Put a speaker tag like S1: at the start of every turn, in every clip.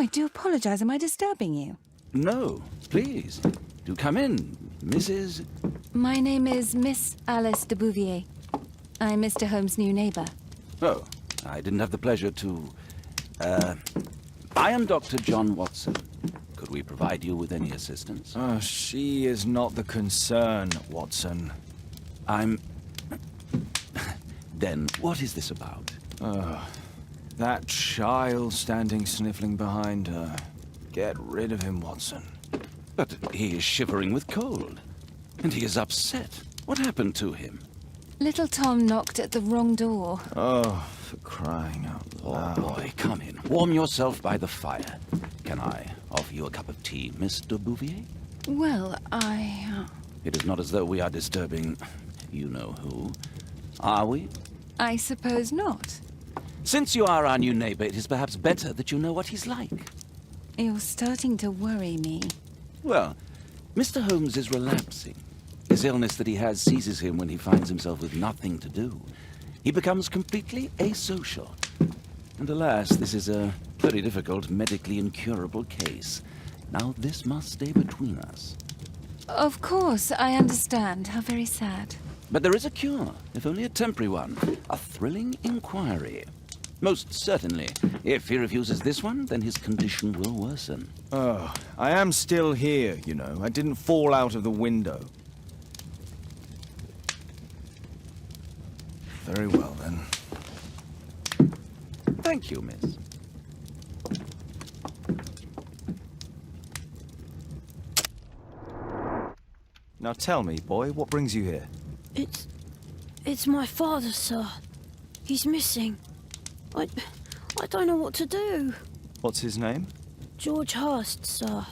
S1: I do apologize. Am I disturbing you?
S2: No, please. Do come in, Mrs.
S1: My name is Miss Alice de Bouvier. I'm Mr. Holmes' new neighbor.
S2: Oh, I didn't have the pleasure to... I am Dr. John Watson. Could we provide you with any assistance?
S3: She is not the concern, Watson.
S2: Then, what is this about?
S3: That child standing sniffling behind her. Get rid of him, Watson.
S2: But he is shivering with cold. And he is upset. What happened to him?
S1: Little Tom knocked at the wrong door.
S3: Oh, for crying out loud.
S2: Oh, boy, come in. Warm yourself by the fire. Can I offer you a cup of tea, Miss de Bouvier?
S1: Well,
S2: It is not as though we are disturbing you-know-who. Are we?
S1: I suppose not.
S2: Since you are our new neighbor, it is perhaps better that you know what he's like.
S1: You're starting to worry me.
S2: Well, Mr. Holmes is relapsing. His illness that he has seizes him when he finds himself with nothing to do. He becomes completely asocial. And alas, this is a very difficult, medically incurable case. Now, this must stay between us.
S1: Of course, I understand. How very sad.
S2: But there is a cure, if only a temporary one. A thrilling inquiry. Most certainly. If he refuses this one, then his condition will worsen.
S3: Oh, I am still here, you know. I didn't fall out of the window. Very well, then.
S2: Thank you, miss.
S3: Now tell me, boy, what brings you here?
S4: It's my father, sir. He's missing. I don't know what to do.
S3: What's his name?
S4: George Hurst, sir.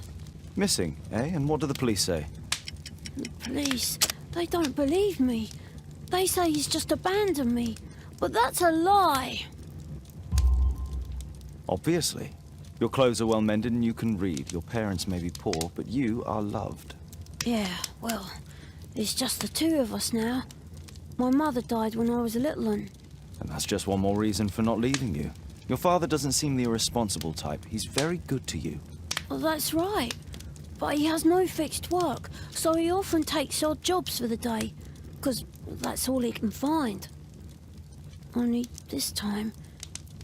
S3: Missing, eh? And what do the police say?
S4: The police, they don't believe me. They say he's just abandoned me. But that's a lie.
S3: Obviously. Your clothes are well mended and you can read. Your parents may be poor, but you are loved.
S4: Yeah, well, it's just the two of us now. My mother died when I was a little one.
S3: And that's just one more reason for not leaving you. Your father doesn't seem the irresponsible type. He's very good to you.
S4: Well, that's right. But he has no fixed work, so he often takes odd jobs for the day. Because that's all he can find. Only this time,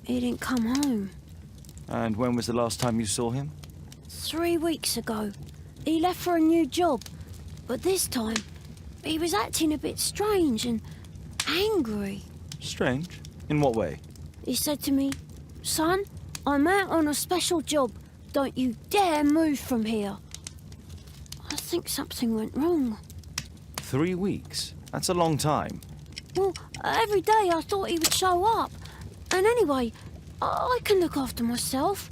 S4: he didn't come home.
S3: And when was the last time you saw him?
S4: 3 weeks ago. He left for a new job. But this time, he was acting a bit strange and angry.
S3: Strange? In what way?
S4: He said to me, "Son, I'm out on a special job. Don't you dare move from here." I think something went wrong.
S3: 3 weeks? That's a long time.
S4: Well, every day I thought he would show up. And anyway, I can look after myself.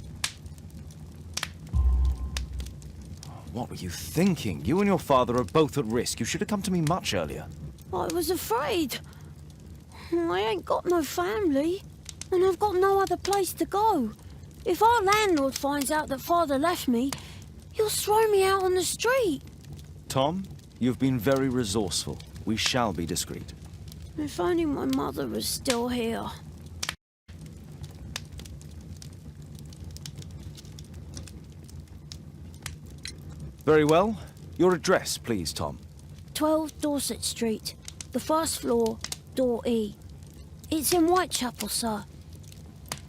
S3: What were you thinking? You and your father are both at risk. You should have come to me much earlier.
S4: I was afraid. I ain't got no family, and I've got no other place to go. If our landlord finds out that Father left me, he'll throw me out on the street.
S3: Tom, you've been very resourceful. We shall be discreet.
S4: If only my mother was still here.
S3: Very well. Your address, please, Tom.
S4: 12 Dorset Street, the first floor, door E. It's in Whitechapel, sir.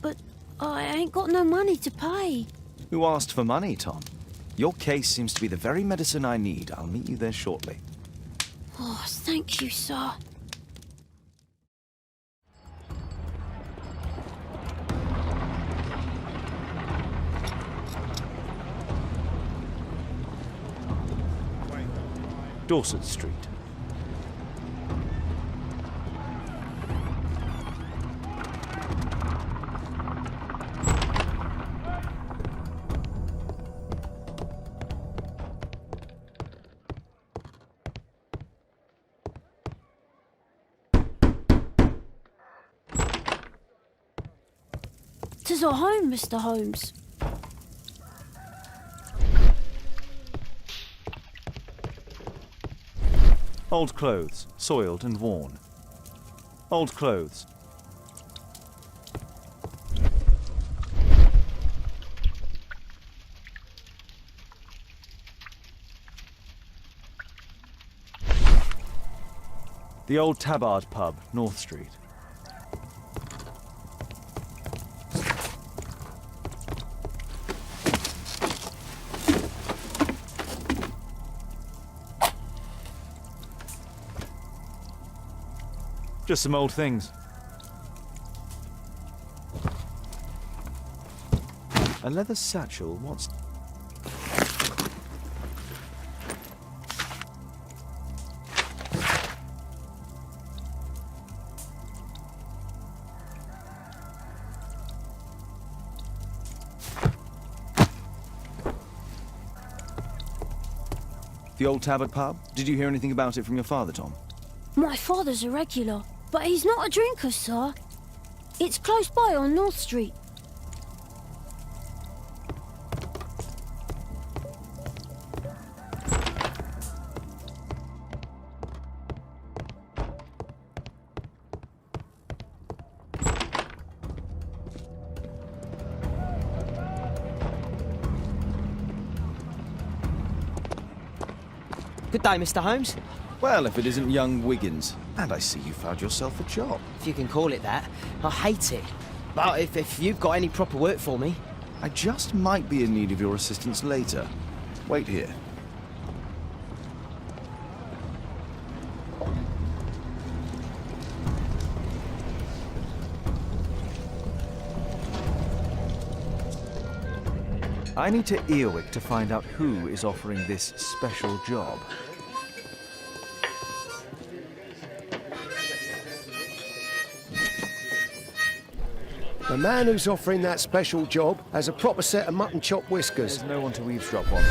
S4: But I ain't got no money to pay.
S3: Who asked for money, Tom? Your case seems to be the very medicine I need. I'll meet you there shortly.
S4: Oh, thank you, sir.
S3: Dorset Street.
S4: Tis our home, Mr. Holmes.
S3: Old clothes, soiled and worn. Old clothes. The old Tabard pub, North Street. Just some old things. A leather satchel, what's... The old Tabard pub? Did you hear anything about it from your father, Tom?
S4: My father's a regular, but he's not a drinker, sir. It's close by on North Street.
S5: Good day, Mr. Holmes.
S3: Well, if it isn't young Wiggins. And I see you found yourself a job.
S5: If you can call it that. I hate it. But if you've got any proper work for me...
S3: I just might be in need of your assistance later. Wait here. I need to Earwick to find out who is offering this special job.
S6: The man who's offering that special job has a proper set of mutton chop whiskers.
S3: There's no one to eavesdrop on.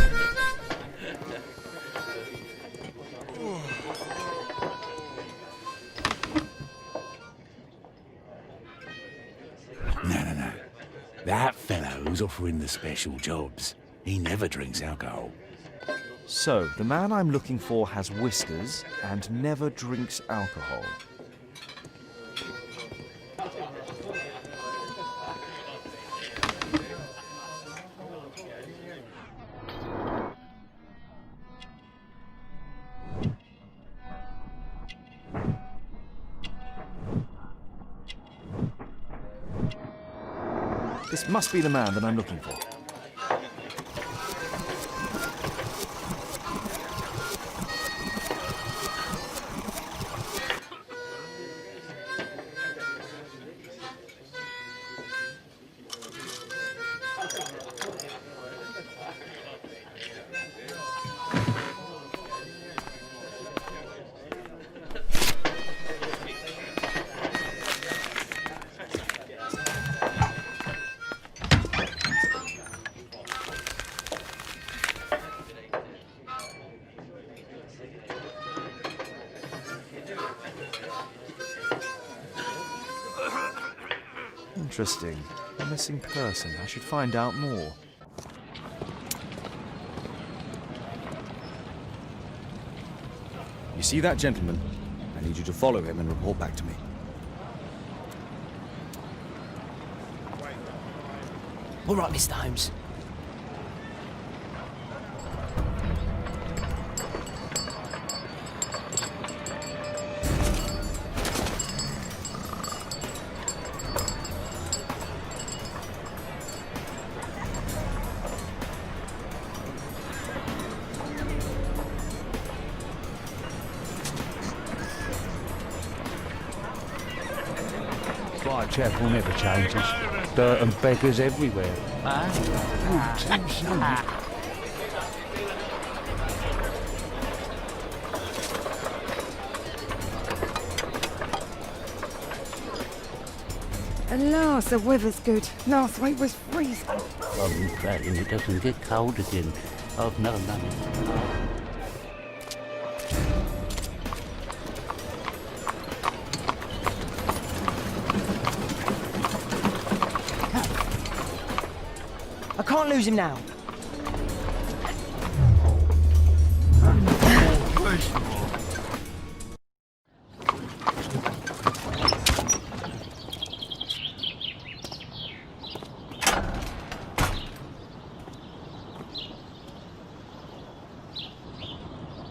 S7: No. That fellow who's offering the special jobs, he never drinks alcohol.
S3: So, the man I'm looking for has whiskers and never drinks alcohol. This must be the man that I'm looking for. Interesting. A missing person. I should find out more.
S8: You see that gentleman? I need you to follow him and report back to me.
S5: All right, Mr. Holmes.
S7: Whitechapel never changes. Dirt and beggars everywhere.
S9: Alas, the weather's good. Last week was freezing.
S7: I'm praying it doesn't get cold again. I've never done it.
S5: I can't lose him now.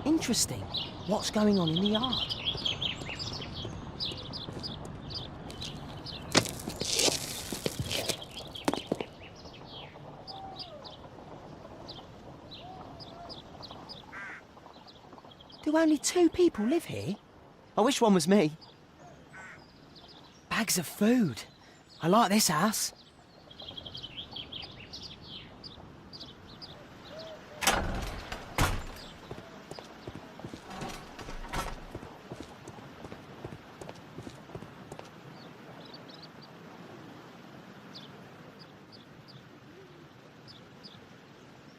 S5: Interesting. What's going on in the yard? Do only 2 people live here? I wish one was me. Bags of food. I like this house.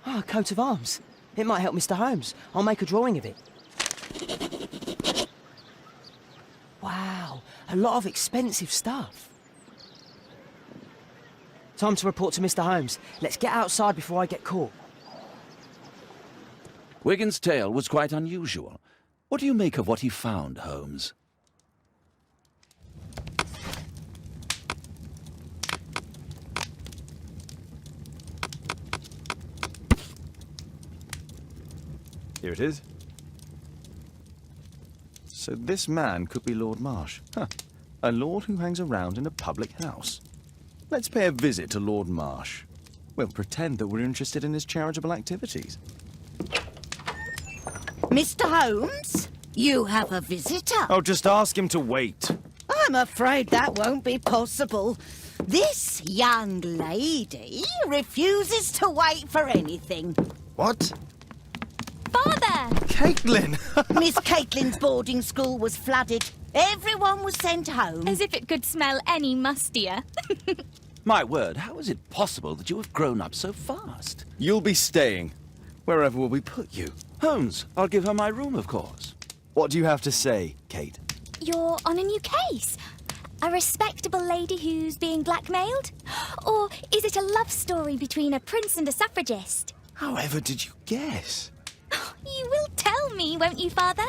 S5: Ah, a coat of arms. It might help Mr. Holmes. I'll make a drawing of it. Wow, a lot of expensive stuff. Time to report to Mr. Holmes. Let's get outside before I get caught.
S2: Wiggins' tale was quite unusual. What do you make of what he found, Holmes?
S3: Here it is. So this man could be Lord Marsh. Huh. A lord who hangs around in a public house. Let's pay a visit to Lord Marsh. We'll pretend that we're interested in his charitable activities.
S10: Mr. Holmes, you have a visitor.
S3: Oh, just ask him to wait.
S10: I'm afraid that won't be possible. This young lady refuses to wait for anything.
S3: What?
S1: Father!
S3: Caitlin!
S10: Miss Caitlin's boarding school was flooded. Everyone was sent home.
S1: As if it could smell any mustier.
S2: My word, how is it possible that you have grown up so fast?
S3: You'll be staying. Wherever will we put you?
S2: Holmes, I'll give her my room, of course.
S3: What do you have to say, Kate?
S11: You're on a new case? A respectable lady who's being blackmailed? Or is it a love story between a prince and a suffragist?
S3: However did you guess?
S11: You will tell me, won't you, Father?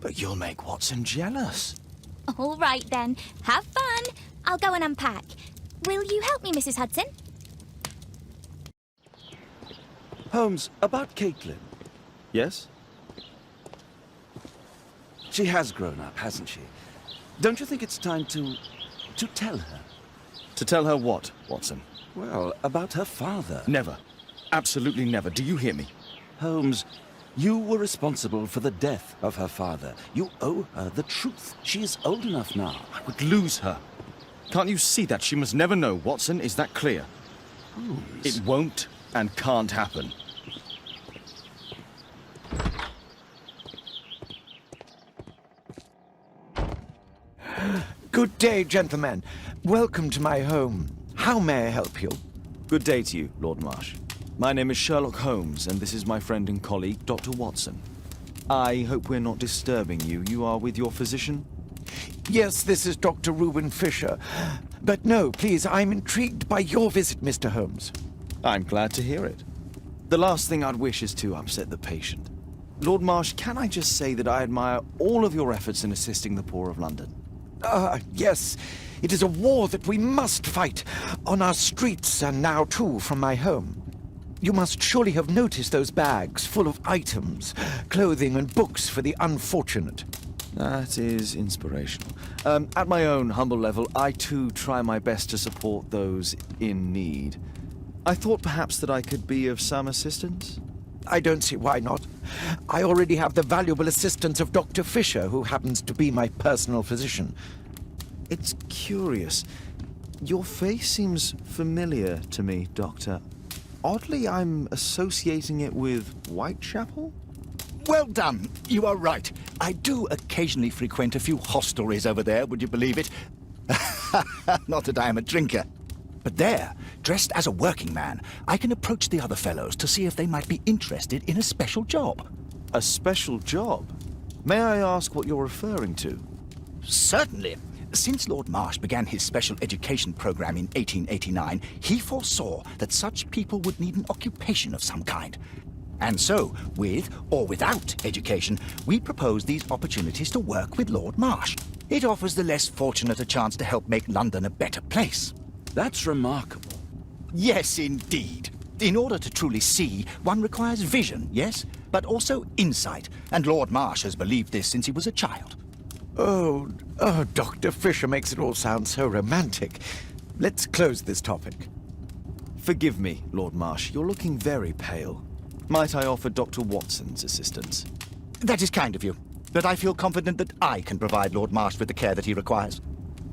S3: But you'll make Watson jealous.
S11: All right, then. Have fun. I'll go and unpack. Will you help me, Mrs. Hudson?
S2: Holmes, about Caitlin.
S3: Yes?
S2: She has grown up, hasn't she? Don't you think it's time to tell her?
S3: To tell her what, Watson?
S2: Well, about her father.
S3: Never. Absolutely never. Do you hear me?
S2: Holmes, you were responsible for the death of her father. You owe her the truth. She is old enough now.
S3: I would lose her. Can't you see that? She must never know, Watson. Is that clear?
S2: Holmes.
S3: It won't and can't happen.
S12: Good day, gentlemen. Welcome to my home. How may I help you?
S3: Good day to you, Lord Marsh. My name is Sherlock Holmes, and this is my friend and colleague, Dr. Watson. I hope we're not disturbing you. You are with your physician?
S12: Yes, this is Dr. Reuben Fisher. But no, please, I'm intrigued by your visit, Mr. Holmes.
S3: I'm glad to hear it. The last thing I'd wish is to upset the patient. Lord Marsh, can I just say that I admire all of your efforts in assisting the poor of London?
S12: Yes. It is a war that we must fight, on our streets and now, too, from my home. You must surely have noticed those bags full of items, clothing and books for the unfortunate.
S3: That is inspirational. At my own humble level, I too try my best to support those in need. I thought perhaps that I could be of some assistance?
S12: I don't see why not. I already have the valuable assistance of Dr. Fisher, who happens to be my personal physician.
S3: It's curious. Your face seems familiar to me, Doctor. Oddly, I'm associating it with Whitechapel?
S13: Well done. You are right. I do occasionally frequent a few hostelries over there, would you believe it? Not that I am a drinker. But there, dressed as a working man, I can approach the other fellows to see if they might be interested in a special job.
S3: A special job? May I ask what you're referring to?
S13: Certainly. Since Lord Marsh began his special education program in 1889, he foresaw that such people would need an occupation of some kind. And so, with or without education, we propose these opportunities to work with Lord Marsh. It offers the less fortunate a chance to help make London a better place.
S2: That's remarkable.
S13: Yes, indeed. In order to truly see, one requires vision, yes, but also insight. And Lord Marsh has believed this since he was a child.
S12: Oh, Dr. Fisher makes it all sound so romantic. Let's close this topic.
S3: Forgive me, Lord Marsh. You're looking very pale. Might I offer Dr. Watson's assistance?
S13: That is kind of you, but I feel confident that I can provide Lord Marsh with the care that he requires.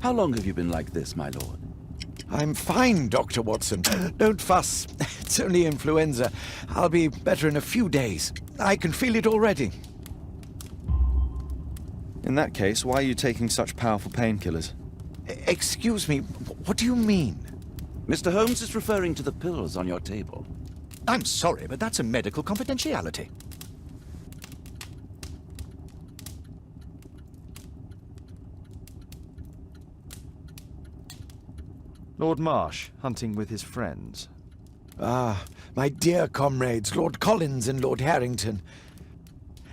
S2: How long have you been like this, my lord?
S12: I'm fine, Dr. Watson. Don't fuss. It's only influenza. I'll be better in a few days. I can feel it already.
S3: In that case, why are you taking such powerful painkillers?
S12: Excuse me, what do you mean?
S2: Mr. Holmes is referring to the pills on your table.
S13: I'm sorry, but that's a medical confidentiality.
S3: Lord Marsh, hunting with his friends.
S12: Ah, my dear comrades, Lord Collins and Lord Harrington.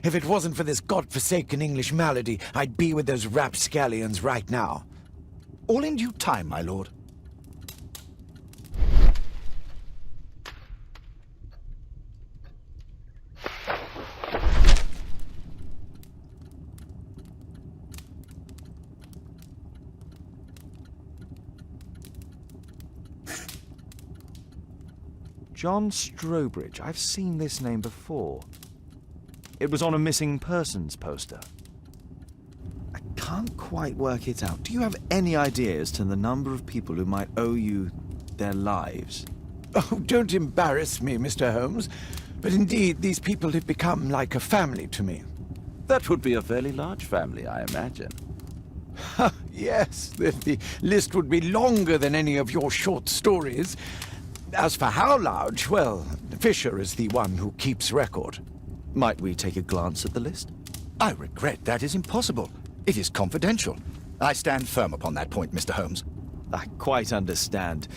S12: If it wasn't for this godforsaken English malady, I'd be with those rapscallions right now.
S13: All in due time, my lord.
S3: John Strobridge. I've seen this name before. It was on a missing persons poster. I can't quite work it out. Do you have any idea as to the number of people who might owe you their lives?
S12: Oh, don't embarrass me, Mr. Holmes. But indeed, these people have become like a family to me.
S2: That would be a fairly large family, I imagine.
S12: Yes, the list would be longer than any of your short stories. As for how large, well, Fisher is the one who keeps record.
S3: Might we take a glance at the list?
S13: I regret that is impossible. It is confidential. I stand firm upon that point, Mr. Holmes.
S3: I quite understand.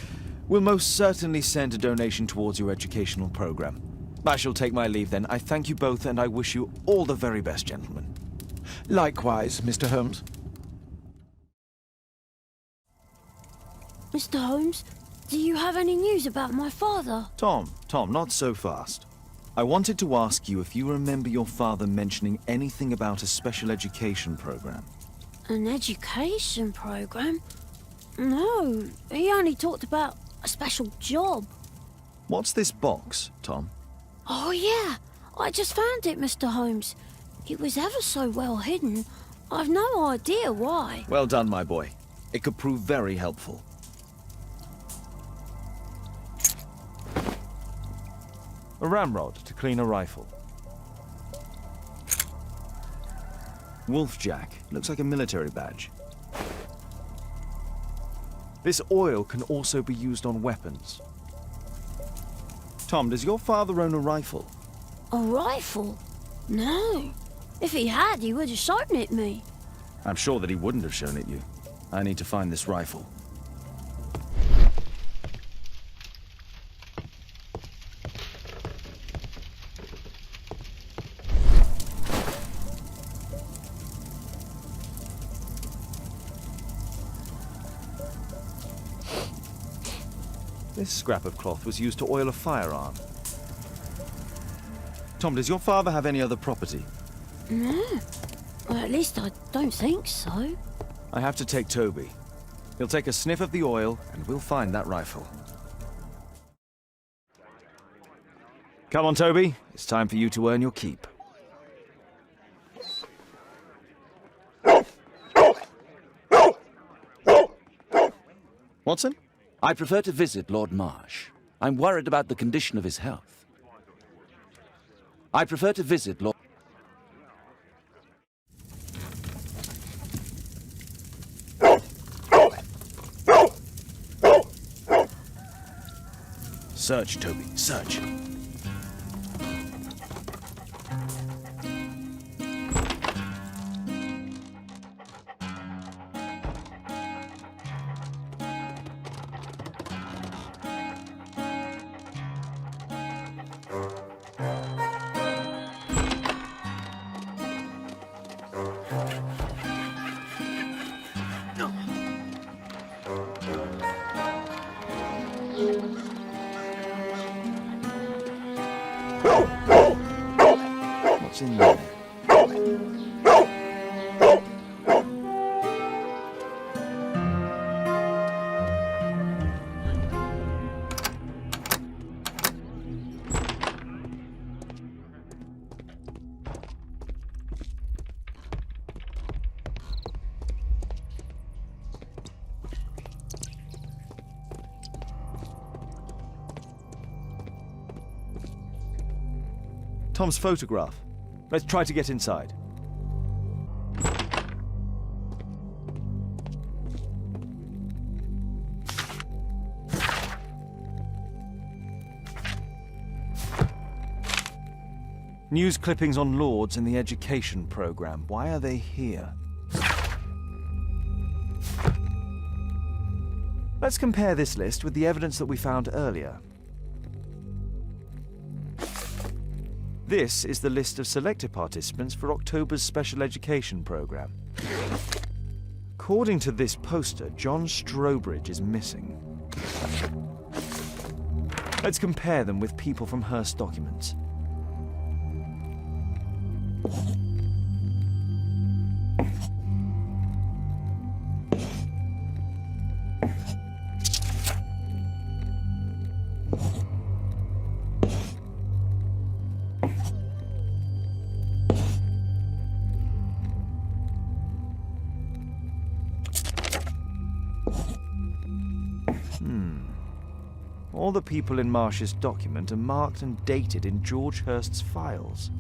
S3: We'll most certainly send a donation towards your educational program. I shall take my leave then. I thank you both, and I wish you all the very best, gentlemen.
S12: Likewise, Mr. Holmes.
S4: Mr. Holmes, do you have any news about my father?
S3: Tom, not so fast. I wanted to ask you if you remember your father mentioning anything about a special education program.
S4: An education program? No, he only talked about a special job.
S3: What's this box, Tom?
S4: Oh yeah, I just found it, Mr. Holmes. It was ever so well hidden. I've no idea why.
S3: Well done, my boy. It could prove very helpful. A ramrod to clean a rifle. Wolfjack. Looks like a military badge. This oil can also be used on weapons. Tom, does your father own a rifle?
S4: A rifle? No. If he had, he would have shown it me.
S3: I'm sure that he wouldn't have shown it you. I need to find this rifle. This scrap of cloth was used to oil a firearm. Tom, does your father have any other property?
S4: No. Well, at least I don't think so.
S3: I have to take Toby. He'll take a sniff of the oil, and we'll find that rifle. Come on, Toby. It's time for you to earn your keep. Watson?
S2: I prefer to visit Lord Marsh. I'm worried about the condition of his health. I prefer to visit Lord...
S3: Search, Toby, search. What's in there? Tom's photograph. Let's try to get inside. News clippings on Lords in the education program. Why are they here? Let's compare this list with the evidence that we found earlier. This is the list of selected participants for October's special education program. According to this poster, John Strobridge is missing. Let's compare them with people from Hearst documents. All the people in Marsh's document are marked and dated in George Hearst's files.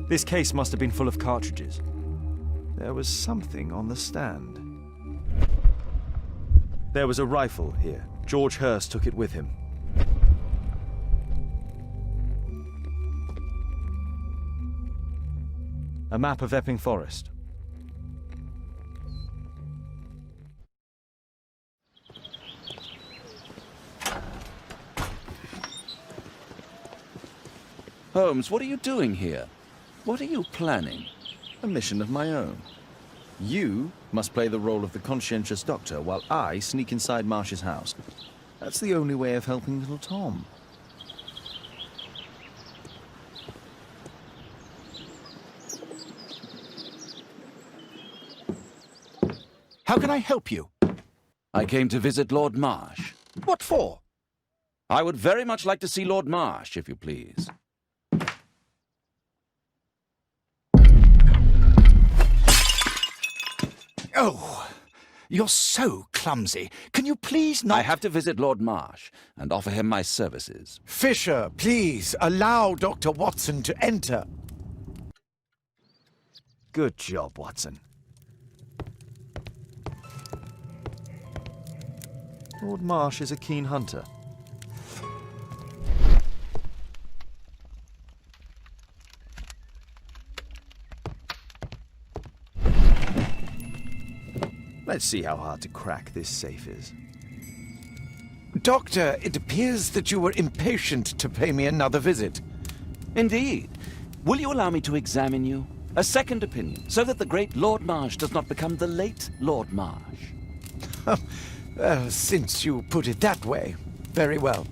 S3: This case must have been full of cartridges. There was something on the stand. There was a rifle here. George Hearst took it with him. A map of Epping Forest.
S2: Holmes, what are you doing here? What are you planning?
S3: A mission of my own. You must play the role of the conscientious doctor while I sneak inside Marsh's house. That's the only way of helping little Tom.
S13: How can I help you?
S2: I came to visit Lord Marsh.
S13: What for?
S2: I would very much like to see Lord Marsh, if you please.
S13: Oh, you're so clumsy. Can you please not...
S2: I have to visit Lord Marsh and offer him my services.
S12: Fisher, please allow Dr. Watson to enter.
S3: Good job, Watson. Lord Marsh is a keen hunter. Let's see how hard to crack this safe is.
S12: Doctor, it appears that you were impatient to pay me another visit.
S2: Indeed. Will you allow me to examine you? A second opinion, so that the great Lord Marsh does not become the late Lord Marsh.
S12: Since you put it that way, very well.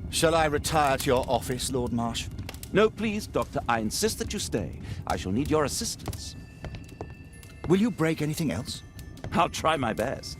S13: Shall I retire to your office, Lord Marsh?
S2: No, please, Doctor. I insist that you stay. I shall need your assistance.
S13: Will you break anything else?
S2: I'll try my best.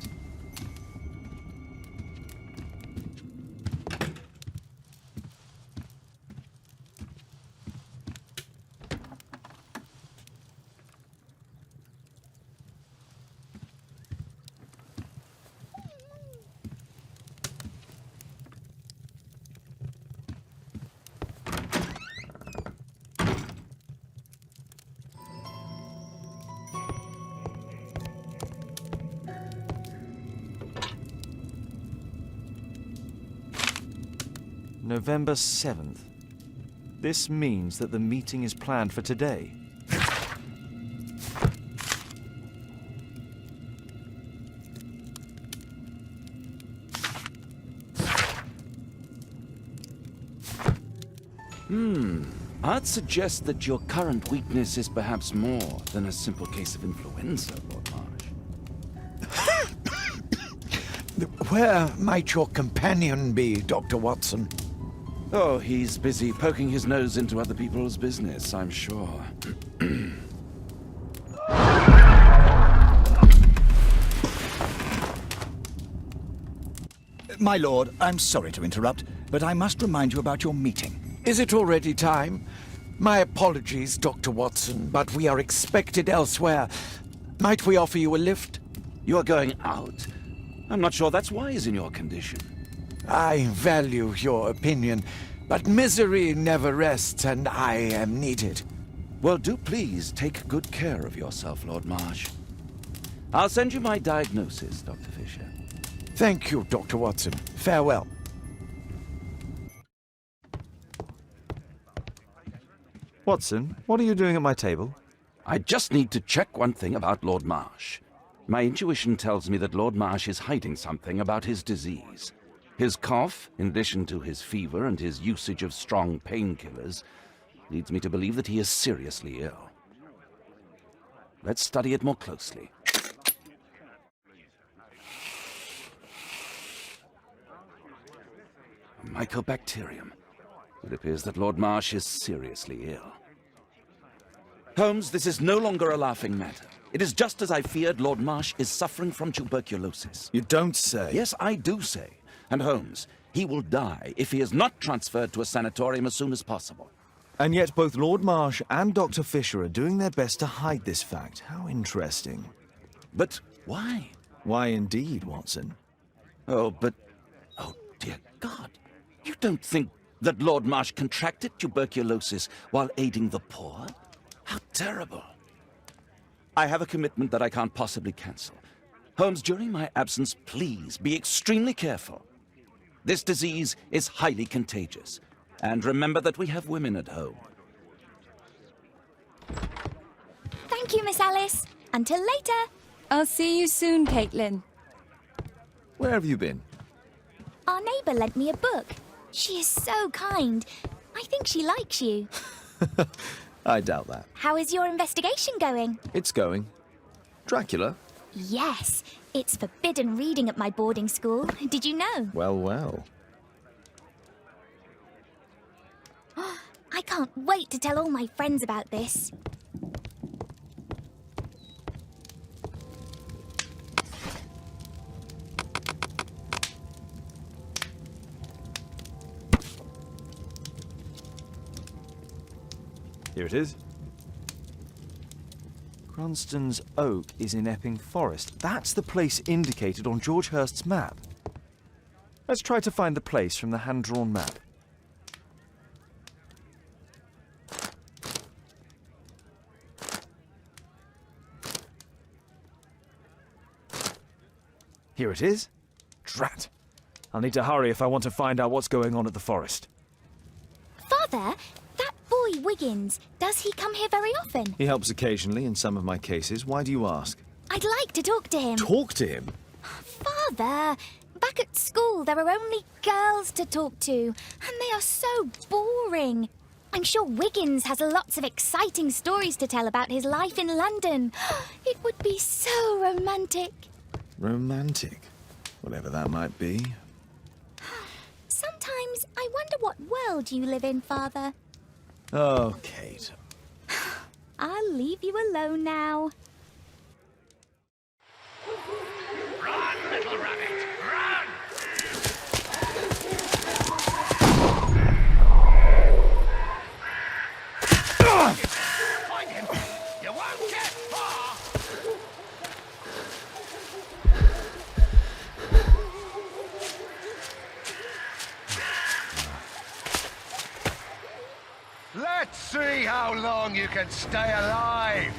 S3: November 7th. This means that the meeting is planned for today.
S2: I'd suggest that your current weakness is perhaps more than a simple case of influenza, Lord Marsh.
S12: Where might your companion be, Dr. Watson?
S2: Oh, he's busy poking his nose into other people's business, I'm sure.
S13: My lord, I'm sorry to interrupt, but I must remind you about your meeting.
S12: Is it already time? My apologies, Dr. Watson, but we are expected elsewhere. Might we offer you a lift?
S2: You are going out? I'm not sure that's wise in your condition.
S12: I value your opinion, but misery never rests, and I am needed.
S2: Well, do please take good care of yourself, Lord Marsh. I'll send you my diagnosis, Dr. Fisher.
S12: Thank you, Dr. Watson. Farewell.
S3: Watson, what are you doing at my table?
S2: I just need to check one thing about Lord Marsh. My intuition tells me that Lord Marsh is hiding something about his disease. His cough, in addition to his fever and his usage of strong painkillers, leads me to believe that he is seriously ill. Let's study it more closely. Mycobacterium. It appears that Lord Marsh is seriously ill. Holmes, this is no longer a laughing matter. It is just as I feared. Lord Marsh is suffering from tuberculosis.
S3: You don't say.
S2: Yes, I do say. And Holmes, he will die if he is not transferred to a sanatorium as soon as possible.
S3: And yet both Lord Marsh and Dr. Fisher are doing their best to hide this fact. How interesting.
S2: But why?
S3: Why indeed, Watson?
S2: Oh, dear God. You don't think that Lord Marsh contracted tuberculosis while aiding the poor? How terrible. I have a commitment that I can't possibly cancel. Holmes, during my absence, please be extremely careful. This disease is highly contagious. And remember that we have women at home.
S11: Thank you, Miss Alice. Until later.
S1: I'll see you soon, Caitlin.
S3: Where have you been?
S11: Our neighbour lent me a book. She is so kind. I think she likes you.
S3: I doubt that.
S11: How is your investigation going?
S3: It's going. Dracula?
S11: Yes. It's forbidden reading at my boarding school. Did you know?
S3: Well, well.
S11: I can't wait to tell all my friends about this.
S3: Here it is. Cranston's Oak is in Epping Forest. That's the place indicated on George Hurst's map. Let's try to find the place from the hand-drawn map. Here it is. Drat. I'll need to hurry if I want to find out what's going on at the forest.
S11: Father, that boy Wiggins, does he come here very often?
S3: He helps occasionally in some of my cases. Why do you ask?
S11: I'd like to talk to him.
S3: Talk to him?
S11: Father, back at school there are only girls to talk to, and they are so boring. I'm sure Wiggins has lots of exciting stories to tell about his life in London. It would be so romantic.
S3: Romantic? Whatever that might be.
S11: Sometimes I wonder what world you live in, Father.
S3: Oh, Kate.
S11: I'll leave you alone now.
S14: Run, little rabbit, run! Find him! You won't get far! Let's see how long you can stay alive!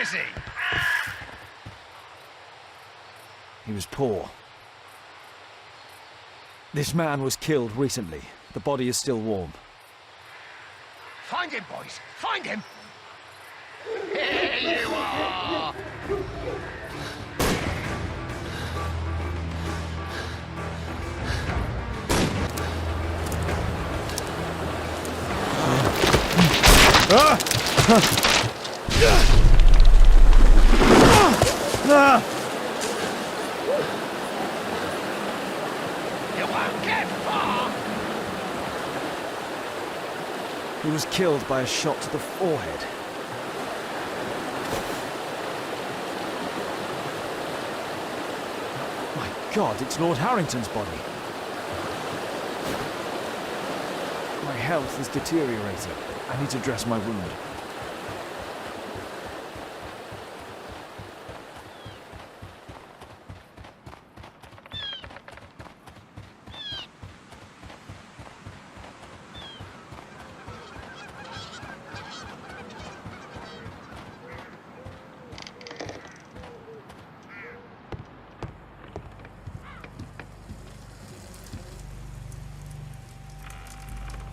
S14: is he?
S3: He was poor. This man was killed recently. The body is still warm.
S14: Find him, boys! Find him! Here you are! You won't get far!
S3: He was killed by a shot to the forehead. My God, it's Lord Harrington's body. My health is deteriorating. I need to dress my wound.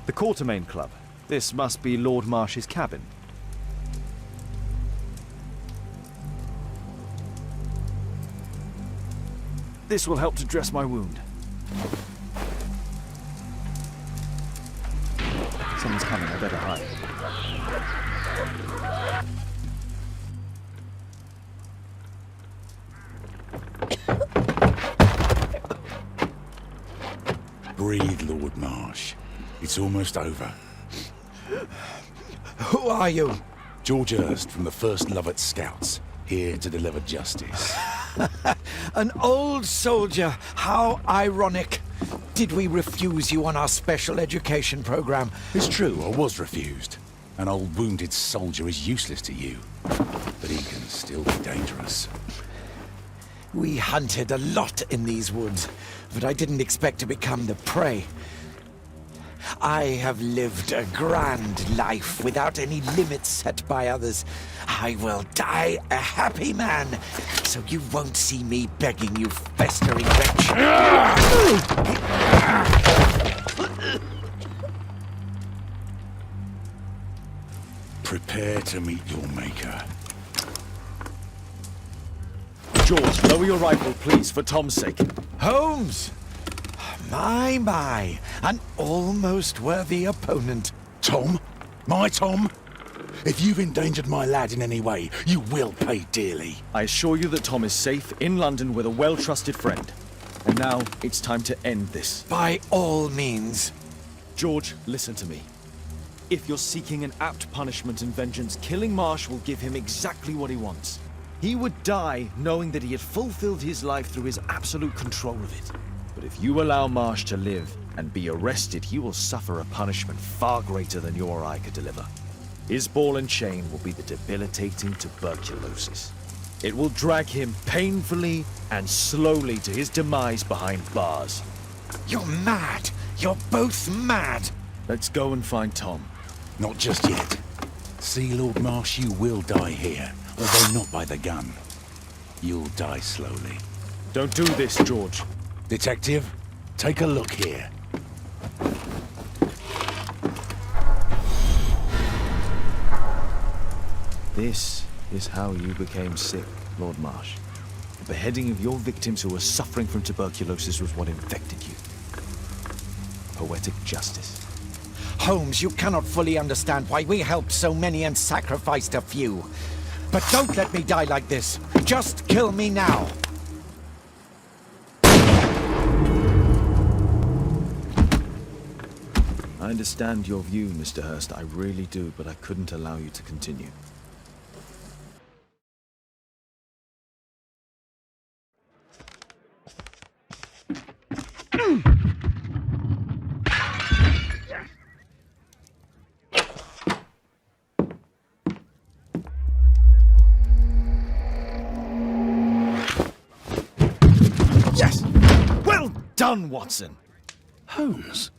S3: The Quartermain Club. This must be Lord Marsh's cabin. This will help to dress my wound. Someone's coming, I better hide.
S7: Breathe, Lord Marsh. It's almost over.
S12: Who are you?
S7: George Hurst from the 1st Lovett Scouts, here to deliver justice.
S12: An old soldier. How ironic. Did we refuse you on our special education program?
S7: It's true, I was refused. An old wounded soldier is useless to you, but he can still be dangerous.
S12: We hunted a lot in these woods, but I didn't expect to become the prey. I have lived a grand life without any limits set by others. I will die a happy man, so you won't see me begging you, festering wretch.
S7: Prepare to meet your maker.
S3: George, lower your rifle, please, for Tom's sake.
S12: Holmes! My, an almost worthy opponent.
S7: Tom? My Tom? If you've endangered my lad in any way, you will pay dearly.
S3: I assure you that Tom is safe in London with a well-trusted friend. And now, it's time to end this.
S12: By all means.
S3: George, listen to me. If you're seeking an apt punishment and vengeance, killing Marsh will give him exactly what he wants. He would die knowing that he had fulfilled his life through his absolute control of it. But if you allow Marsh to live and be arrested, he will suffer a punishment far greater than you or I could deliver. His ball and chain will be the debilitating tuberculosis. It will drag him painfully and slowly to his demise behind bars.
S12: You're mad! You're both mad!
S3: Let's go and find Tom.
S7: Not just yet. See, Lord Marsh, you will die here, although not by the gun. You'll die slowly.
S3: Don't do this, George.
S7: Detective, take a look here.
S3: This is how you became sick, Lord Marsh. The beheading of your victims who were suffering from tuberculosis was what infected you. Poetic justice.
S12: Holmes, you cannot fully understand why we helped so many and sacrificed a few. But don't let me die like this. Just kill me now.
S3: I understand your view, Mr. Hurst. I really do, but I couldn't allow you to continue. Yes! Well done, Watson!
S2: Holmes,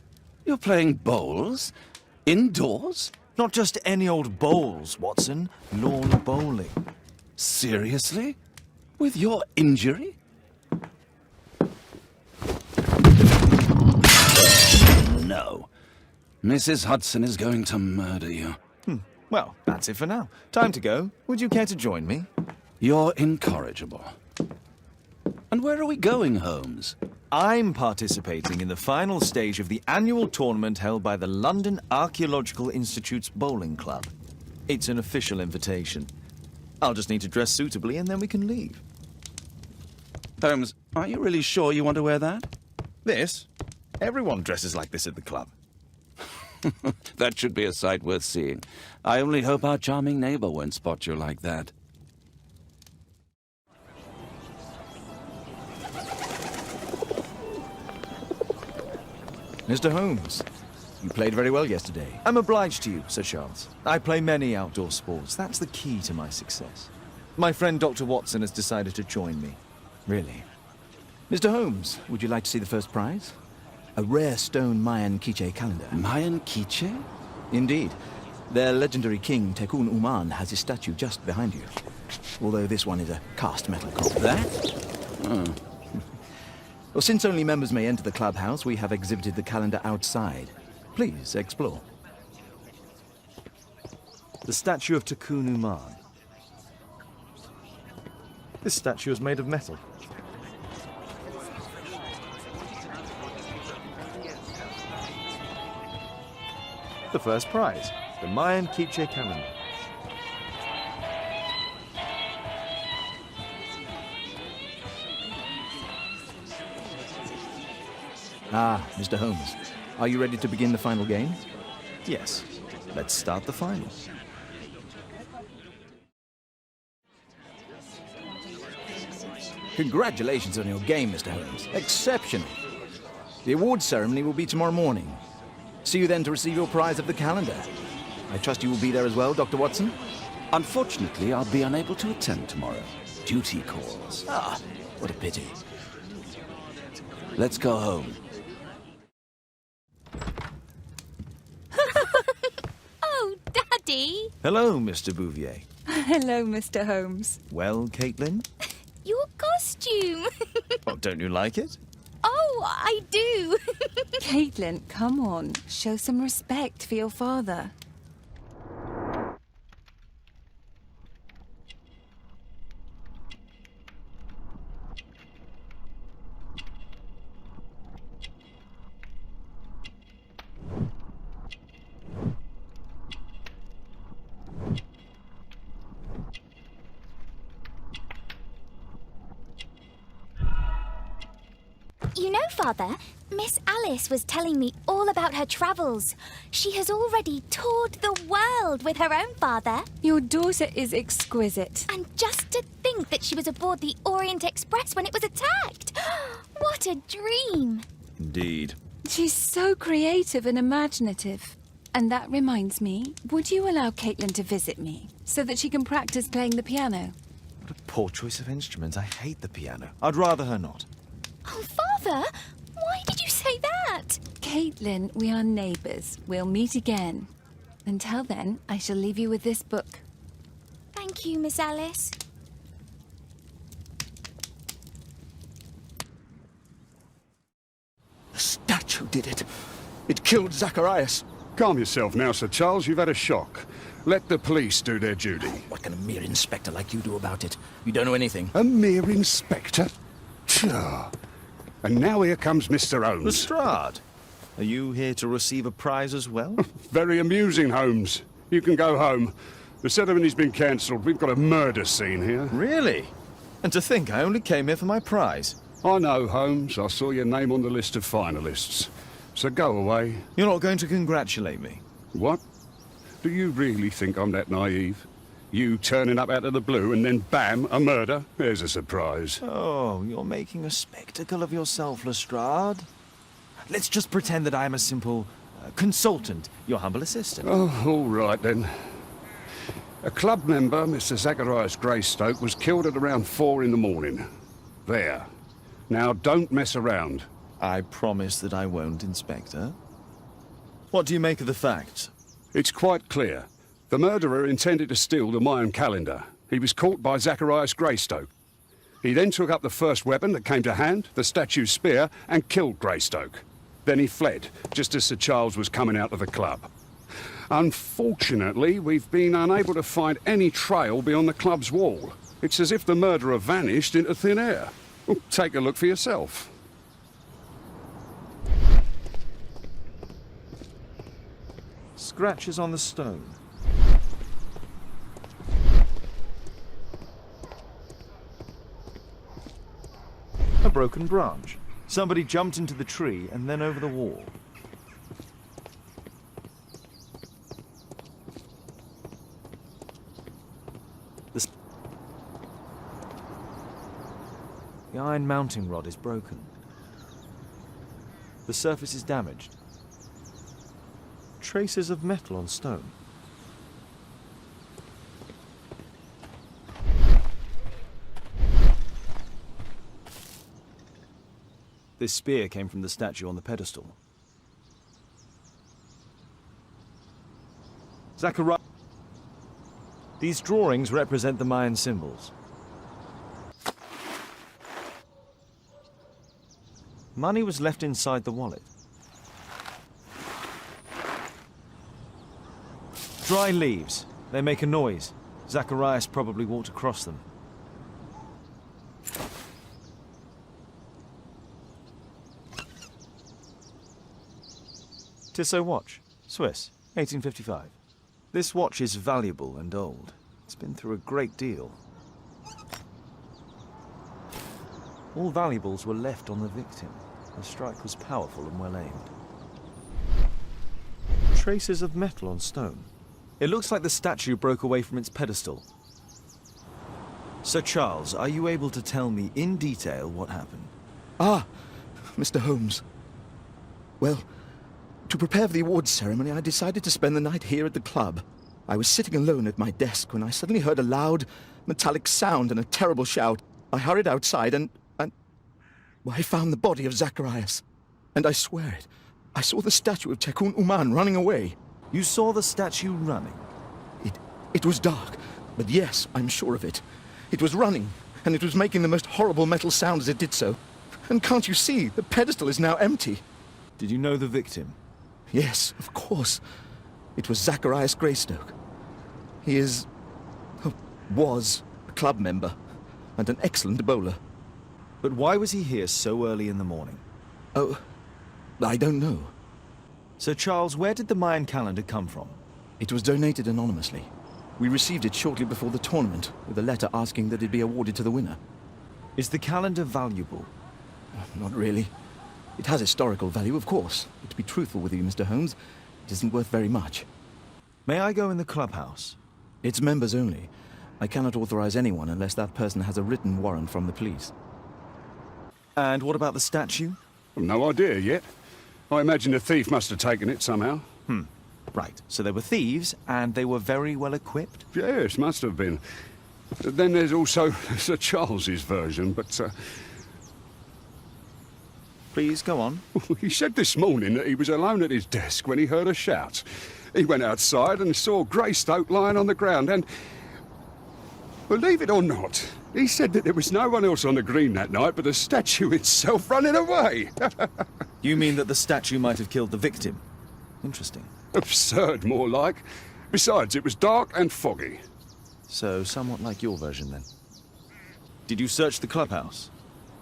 S2: you're playing bowls? Indoors?
S3: Not just any old bowls, Watson. Lawn bowling.
S2: Seriously? With your injury? No. Mrs. Hudson is going to murder you.
S3: Well, that's it for now. Time to go. Would you care to join me?
S2: You're incorrigible. And where are we going, Holmes?
S3: I'm participating in the final stage of the annual tournament held by the London Archaeological Institute's bowling club. It's an official invitation. I'll just need to dress suitably and then we can leave.
S2: Holmes, are you really sure you want to wear that?
S3: This? Everyone dresses like this at the club.
S2: That should be a sight worth seeing. I only hope our charming neighbor won't spot you like that.
S3: Mr. Holmes, you played very well yesterday. I'm obliged to you, Sir Charles. I play many outdoor sports. That's the key to my success. My friend Dr. Watson has decided to join me.
S13: Really? Mr. Holmes, would you like to see the first prize? A rare stone Mayan Quiche calendar.
S2: Mayan Quiche?
S13: Indeed. Their legendary king, Tekun Uman, has his statue just behind you. Although this one is a cast metal copy.
S2: That? Oh.
S13: Well, since only members may enter the clubhouse, we have exhibited the calendar outside. Please, explore.
S3: The statue of Tekun Uman. This statue is made of metal. The first prize, the Mayan Quiche calendar.
S13: Ah, Mr. Holmes. Are you ready to begin the final game?
S3: Yes. Let's start the final.
S13: Congratulations on your game, Mr. Holmes. Exceptional. The awards ceremony will be tomorrow morning. See you then to receive your prize of the calendar. I trust you will be there as well, Dr. Watson?
S2: Unfortunately, I'll be unable to attend tomorrow. Duty calls.
S13: Ah, what a pity.
S2: Let's go home.
S11: Oh, Daddy!
S3: Hello, Mr. Bouvier.
S1: Hello, Mr. Holmes.
S3: Well, Caitlin?
S11: Your costume!
S3: Oh, don't you like it?
S11: Oh, I do!
S1: Caitlin, come on. Show some respect for your father.
S11: You know, Father, Miss Alice was telling me all about her travels. She has already toured the world with her own father.
S1: Your daughter is exquisite.
S11: And just to think that she was aboard the Orient Express when it was attacked. What a dream.
S3: Indeed.
S1: She's so creative and imaginative. And that reminds me, would you allow Caitlin to visit me so that she can practice playing the piano?
S3: What a poor choice of instruments. I hate the piano. I'd rather her not.
S11: Oh, Father, why did you say that?
S1: Caitlin, we are neighbours. We'll meet again. Until then, I shall leave you with this book.
S11: Thank you, Miss Alice.
S12: The statue did it. It killed Zacharias.
S6: Calm yourself now, Sir Charles. You've had a shock. Let the police do their duty.
S13: What can a mere inspector like you do about it? You don't know anything.
S6: A mere inspector? Phew. And now here comes Mr. Holmes.
S3: Lestrade, are you here to receive a prize as well?
S6: Very amusing, Holmes. You can go home. The ceremony's been cancelled. We've got a murder scene here.
S3: Really? And to think I only came here for my prize.
S6: I know, Holmes. I saw your name on the list of finalists. So go away.
S3: You're not going to congratulate me?
S6: What? Do you really think I'm that naive? You turning up out of the blue and then bam, a murder? There's a surprise.
S3: Oh, you're making a spectacle of yourself, Lestrade. Let's just pretend that I'm a simple consultant, your humble assistant.
S6: Oh, all right then. A club member, Mr. Zacharias Greystoke, was killed at around 4 in the morning. There. Now, don't mess around.
S3: I promise that I won't, Inspector. What do you make of the facts?
S6: It's quite clear. The murderer intended to steal the Mayan calendar. He was caught by Zacharias Greystoke. He then took up the first weapon that came to hand, the statue's spear, and killed Greystoke. Then he fled, just as Sir Charles was coming out of the club. Unfortunately, we've been unable to find any trail beyond the club's wall. It's as if the murderer vanished into thin air. Well, take a look for yourself.
S3: Scratches on the stone. A broken branch. Somebody jumped into the tree and then over the wall. The iron mounting rod is broken. The surface is damaged. Traces of metal on stone. This spear came from the statue on the pedestal. Zacharias. These drawings represent the Mayan symbols. Money was left inside the wallet. Dry leaves. They make a noise. Zacharias probably walked across them. Tissot watch. Swiss. 1855. This watch is valuable and old. It's been through a great deal. All valuables were left on the victim. The strike was powerful and well aimed. Traces of metal on stone. It looks like the statue broke away from its pedestal. Sir Charles, are you able to tell me in detail what happened?
S12: Ah, Mr. Holmes. Well, to prepare for the awards ceremony, I decided to spend the night here at the club. I was sitting alone at my desk when I suddenly heard a loud, metallic sound and a terrible shout. I hurried outside and well, I found the body of Zacharias. And I swear it, I saw the statue of Tekun Uman running away.
S3: You saw the statue running?
S12: It was dark, but yes, I'm sure of it. It was running, and it was making the most horrible metal sound as it did so. And can't you see, the pedestal is now empty.
S3: Did you know the victim?
S12: Yes, of course. It was Zacharias Greystoke. He was a club member, and an excellent bowler.
S3: But why was he here so early in the morning?
S12: Oh, I don't know.
S3: Sir Charles, where did the Mayan calendar come from?
S12: It was donated anonymously. We received it shortly before the tournament, with a letter asking that it be awarded to the winner.
S3: Is the calendar valuable?
S12: Not really. It has historical value, of course. But to be truthful with you, Mr. Holmes, it isn't worth very much.
S3: May I go in the clubhouse?
S12: It's members only. I cannot authorize anyone unless that person has a written warrant from the police.
S3: And what about the statue?
S6: No idea yet. I imagine the thief must have taken it somehow.
S3: Right. So they were thieves, and they were very well equipped?
S6: Yes, must have been. Then there's also Sir Charles's version, but...
S3: Please, go on.
S6: He said this morning that he was alone at his desk when he heard a shout. He went outside and saw Greystoke lying on the ground, and... believe it or not, he said that there was no one else on the green that night but the statue itself running away.
S3: You mean that the statue might have killed the victim? Interesting.
S6: Absurd, more like. Besides, it was dark and foggy.
S3: So, somewhat like your version, then. Did you search the clubhouse?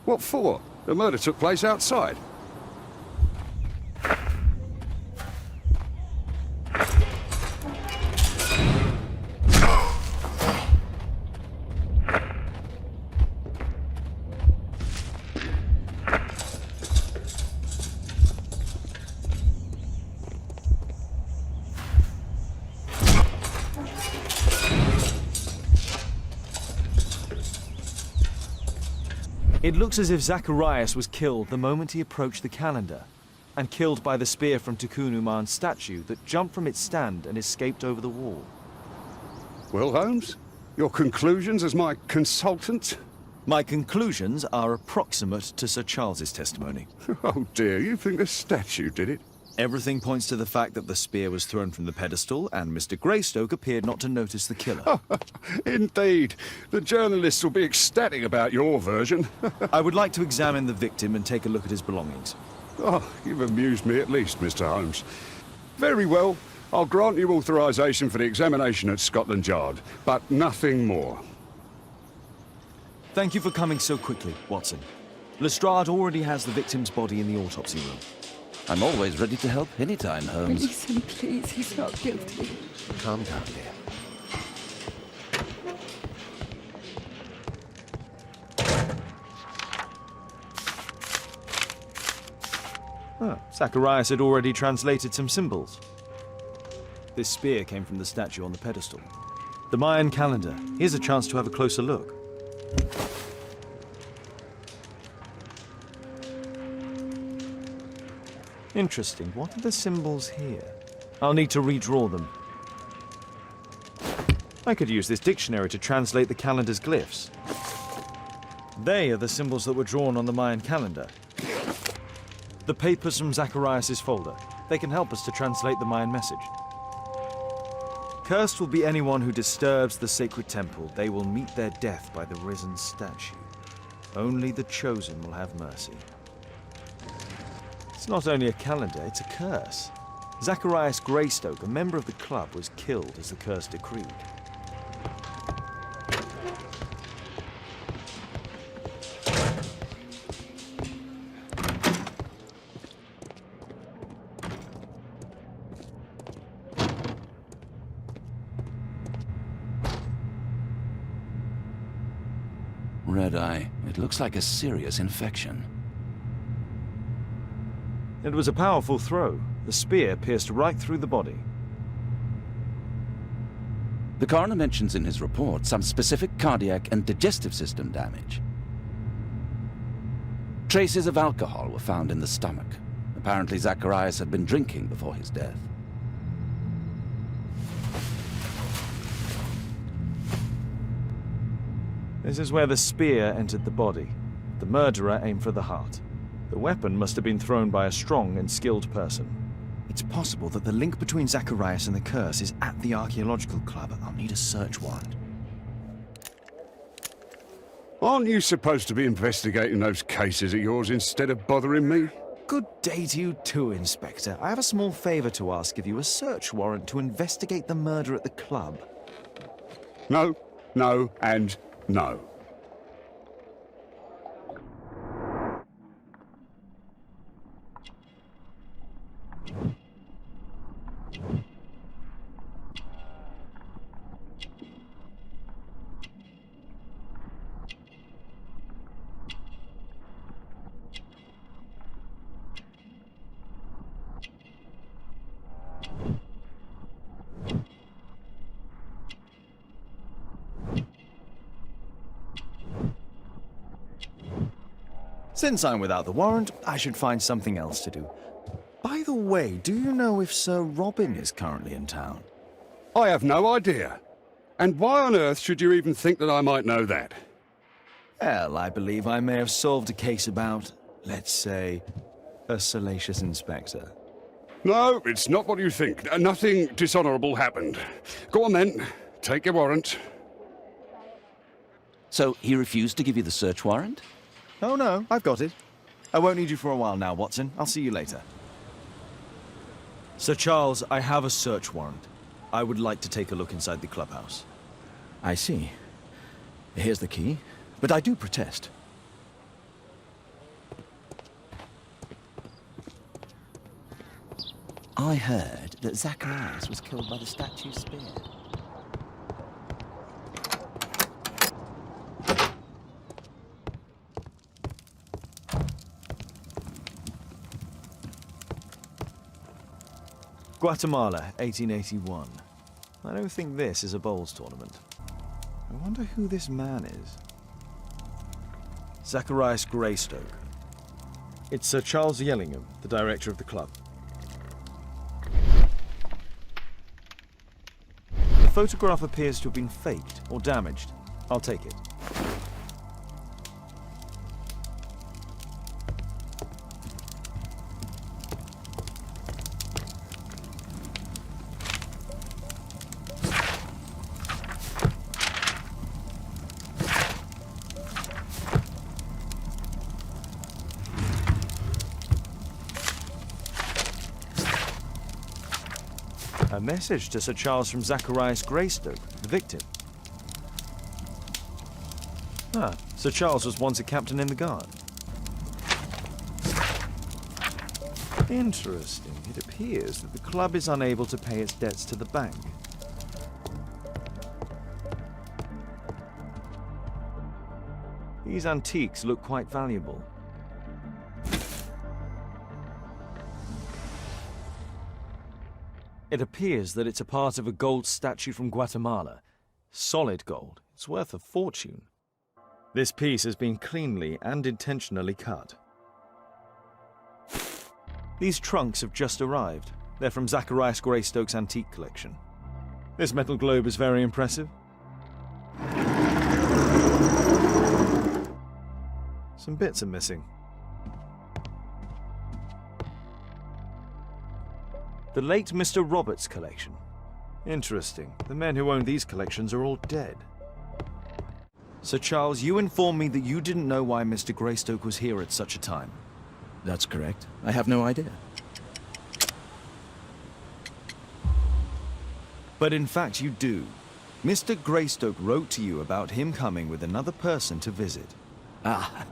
S6: What for? The murder took place outside.
S3: It looks as if Zacharias was killed the moment he approached the calendar, and killed by the spear from Tekun Uman's statue that jumped from its stand and escaped over the wall.
S6: Well, Holmes, your conclusions as my consultant?
S3: My conclusions are approximate to Sir Charles's testimony.
S6: Oh dear, you think the statue did it?
S3: Everything points to the fact that the spear was thrown from the pedestal, and Mr. Greystoke appeared not to notice the killer.
S6: Indeed. The journalists will be ecstatic about your version.
S3: I would like to examine the victim and take a look at his belongings.
S6: Oh, you've amused me at least, Mr. Holmes. Very well. I'll grant you authorization for the examination at Scotland Yard, but nothing more.
S3: Thank you for coming so quickly, Watson. Lestrade already has the victim's body in the autopsy room.
S2: I'm always ready to help anytime, Holmes.
S9: Release him, please. He's not guilty.
S12: Calm down, dear.
S3: Oh, Zacharias had already translated some symbols. This spear came from the statue on the pedestal. The Mayan calendar. Here's a chance to have a closer look. Interesting. What are the symbols here? I'll need to redraw them. I could use this dictionary to translate the calendar's glyphs. They are the symbols that were drawn on the Mayan calendar. The papers from Zacharias' folder. They can help us to translate the Mayan message. Cursed will be anyone who disturbs the sacred temple. They will meet their death by the risen statue. Only the chosen will have mercy. It's not only a calendar, it's a curse. Zacharias Greystoke, a member of the club, was killed as the curse decreed.
S2: Red eye. It looks like a serious infection.
S3: It was a powerful throw. The spear pierced right through the body.
S2: The coroner mentions in his report some specific cardiac and digestive system damage. Traces of alcohol were found in the stomach. Apparently Zacharias had been drinking before his death.
S3: This is where the spear entered the body. The murderer aimed for the heart. The weapon must have been thrown by a strong and skilled person. It's possible that the link between Zacharias and the curse is at the archaeological club. I'll need a search warrant.
S6: Aren't you supposed to be investigating those cases of yours instead of bothering me?
S3: Good day to you too, Inspector. I have a small favor to ask of you, a search warrant to investigate the murder at the club.
S6: No, no, and no.
S3: Since I'm without the warrant, I should find something else to do. By the way, do you know if Sir Robin is currently in town?
S6: I have no idea. And why on earth should you even think that I might know that?
S3: Well, I believe I may have solved a case about, let's say, a salacious inspector.
S6: No, it's not what you think. Nothing dishonorable happened. Go on then. Take your warrant.
S2: So he refused to give you the search warrant?
S3: Oh no, I've got it. I won't need you for a while now, Watson. I'll see you later. Sir Charles, I have a search warrant. I would like to take a look inside the clubhouse.
S8: I see. Here's the key, but I do protest.
S5: I heard that Zacharias was killed by the statue's spear.
S3: Guatemala, 1881. I don't think this is a bowls tournament. I wonder who this man is. Zacharias Greystoke. It's Sir Charles Yellingham, the director of the club. The photograph appears to have been faked or damaged. I'll take it. A message to Sir Charles from Zacharias Greystoke, the victim. Ah, Sir Charles was once a captain in the guard. Interesting. It appears that the club is unable to pay its debts to the bank. These antiques look quite valuable. It appears that it's a part of a gold statue from Guatemala. Solid gold. It's worth a fortune. This piece has been cleanly and intentionally cut. These trunks have just arrived. They're from Zacharias Greystoke's antique collection. This metal globe is very impressive. Some bits are missing. The late Mr. Roberts' collection. Interesting. The men who own these collections are all dead. Sir Charles, you informed me that you didn't know why Mr. Greystoke was here at such a time.
S8: That's correct. I have no idea.
S3: But in fact you do. Mr. Greystoke wrote to you about him coming with another person to visit.
S8: Ah,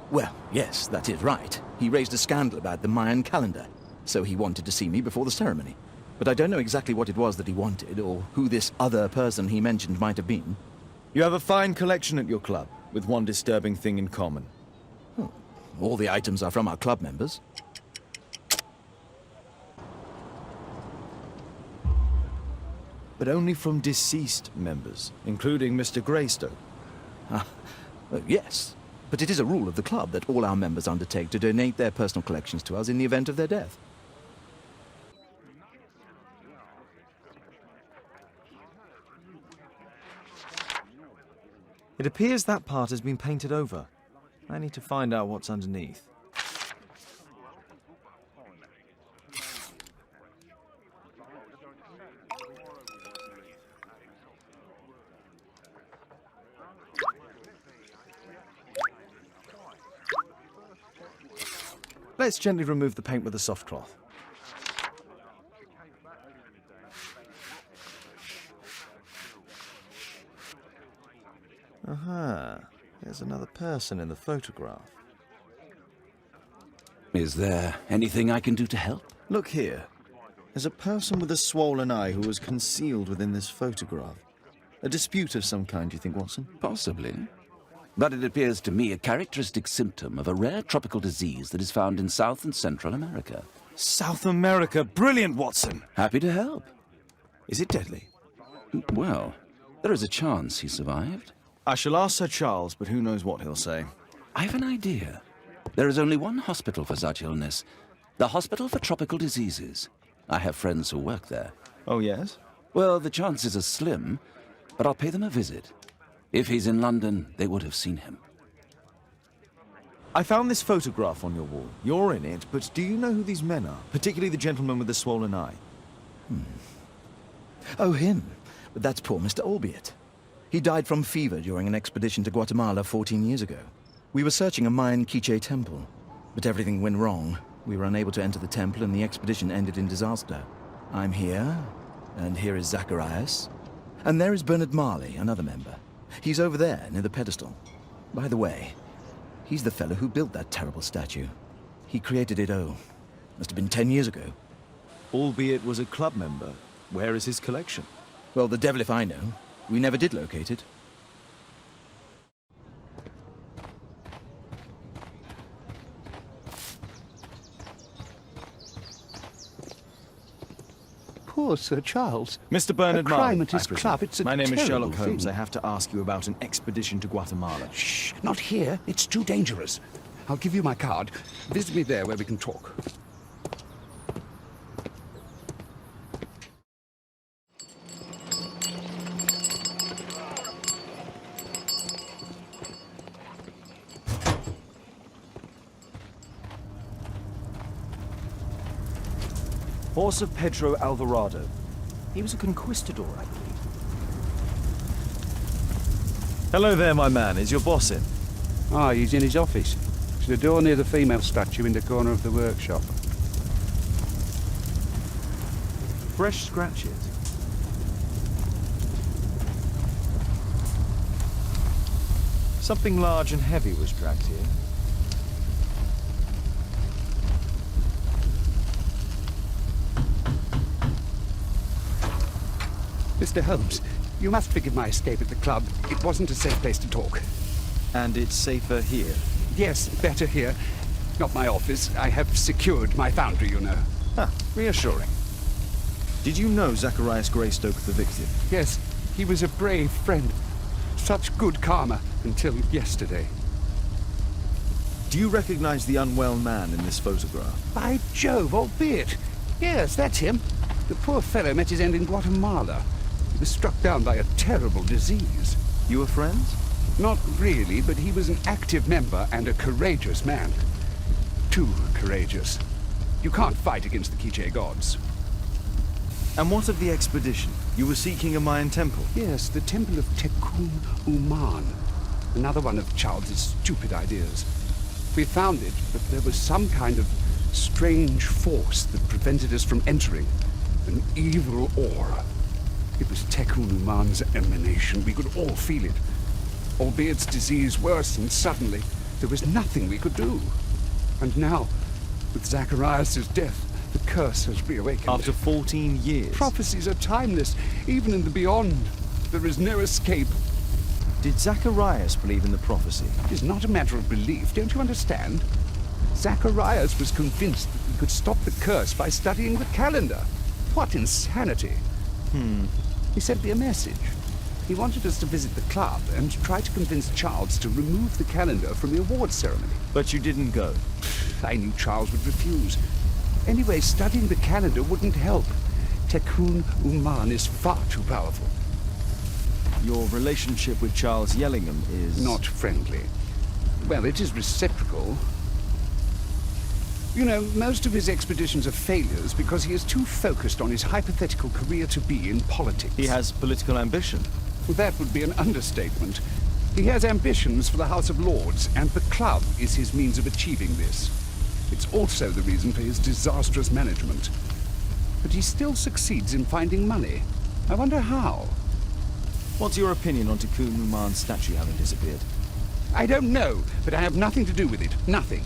S8: well, yes, that is right. He raised a scandal about the Mayan calendar, so he wanted to see me before the ceremony. But I don't know exactly what it was that he wanted, or who this other person he mentioned might have been.
S3: You have a fine collection at your club, with one disturbing thing in common.
S8: Oh, all the items are from our club members.
S3: But only from deceased members, including Mr. Greystoke.
S8: Ah, yes. But it is a rule of the club that all our members undertake to donate their personal collections to us in the event of their death.
S3: It appears that part has been painted over. I need to find out what's underneath. Let's gently remove the paint with a soft cloth. Aha, there's another person in the photograph.
S2: Is there anything I can do to help?
S3: Look here. There's a person with a swollen eye who was concealed within this photograph. A dispute of some kind, do you think, Watson?
S2: Possibly. But it appears to me a characteristic symptom of a rare tropical disease that is found in South and Central America.
S3: South America! Brilliant, Watson!
S2: Happy to help.
S3: Is it deadly?
S2: Well, there is a chance he survived.
S3: I shall ask Sir Charles, but who knows what he'll say.
S2: I have an idea. There is only one hospital for such illness. The Hospital for Tropical Diseases. I have friends who work there.
S3: Oh, yes?
S2: Well, the chances are slim, but I'll pay them a visit. If he's in London, they would have seen him.
S3: I found this photograph on your wall. You're in it, but do you know who these men are? Particularly the gentleman with the swollen eye.
S8: Oh, him. But that's poor Mr. Albeit. He died from fever during an expedition to Guatemala 14 years ago. We were searching a Mayan Quiche temple, but everything went wrong. We were unable to enter the temple and the expedition ended in disaster. I'm here, and here is Zacharias. And there is Bernard Marley, another member. He's over there, near the pedestal. By the way, he's the fellow who built that terrible statue. He created it, must have been 10 years ago.
S3: Albeit was a club member. Where is his collection?
S8: Well, the devil if I know. We never did locate it.
S6: Poor Sir Charles.
S3: Mr. Bernard Marley,
S6: crime at his club. It's a
S3: My name is
S6: terrible
S3: Sherlock Holmes.
S6: thing.
S3: I have to ask you about an expedition to Guatemala.
S6: Shh, not here. It's too dangerous. I'll give you my card. Visit me there where we can talk.
S3: Horse of Pedro Alvarado. He was a conquistador, I believe. Hello there, my man. Is your boss in?
S6: Ah, he's in his office. It's the door near the female statue in the corner of the workshop.
S3: Fresh scratches. Something large and heavy was dragged here.
S6: Mr. Holmes, you must forgive my escape at the club. It wasn't a safe place to talk.
S3: And it's safer here?
S6: Yes, better here. Not my office. I have secured my foundry, you know.
S3: Ah, reassuring. Did you know Zacharias Greystoke, the victim?
S6: Yes, he was a brave friend. Such good karma until yesterday.
S3: Do you recognize the unwell man in this photograph?
S6: By Jove, albeit. Yes, that's him. The poor fellow met his end in Guatemala. He was struck down by a terrible disease.
S3: You were friends?
S6: Not really, but he was an active member and a courageous man. Too courageous. You can't fight against the Quiche gods.
S3: And what of the expedition? You were seeking a Mayan temple?
S6: Yes, the temple of Tekun Uman. Another one of Charles's stupid ideas. We found it, but there was some kind of strange force that prevented us from entering. An evil aura. It was Tekun Uman's emanation. We could all feel it. Albeit its disease worsened suddenly, there was nothing we could do. And now, with Zacharias' death, the curse has reawakened.
S3: After 14 years?
S6: Prophecies are timeless. Even in the beyond, there is no escape.
S3: Did Zacharias believe in the prophecy?
S6: It is not a matter of belief, don't you understand? Zacharias was convinced that we could stop the curse by studying the calendar. What insanity! He sent me a message. He wanted us to visit the club and try to convince Charles to remove the calendar from the awards ceremony.
S3: But you didn't go?
S6: I knew Charles would refuse. Anyway, studying the calendar wouldn't help. Tekun Uman is far too powerful.
S3: Your relationship with Charles Yellingham is...
S6: Not friendly. Well, it is reciprocal. You know, most of his expeditions are failures because he is too focused on his hypothetical career to be in politics.
S3: He has political ambition.
S6: Well, that would be an understatement. He has ambitions for the House of Lords, and the club is his means of achieving this. It's also the reason for his disastrous management. But he still succeeds in finding money. I wonder how.
S3: What's your opinion on Tekun Uman's statue having disappeared?
S6: I don't know, but I have nothing to do with it. Nothing.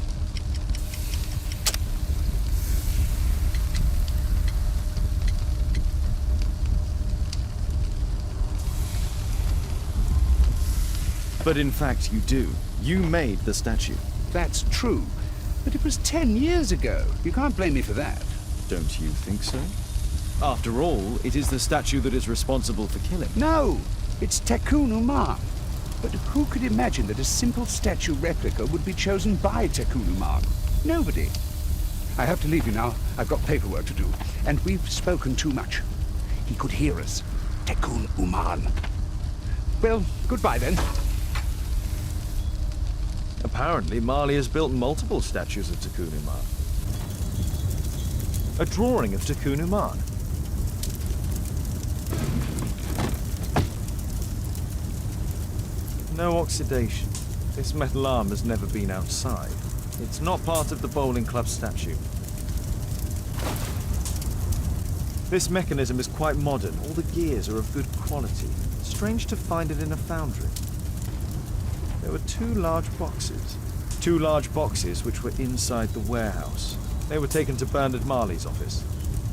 S3: But in fact, you do. You made the statue.
S6: That's true. But it was 10 years ago. You can't blame me for that.
S3: Don't you think so? After all, it is the statue that is responsible for killing.
S6: No! It's Tekun Uman. But who could imagine that a simple statue replica would be chosen by Tekun Uman? Nobody. I have to leave you now. I've got paperwork to do. And we've spoken too much. He could hear us. Tekun Uman. Well, goodbye then.
S3: Apparently, Marley has built multiple statues of Tekun Uman. A drawing of Tekun Uman. No oxidation. This metal arm has never been outside. It's not part of the bowling club statue. This mechanism is quite modern. All the gears are of good quality. Strange to find it in a foundry. There were two large boxes. Two large boxes which were inside the warehouse. They were taken to Bernard Marley's office.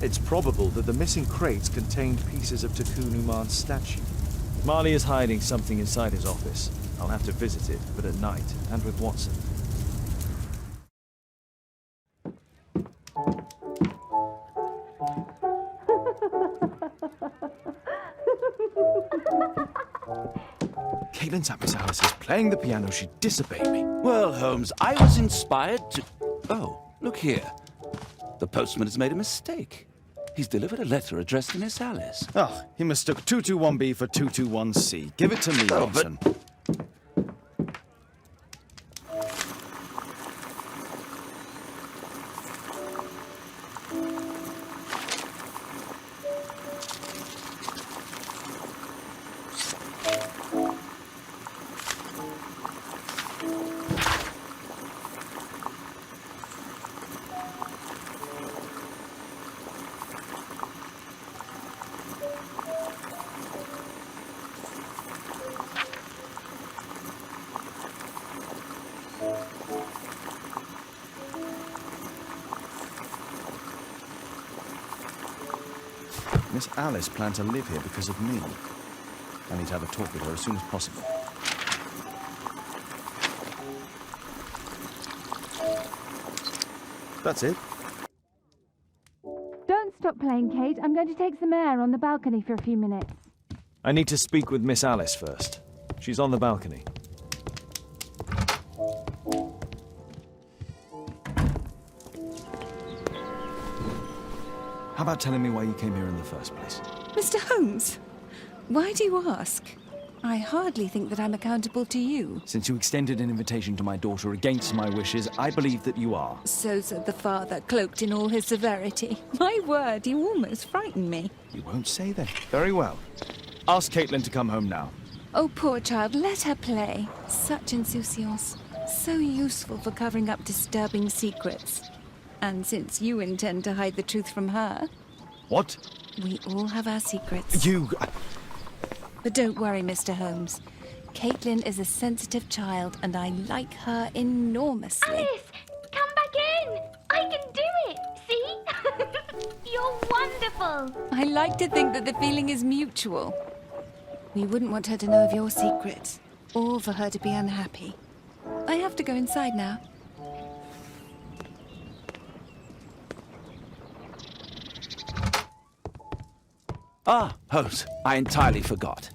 S3: It's probable that the missing crates contained pieces of Tekun Uman's statue. Marley is hiding something inside his office. I'll have to visit it, but at night, and with Watson. Caitlin's at Miss Alice's playing the piano. She disobeyed me.
S2: Well, Holmes, I was inspired to... Oh, look here. The postman has made a mistake. He's delivered a letter addressed to Miss Alice.
S3: Oh, he mistook 221B for 221C. Give it to me, Watson. Miss Alice planned to live here because of me. I need to have a talk with her as soon as possible. That's it.
S1: Don't stop playing, Kate. I'm going to take some air on the balcony for a few minutes.
S3: I need to speak with Miss Alice first. She's on the balcony. How about telling me why you came here in the first place?
S1: Mr. Holmes, why do you ask? I hardly think that I'm accountable to you.
S3: Since you extended an invitation to my daughter against my wishes, I believe that you are.
S1: So said the father, cloaked in all his severity. My word, you almost frightened me.
S3: You won't say that. Very well. Ask Caitlin to come home now.
S1: Oh, poor child, let her play. Such insouciance. So useful for covering up disturbing secrets. And since you intend to hide the truth from her...
S3: What?
S1: We all have our secrets.
S3: You...
S1: But don't worry, Mr. Holmes. Caitlin is a sensitive child, and I like her enormously.
S11: Alice, come back in. I can do it. See? You're wonderful.
S1: I like to think that the feeling is mutual. We wouldn't want her to know of your secret, or for her to be unhappy. I have to go inside now.
S2: Ah, Holmes, I entirely forgot.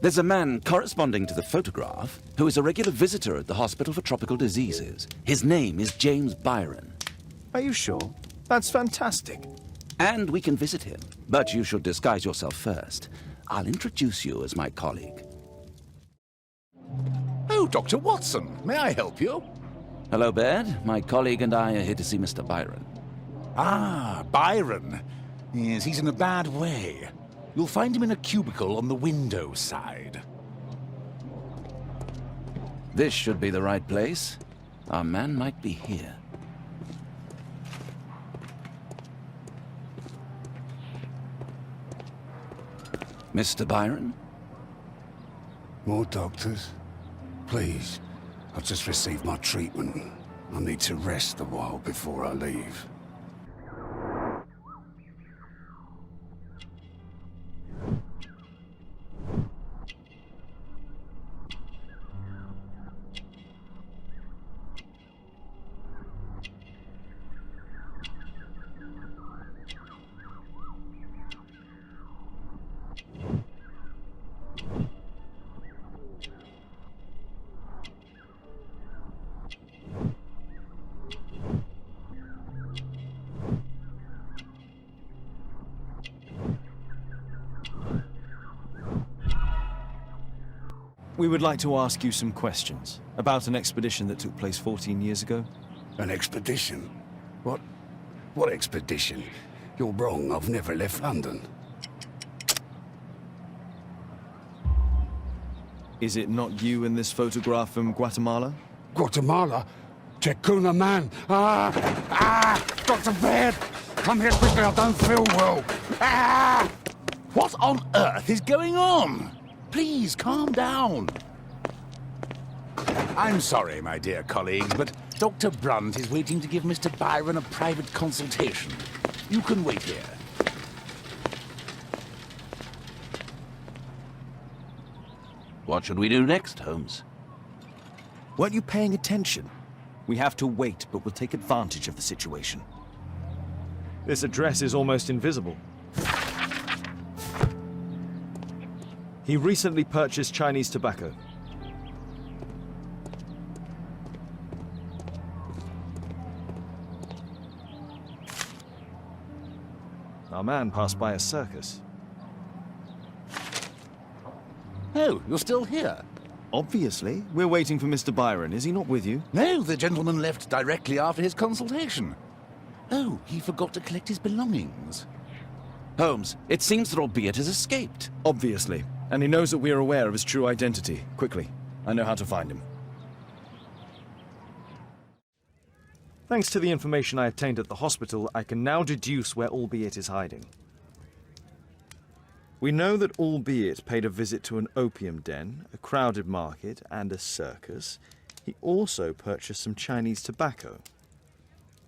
S2: There's a man corresponding to the photograph who is a regular visitor at the Hospital for Tropical Diseases. His name is James Byron.
S3: Are you sure? That's fantastic.
S2: And we can visit him, but you should disguise yourself first. I'll introduce you as my colleague.
S7: Oh, Dr. Watson, may I help you?
S2: Hello, Baird. My colleague and I are here to see Mr. Byron.
S7: Ah, Byron. Yes, he's in a bad way. You'll find him in a cubicle on the window side.
S2: This should be the right place. Our man might be here. Mr. Byron?
S6: More doctors? Please. I've just received my treatment. I need to rest a while before I leave.
S3: We would like to ask you some questions about an expedition that took place 14 years ago.
S6: An expedition? What expedition? You're wrong. I've never left London.
S3: Is it not you in this photograph from Guatemala?
S6: Guatemala? Checuna man! Dr. Baird! Come here quickly, I don't feel well!
S7: What on earth is going on? Please, calm down. I'm sorry, my dear colleagues, but Dr. Brunt is waiting to give Mr. Byron a private consultation. You can wait here.
S2: What should we do next, Holmes?
S3: Weren't you paying attention? We have to wait, but we'll take advantage of the situation. This address is almost invisible. He recently purchased Chinese tobacco. Our man passed by a circus.
S7: Oh, you're still here?
S3: Obviously. We're waiting for Mr. Byron. Is he not with you?
S7: No, the gentleman left directly after his consultation. Oh, he forgot to collect his belongings.
S2: Holmes, it seems that Albeit has escaped.
S3: Obviously. And he knows that we are aware of his true identity. Quickly. I know how to find him. Thanks to the information I obtained at the hospital, I can now deduce where Albeit is hiding. We know that Albeit paid a visit to an opium den, a crowded market, and a circus. He also purchased some Chinese tobacco.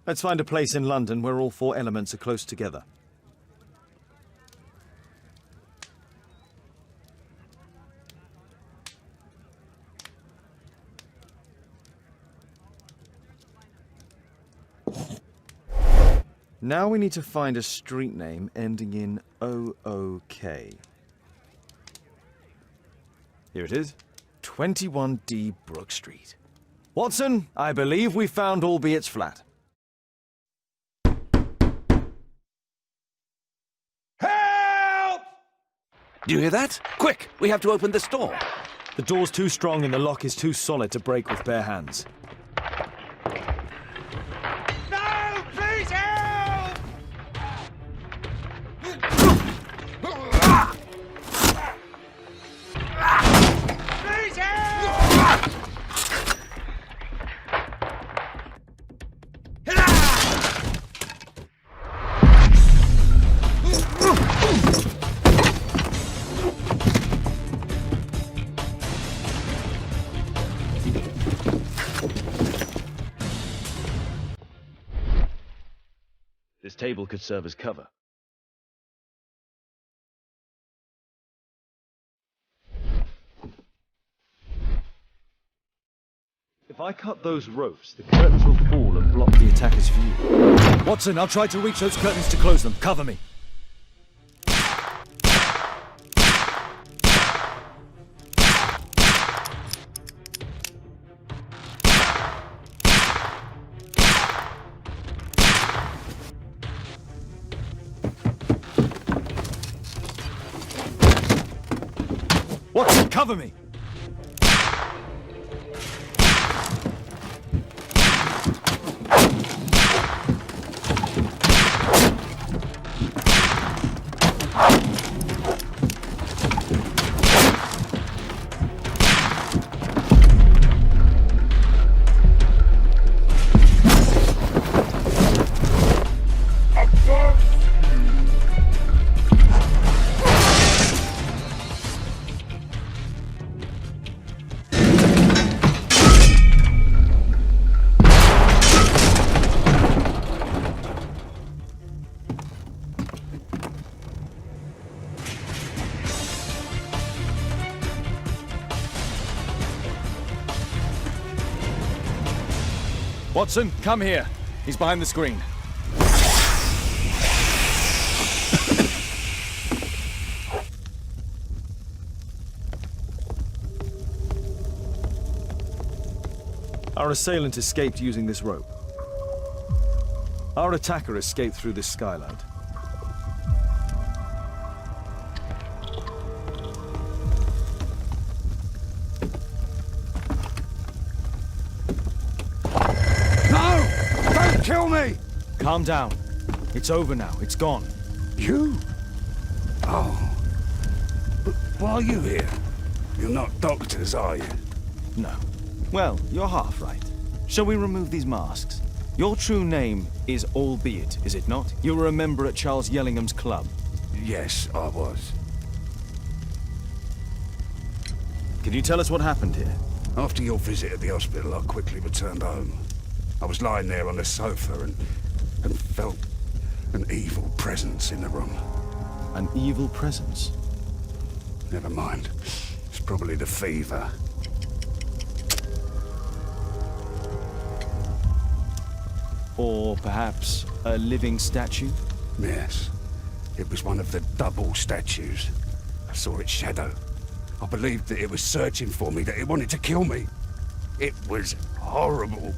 S3: Let's find a place in London where all four elements are close together. Now we need to find a street name ending in OOK. Here it is. 21D Brook Street. Watson, I believe we found Albiet's flat.
S2: Help! Do you hear that? Quick, we have to open this door.
S3: The door's too strong and the lock is too solid to break with bare hands.
S14: No! Please help! Please help!
S3: This table could serve as cover. If I cut those ropes, the curtains will fall and block the attacker's view. Watson, I'll try to reach those curtains to close them. Cover me. Watson, cover me! Watson, come here. He's behind the screen. Our assailant escaped using this rope. Our attacker escaped through this skylight.
S6: Kill me!
S3: Calm down. It's over now. It's gone.
S6: You? Oh. But why are you here? You're not doctors, are you?
S3: No. Well, you're half right. Shall we remove these masks? Your true name is Albeit, is it not? You were a member at Charles Yellingham's club.
S6: Yes, I was.
S3: Can you tell us what happened here?
S6: After your visit at the hospital, I quickly returned home. I was lying there on the sofa and felt an evil presence in the room.
S3: An evil presence?
S6: Never mind. It's probably the fever.
S3: Or perhaps a living statue?
S6: Yes. It was one of the double statues. I saw its shadow. I believed that it was searching for me, that it wanted to kill me. It was horrible.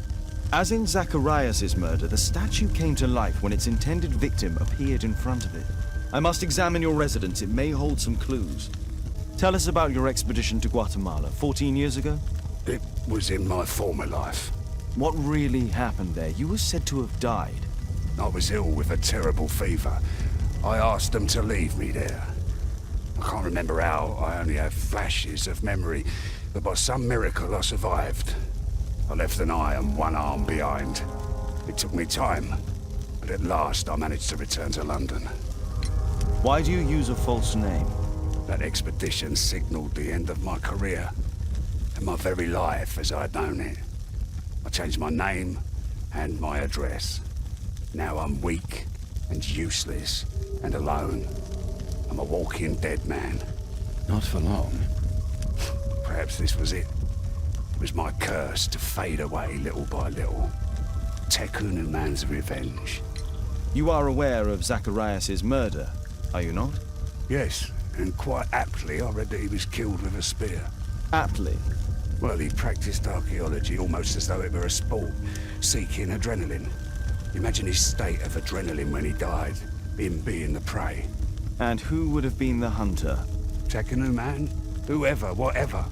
S3: As in Zacharias' murder, the statue came to life when its intended victim appeared in front of it. I must examine your residence. It may hold some clues. Tell us about your expedition to Guatemala 14 years ago?
S6: It was in my former life.
S3: What really happened there? You were said to have died.
S6: I was ill with a terrible fever. I asked them to leave me there. I can't remember how. I only have flashes of memory. But by some miracle, I survived. I left an eye and one arm behind. It took me time, but at last I managed to return to London.
S3: Why do you use a false name?
S6: That expedition signaled the end of my career, and my very life as I'd known it. I changed my name and my address. Now I'm weak and useless and alone. I'm a walking dead man.
S2: Not for long.
S6: Perhaps this was it. It was my curse to fade away little by little. Tekunu man's revenge.
S3: You are aware of Zacharias's murder, are you not?
S6: Yes, and quite aptly I read that he was killed with a spear.
S3: Aptly?
S6: Well, he practiced archaeology almost as though it were a sport, seeking adrenaline. Imagine his state of adrenaline when he died, him being the prey.
S3: And who would have been the hunter?
S6: Tekenu man? Whoever, whatever.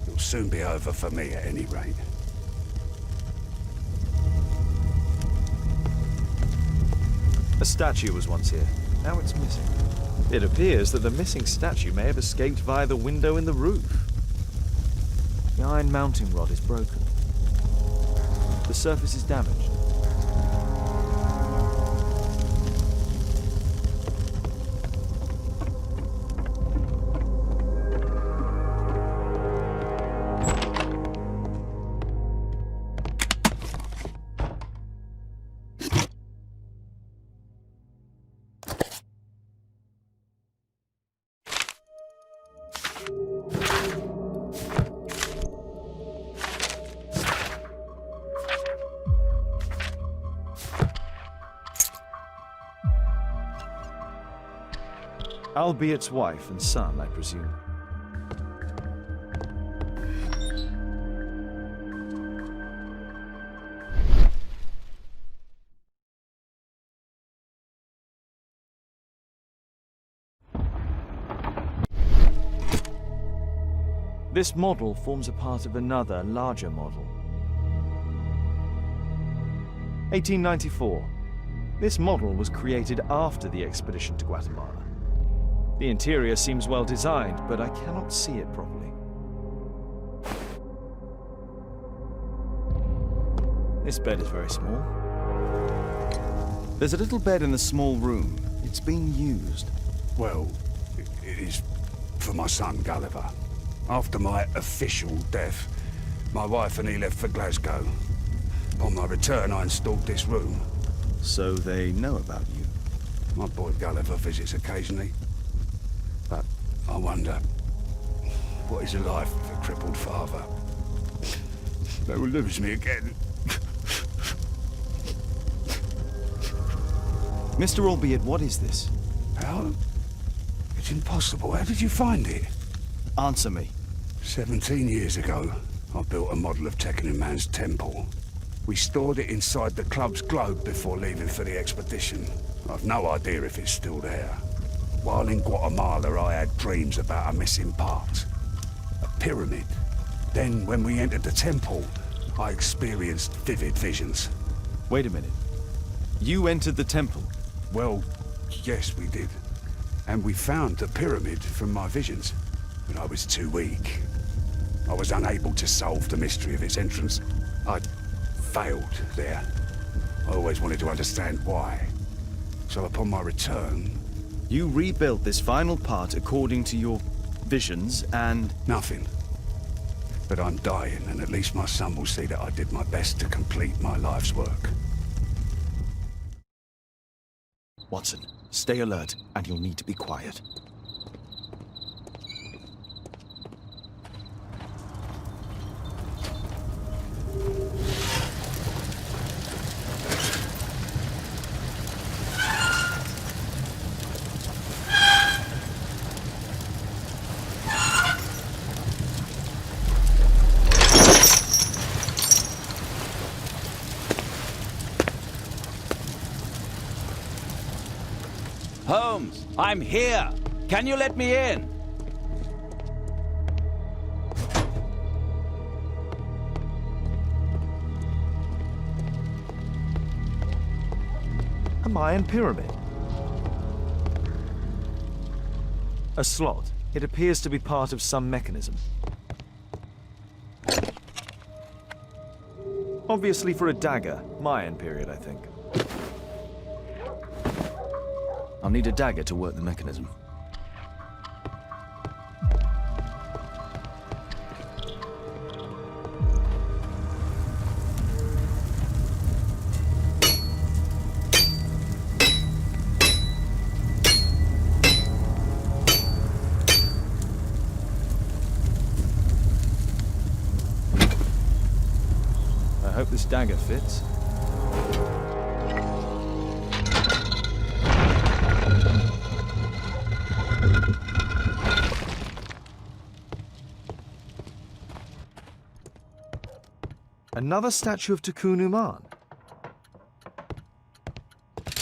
S6: It'll soon be over for me at any rate.
S3: A statue was once here. Now it's missing. It appears that the missing statue may have escaped via the window in the roof. The iron mounting rod is broken. The surface is damaged. Albiet's wife and son, I presume. This model forms a part of another, larger model. 1894. This model was created after the expedition to Guatemala. The interior seems well designed, but I cannot see it properly. This bed is very small. There's a little bed in the small room. It's being used.
S6: Well, it is for my son, Gulliver. After my official death, my wife and he left for Glasgow. On my return, I installed this room.
S3: So they know about you?
S6: My boy Gulliver visits occasionally. But I wonder, what is a life with a crippled father? They will lose me again.
S3: Mr. Albeit, what is this?
S6: How? It's impossible. How did you find it?
S3: Answer me.
S6: 17 years ago, I built a model of Tekenu Man's temple. We stored it inside the club's globe before leaving for the expedition. I've no idea if it's still there. While in Guatemala, I had dreams about a missing part. A pyramid. Then, when we entered the temple, I experienced vivid visions.
S3: Wait a minute. You entered the temple?
S6: Well, yes, we did. And we found the pyramid from my visions. But I was too weak. I was unable to solve the mystery of its entrance. I failed there. I always wanted to understand why. So upon my return...
S3: You rebuilt this final part according to your visions and...
S6: Nothing. But I'm dying, and at least my son will see that I did my best to complete my life's work.
S8: Watson, stay alert, and you'll need to be quiet.
S2: Holmes, I'm here. Can you let me in?
S3: A Mayan pyramid. A slot. It appears to be part of some mechanism. Obviously for a dagger. Mayan period, I think.
S8: I'll need a dagger to work the mechanism.
S3: I hope this dagger fits. Another statue of Takun-Uman.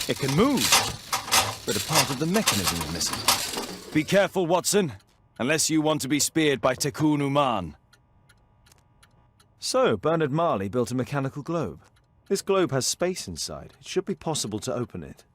S3: It can move, but a part of the mechanism is missing. Be careful, Watson, unless you want to be speared by Takun-Uman. So, Bernard Marley built a mechanical globe. This globe has space inside. It should be possible to open it.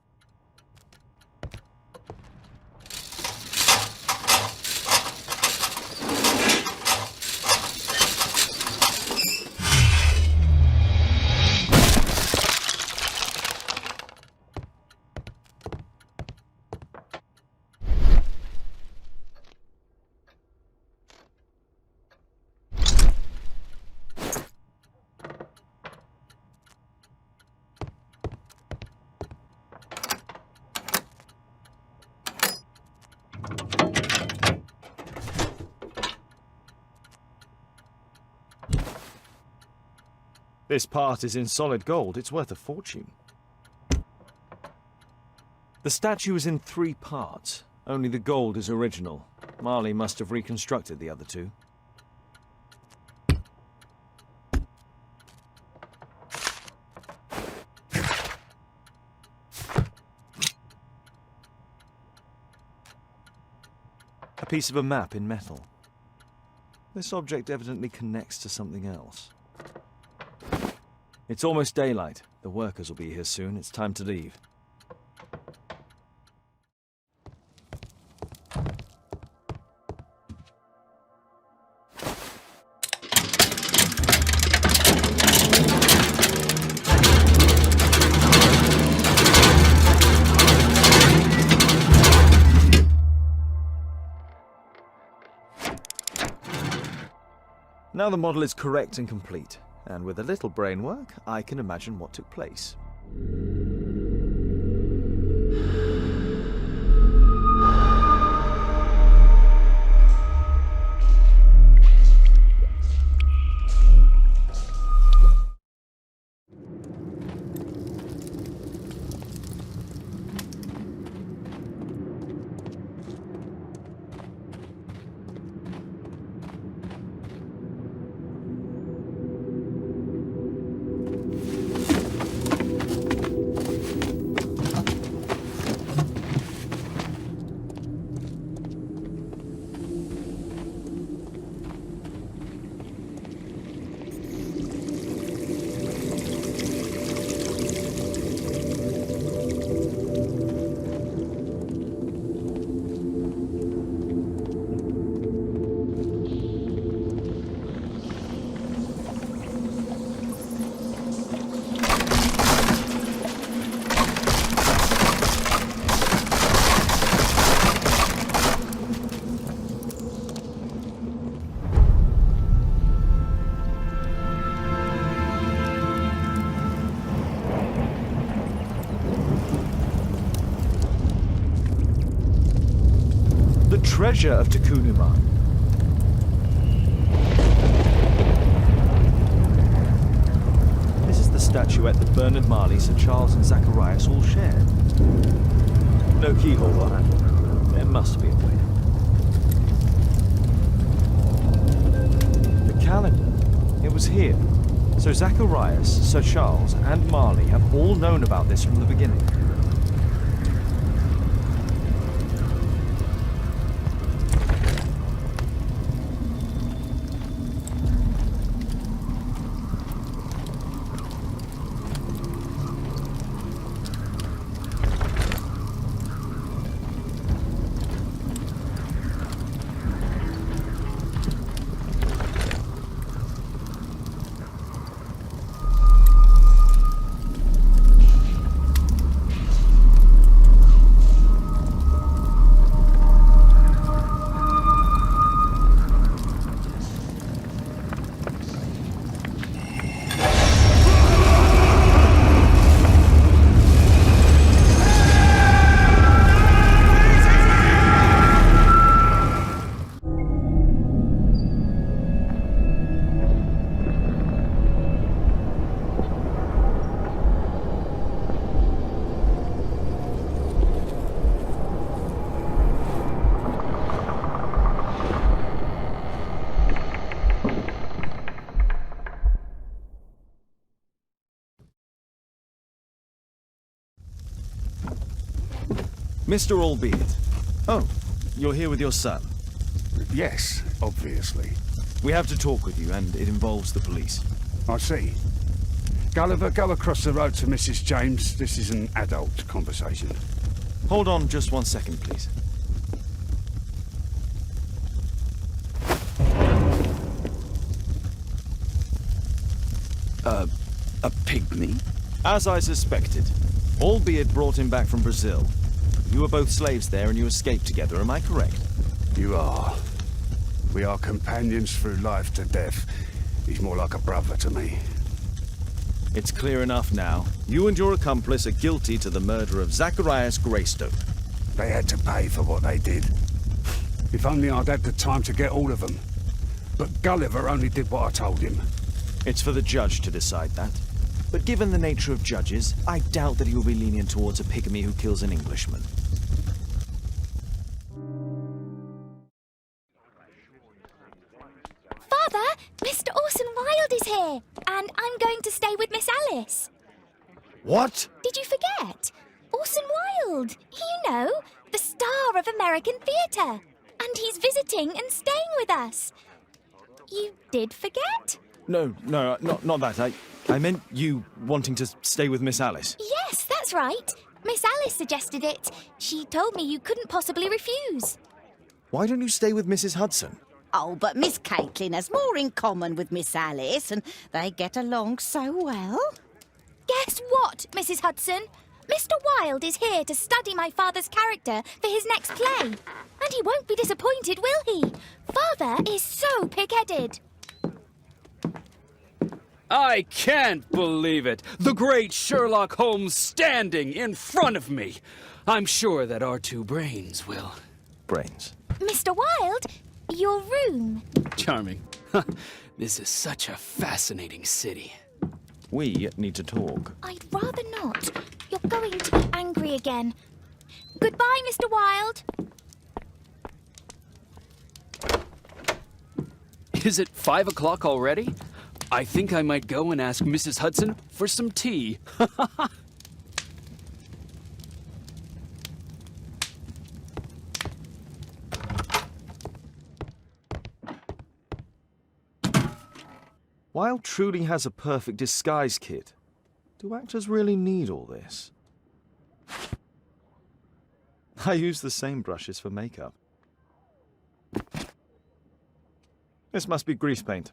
S3: This part is in solid gold. It's worth a fortune. The statue is in 3 parts. Only the gold is original. Marley must have reconstructed the other 2. A piece of a map in metal. This object evidently connects to something else. It's almost daylight. The workers will be here soon. It's time to leave. Now the model is correct and complete. And with a little brain work, I can imagine what took place. Treasure of Takun-Uman. This is the statuette that Bernard Marley, Sir Charles and Zacharias all shared. No keyhole or handle. There must be a way. The calendar. It was here. So Zacharias, Sir Charles and Marley have all known about this from the beginning. Mr. Albeit. Oh, you're here with your son.
S6: Yes, obviously.
S3: We have to talk with you, and it involves the police.
S6: I see. Gulliver, go across the road to Mrs. James. This is an adult conversation.
S3: Hold on just 1 second, please.
S2: A pygmy?
S3: As I suspected. Albeit brought him back from Brazil. You were both slaves there and you escaped together, am I correct?
S6: You are. We are companions through life to death. He's more like a brother to me.
S3: It's clear enough now. You and your accomplice are guilty to the murder of Zacharias Greystoke.
S6: They had to pay for what they did. If only I'd had the time to get all of them. But Gulliver only did what I told him.
S3: It's for the judge to decide that. But given the nature of judges, I doubt that he will be lenient towards a pygmy who kills an Englishman.
S11: Father, Mr. Orson Wilde is here, and I'm going to stay with Miss Alice.
S12: What?
S11: Did you forget? Orson Wilde, you know, the star of American theatre. And he's visiting and staying with us. You did forget?
S3: No, not that. I meant you wanting to stay with Miss Alice.
S11: Yes, that's right. Miss Alice suggested it. She told me you couldn't possibly refuse.
S3: Why don't you stay with Mrs. Hudson?
S10: Oh, but Miss Caitlin has more in common with Miss Alice, and they get along so well.
S11: Guess what, Mrs. Hudson? Mr. Wilde is here to study my father's character for his next play. And he won't be disappointed, will he? Father is so pig-headed.
S15: I can't believe it! The great Sherlock Holmes standing in front of me! I'm sure that our two brains will...
S3: Brains?
S11: Mr. Wilde, your room.
S15: Charming. This is such a fascinating city.
S3: We need to talk.
S11: I'd rather not. You're going to be angry again. Goodbye, Mr. Wilde.
S15: Is it 5 o'clock already? I think I might go and ask Mrs. Hudson for some tea.
S3: Wilde truly has a perfect disguise kit. Do actors really need all this? I use the same brushes for makeup. This must be grease paint.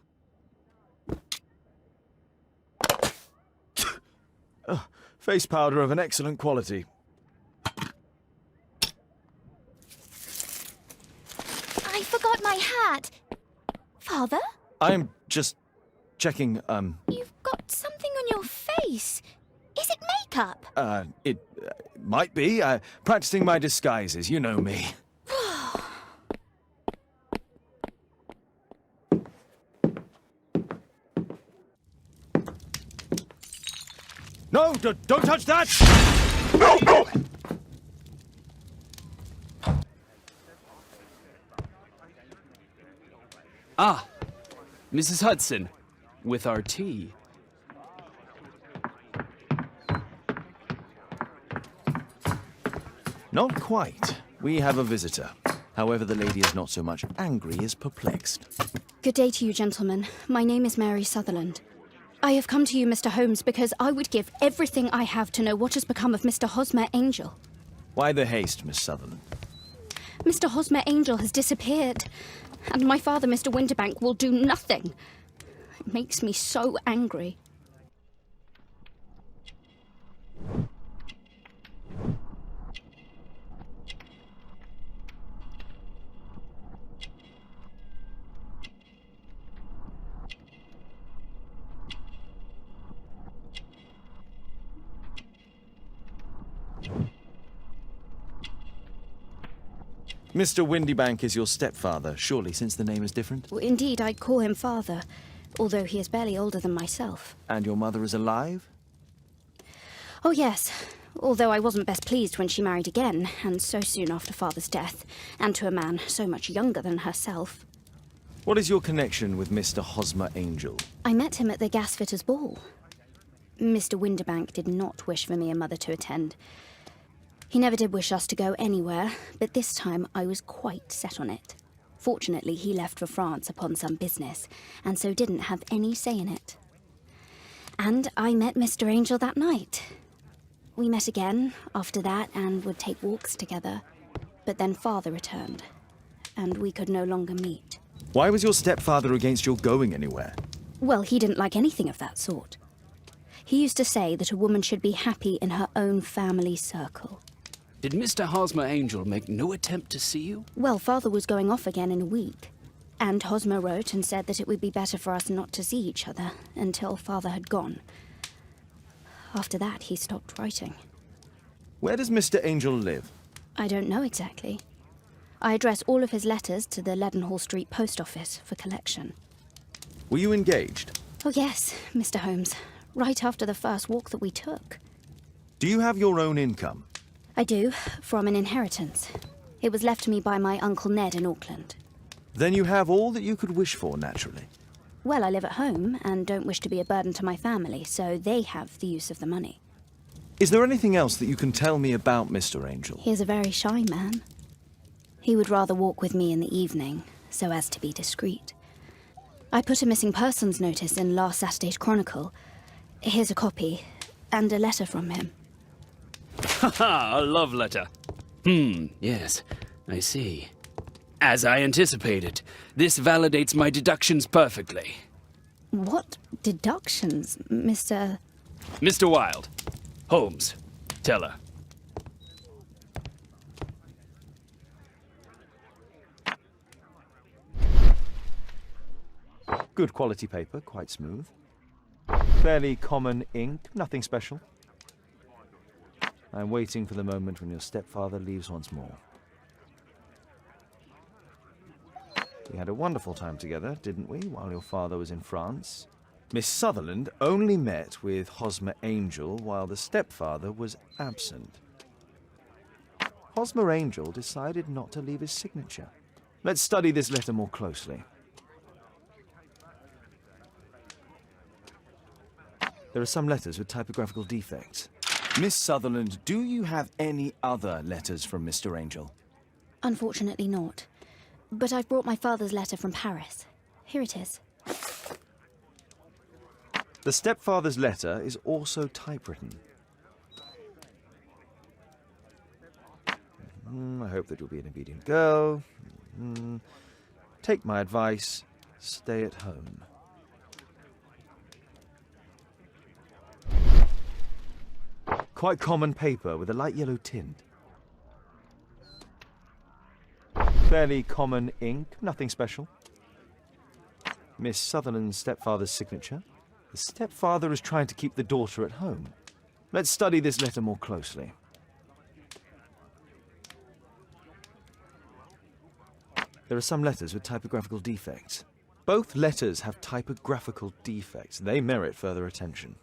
S3: Face powder of an excellent quality.
S11: I forgot my hat. Father?
S3: I'm just checking,
S11: You've got something on your face. Is it makeup?
S3: It might be. Practicing my disguises, you know me. No, don't touch that!
S6: No, no!
S15: Ah, Mrs. Hudson, with our tea.
S3: Not quite. We have a visitor. However, the lady is not so much angry as perplexed.
S4: Good day to you, gentlemen. My name is Mary Sutherland. I have come to you, Mr. Holmes, because I would give everything I have to know what has become of Mr. Hosmer Angel.
S3: Why the haste, Miss Sutherland?
S4: Mr. Hosmer Angel has disappeared, and my father, Mr. Winterbank, will do nothing. It makes me so angry.
S3: Mr. Windybank is your stepfather, surely, since the name is different?
S4: Well, indeed, I call him father, although he is barely older than myself.
S3: And your mother is alive?
S4: Oh, yes, although I wasn't best pleased when she married again, and so soon after father's death, and to a man so much younger than herself.
S3: What is your connection with Mr. Hosmer Angel?
S4: I met him at the gasfitters' ball. Mr. Winterbank did not wish for me and mother to attend. He never did wish us to go anywhere, but this time I was quite set on it. Fortunately, he left for France upon some business, and so didn't have any say in it. And I met Mr. Angel that night. We met again after that and would take walks together. But then Father returned, and we could no longer meet.
S3: Why was your stepfather against your going anywhere?
S4: Well, he didn't like anything of that sort. He used to say that a woman should be happy in her own family circle.
S15: Did Mr. Hosmer Angel make no attempt to see you?
S4: Well, Father was going off again in a week, and Hosmer wrote and said that it would be better for us not to see each other until Father had gone. After that, he stopped writing.
S3: Where does Mr. Angel live?
S4: I don't know exactly. I address all of his letters to the Leadenhall Street post office for collection.
S3: Were you engaged?
S4: Oh yes, Mr. Holmes. Right after the first walk that we took.
S3: Do you have your own income?
S4: I do, from an inheritance. It was left to me by my Uncle Ned in Auckland.
S3: Then you have all that you could wish for, naturally.
S4: Well, I live at home and don't wish to be a burden to my family, so they have the use of the money.
S3: Is there anything else that you can tell me about Mr. Angel?
S4: He is a very shy man. He would rather walk with me in the evening, so as to be discreet. I put a missing persons notice in last Saturday's Chronicle. Here's a copy, and a letter from him.
S15: Haha, a love letter. Yes, I see. As I anticipated, this validates my deductions perfectly.
S4: What deductions, Mr.
S15: Mr. Wilde. Holmes. Tell her.
S3: Good quality paper, quite smooth. Fairly common ink, nothing special. I'm waiting for the moment when your stepfather leaves once more. We had a wonderful time together, didn't we, while your father was in France? Miss Sutherland only met with Hosmer Angel while the stepfather was absent. Hosmer Angel decided not to leave his signature. Let's study this letter more closely. There are some letters with typographical defects. Miss Sutherland, do you have any other letters from Mr. Angel?
S4: Unfortunately not. But I've brought my father's letter from Paris. Here it is.
S3: The stepfather's letter is also typewritten. I hope that you'll be an obedient girl. Take my advice. Stay at home. Quite common paper with a light yellow tint. Fairly common ink, nothing special. Miss Sutherland's stepfather's signature. The stepfather is trying to keep the daughter at home. Let's study this letter more closely. There are some letters with typographical defects. Both letters have typographical defects. They merit further attention.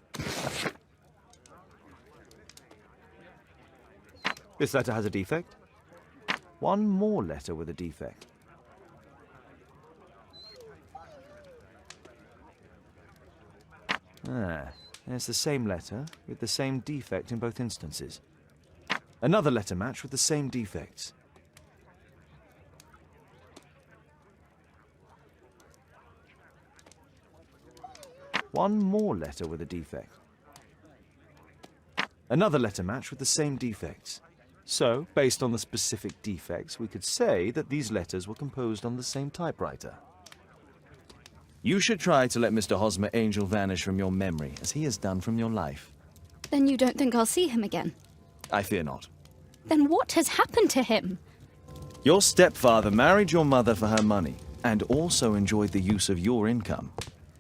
S3: This letter has a defect. One more letter with a defect. There's the same letter with the same defect in both instances. Another letter match with the same defects. One more letter with a defect. Another letter match with the same defects. So, based on the specific defects, we could say that these letters were composed on the same typewriter. You should try to let Mr. Hosmer Angel vanish from your memory, as he has done from your life.
S4: Then you don't think I'll see him again?
S3: I fear not.
S4: Then what has happened to him?
S3: Your stepfather married your mother for her money, and also enjoyed the use of your income.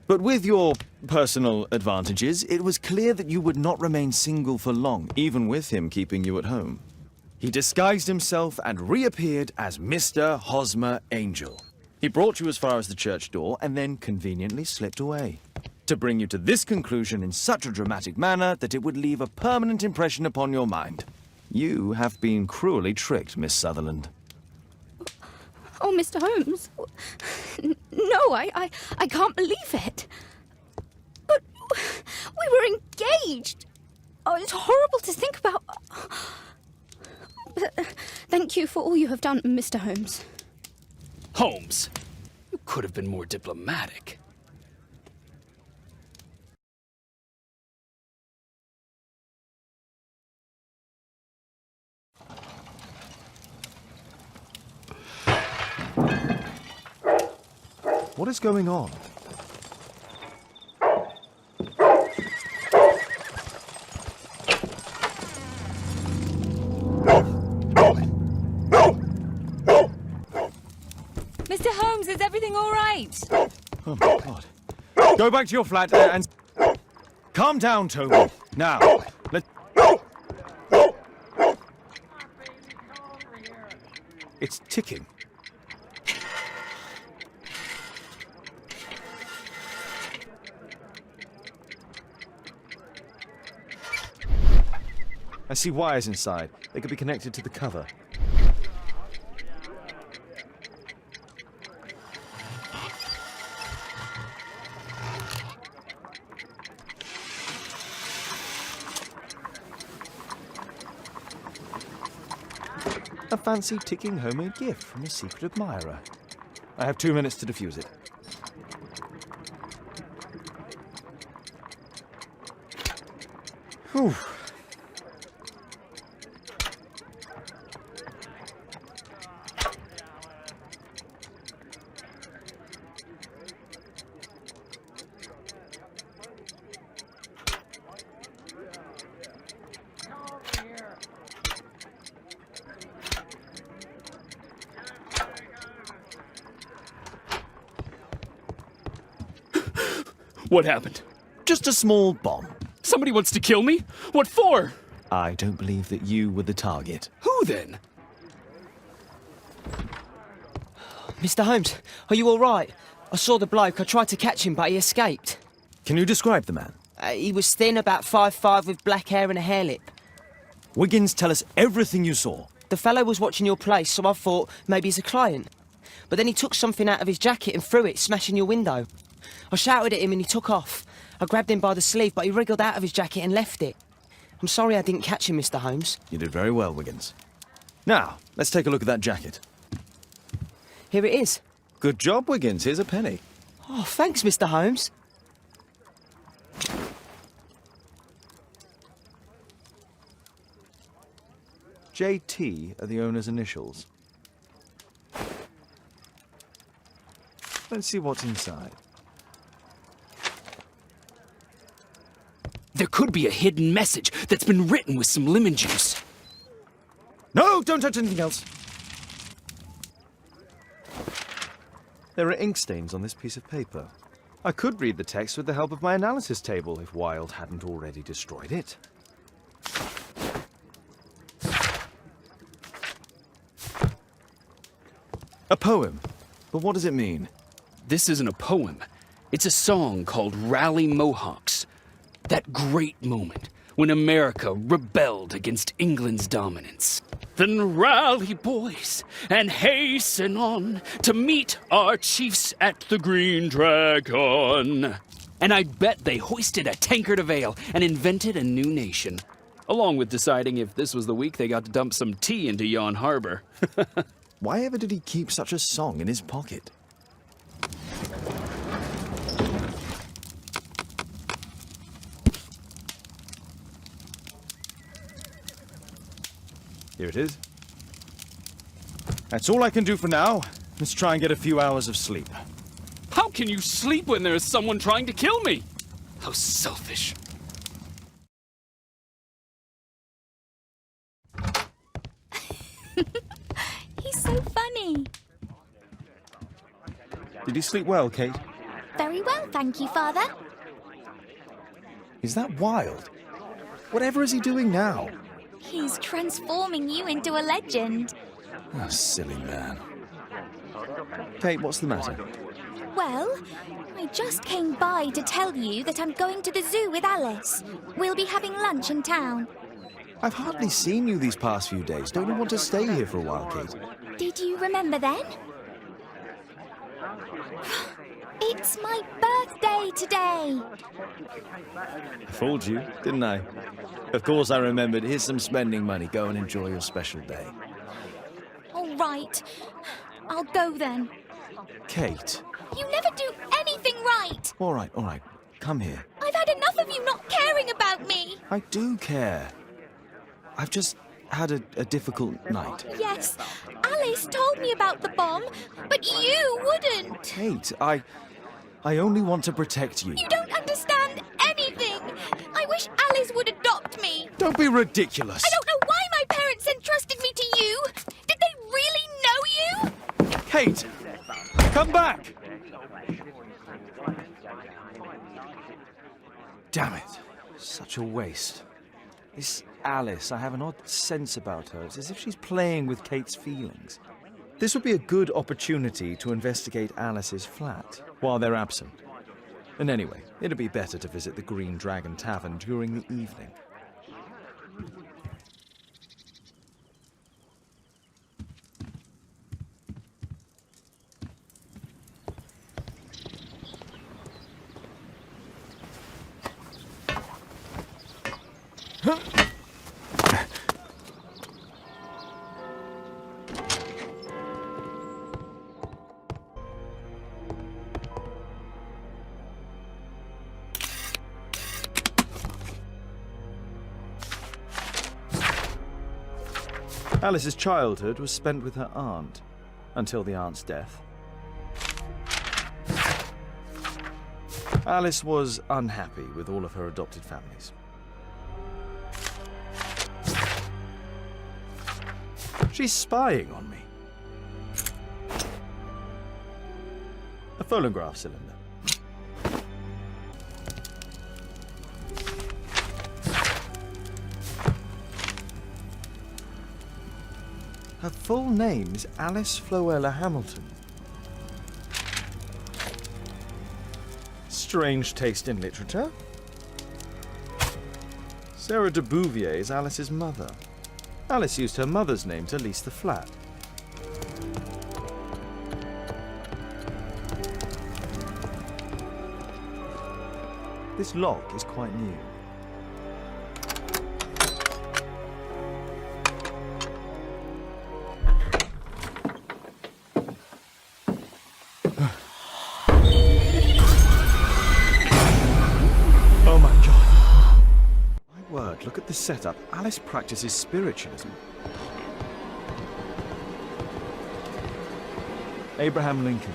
S3: But with your personal advantages, it was clear that you would not remain single for long, even with him keeping you at home. He disguised himself and reappeared as Mr. Hosmer Angel. He brought you as far as the church door and then conveniently slipped away. To bring you to this conclusion in such a dramatic manner that it would leave a permanent impression upon your mind. You have been cruelly tricked, Miss Sutherland.
S4: Oh, Mr. Holmes. No, I can't believe it. But we were engaged. Oh, it's horrible to think about. Thank you for all you have done, Mr. Holmes.
S15: Holmes, you could have been more diplomatic.
S3: What is going on?
S1: Mr. Holmes, is everything all right?
S3: Oh my God. Go back to your flat and... Calm down, Toby. Now, let... It's ticking. I see wires inside. They could be connected to the cover. A fancy ticking homemade gift from a secret admirer. I have 2 minutes to defuse it. Whew.
S15: What happened?
S3: Just a small bomb.
S15: Somebody wants to kill me? What for?
S3: I don't believe that you were the target.
S15: Who then?
S5: Mr. Holmes, are you all right? I saw the bloke. I tried to catch him, but he escaped.
S3: Can you describe the man?
S5: He was thin, about 5'5", with black hair and a hare lip.
S3: Wiggins, tell us everything you saw.
S5: The fellow was watching your place, so I thought maybe he's a client. But then he took something out of his jacket and threw it, smashing your window. I shouted at him and he took off. I grabbed him by the sleeve, but he wriggled out of his jacket and left it. I'm sorry I didn't catch him, Mr. Holmes.
S3: You did very well, Wiggins. Now, let's take a look at that jacket.
S5: Here it is.
S3: Good job, Wiggins. Here's a penny.
S5: Oh, thanks, Mr. Holmes.
S3: JT are the owner's initials. Let's see what's inside.
S15: There could be a hidden message that's been written with some lemon juice.
S3: No, don't touch anything else. There are ink stains on this piece of paper. I could read the text with the help of my analysis table if Wilde hadn't already destroyed it. A poem. But what does it mean?
S15: This isn't a poem. It's a song called Rally Mohawks. That great moment when America rebelled against England's dominance. Then rally, boys, and hasten on to meet our chiefs at the Green Dragon. And I bet they hoisted a tankard of ale and invented a new nation. Along with deciding if this was the week they got to dump some tea into Yon Harbor.
S3: Why ever did he keep such a song in his pocket? Here it is. That's all I can do for now. Let's try and get a few hours of sleep.
S15: How can you sleep when there is someone trying to kill me? How selfish.
S11: He's so funny.
S3: Did you sleep well, Kate?
S11: Very well, thank you, Father.
S3: Is that Wilde? Whatever is he doing now?
S11: He's transforming you into a legend.
S3: Oh, silly man. Kate, what's the matter?
S11: Well, I just came by to tell you that I'm going to the zoo with Alice. We'll be having lunch in town.
S3: I've hardly seen you these past few days. Don't you want to stay here for a while, Kate?
S11: Did you remember then? It's my birthday today.
S3: Fooled you, didn't I? Of course I remembered. Here's some spending money. Go and enjoy your special day.
S11: All right. I'll go then.
S3: Kate.
S11: You never do anything right.
S3: All right. Come here.
S11: I've had enough of you not caring about me.
S3: I do care. I've just had a difficult night.
S11: Yes, Alice told me about the bomb, but you wouldn't.
S3: Kate, I only want to protect you.
S11: You don't understand anything. I wish Alice would adopt me.
S3: Don't be ridiculous.
S11: I don't know why my parents entrusted me to you. Did they really know you?
S3: Kate, come back! Damn it. Such a waste. This Alice, I have an odd sense about her. It's as if she's playing with Kate's feelings. This would be a good opportunity to investigate Alice's flat while they're absent. And anyway, it'd be better to visit the Green Dragon Tavern during the evening. Alice's childhood was spent with her aunt, until the aunt's death. Alice was unhappy with all of her adopted families. She's spying on me. A phonograph cylinder. Her full name is Alice Floella Hamilton. Strange taste in literature. Sarah de Bouvier is Alice's mother. Alice used her mother's name to lease the flat. This lock is quite new. Look at the setup. Alice practices spiritualism. Abraham Lincoln.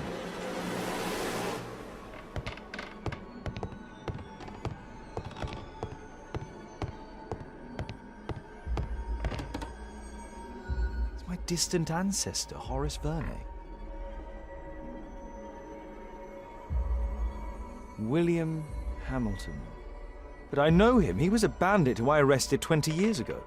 S3: It's my distant ancestor, Horace Verne. William Hamilton. But I know him. He was a bandit who I arrested 20 years ago.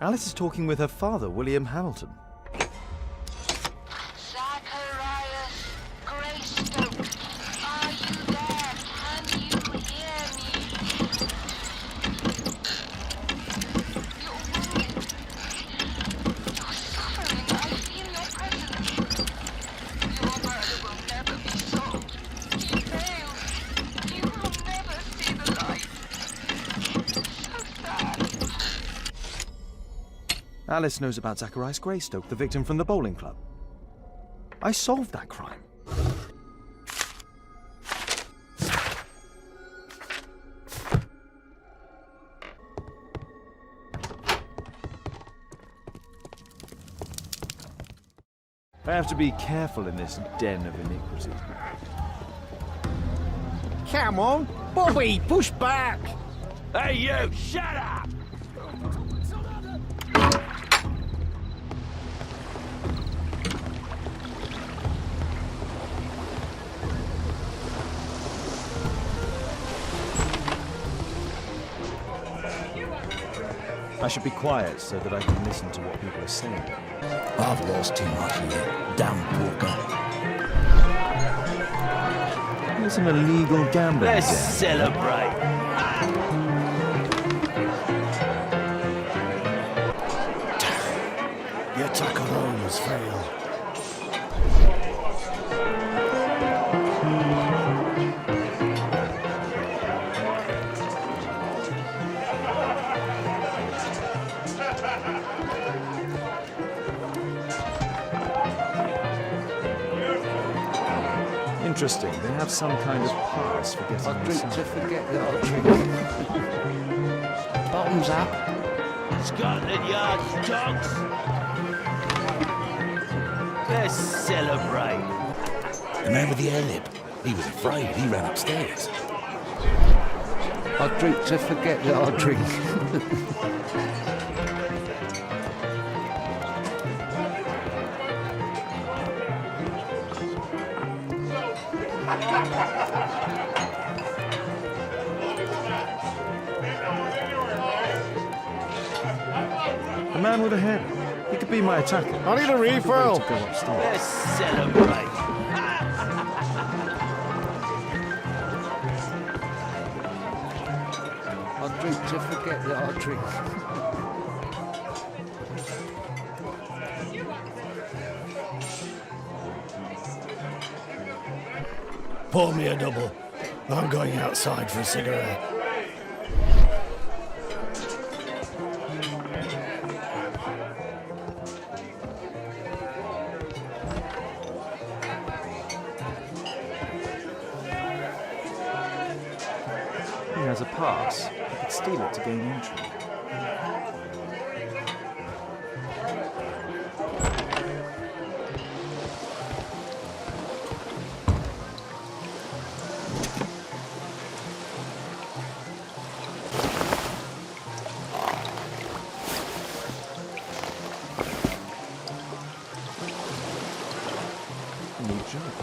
S3: Alice is talking with her father, William Hamilton. Alice knows about Zacharias Greystoke, the victim from the bowling club. I solved that crime. I have to be careful in this den of iniquity.
S12: Come on, Bobby, push back!
S7: Hey, you, shut up!
S3: I should be quiet so that I can listen to what people are saying.
S8: I've lost too much here. Damn poker.
S3: It's an illegal gambling.
S12: Let's celebrate.
S8: Your attack on Holmes failed.
S3: Interesting. They have some kind of pass for getting
S2: I drink
S3: inside.
S2: to forget that I drink.
S15: Bottoms up.
S12: Scotland Yard dogs. Let's celebrate.
S7: The man with the air lip. He was afraid. He ran upstairs.
S2: I drink to forget that I drink.
S3: The man with the head. He could be my attacker. I need a refill. To go upstairs.
S12: Let's celebrate.
S2: I drink to forget that I drink.
S8: Pour me a double. I'm going outside for a cigarette.
S3: He has a pass. I could steal it to gain entry. New job.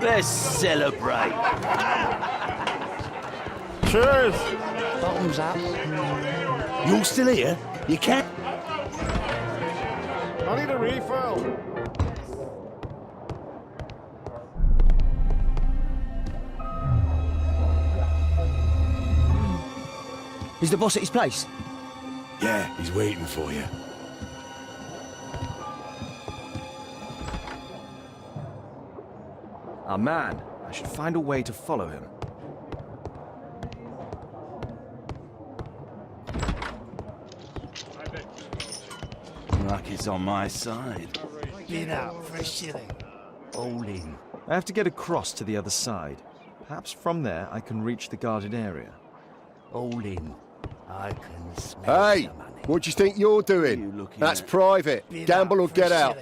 S12: Let's celebrate.
S3: Cheers!
S15: Bottoms up.
S7: You're still here? You can't.
S3: I need a refill.
S5: Is the boss at his place?
S7: Yeah, he's waiting for you.
S3: Ah, man. I should find a way to follow him.
S2: Luck is on my side.
S8: Been out for a shilling.
S2: All in.
S3: I have to get across to the other side. Perhaps from there I can reach the guarded area.
S2: All in. I can smell
S14: Hey,
S2: the money.
S14: what do you think you're doing? That's private. Gamble or get out.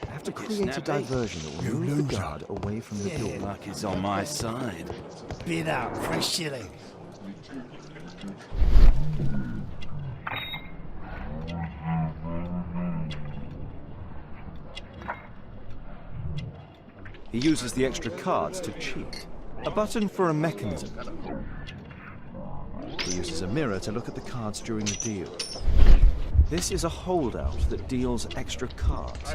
S3: I have to create a diversion that will move the guard away from the door.
S2: Luck is on my side.
S8: Been out for a shilling.
S3: He uses the extra cards to cheat. A button for a mechanism. He uses a mirror to look at the cards during the deal. This is a holdout that deals extra cards.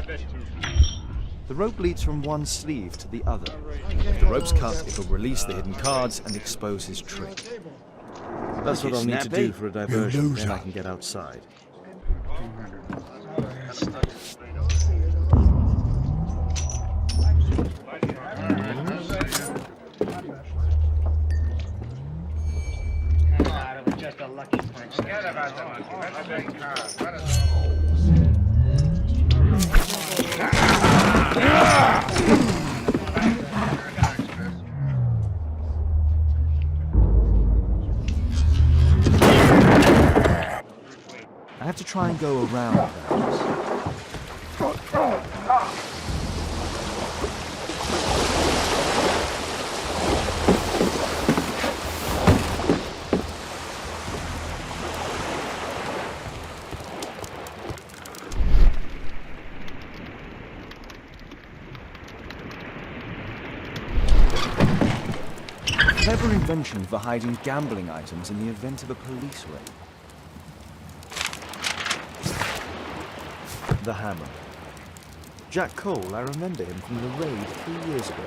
S3: The rope leads from one sleeve to the other. If the rope's cut, it'll release the hidden cards and expose his trick. That's what I'll need to do for a diversion, then I can get outside.
S14: Just a lucky punch. Forget about the monkey. That's a big card.
S3: I have to try and go around that. clever invention for hiding gambling items in the event of a police raid. The hammer. Jack Cole, I remember him from the raid 3 years ago.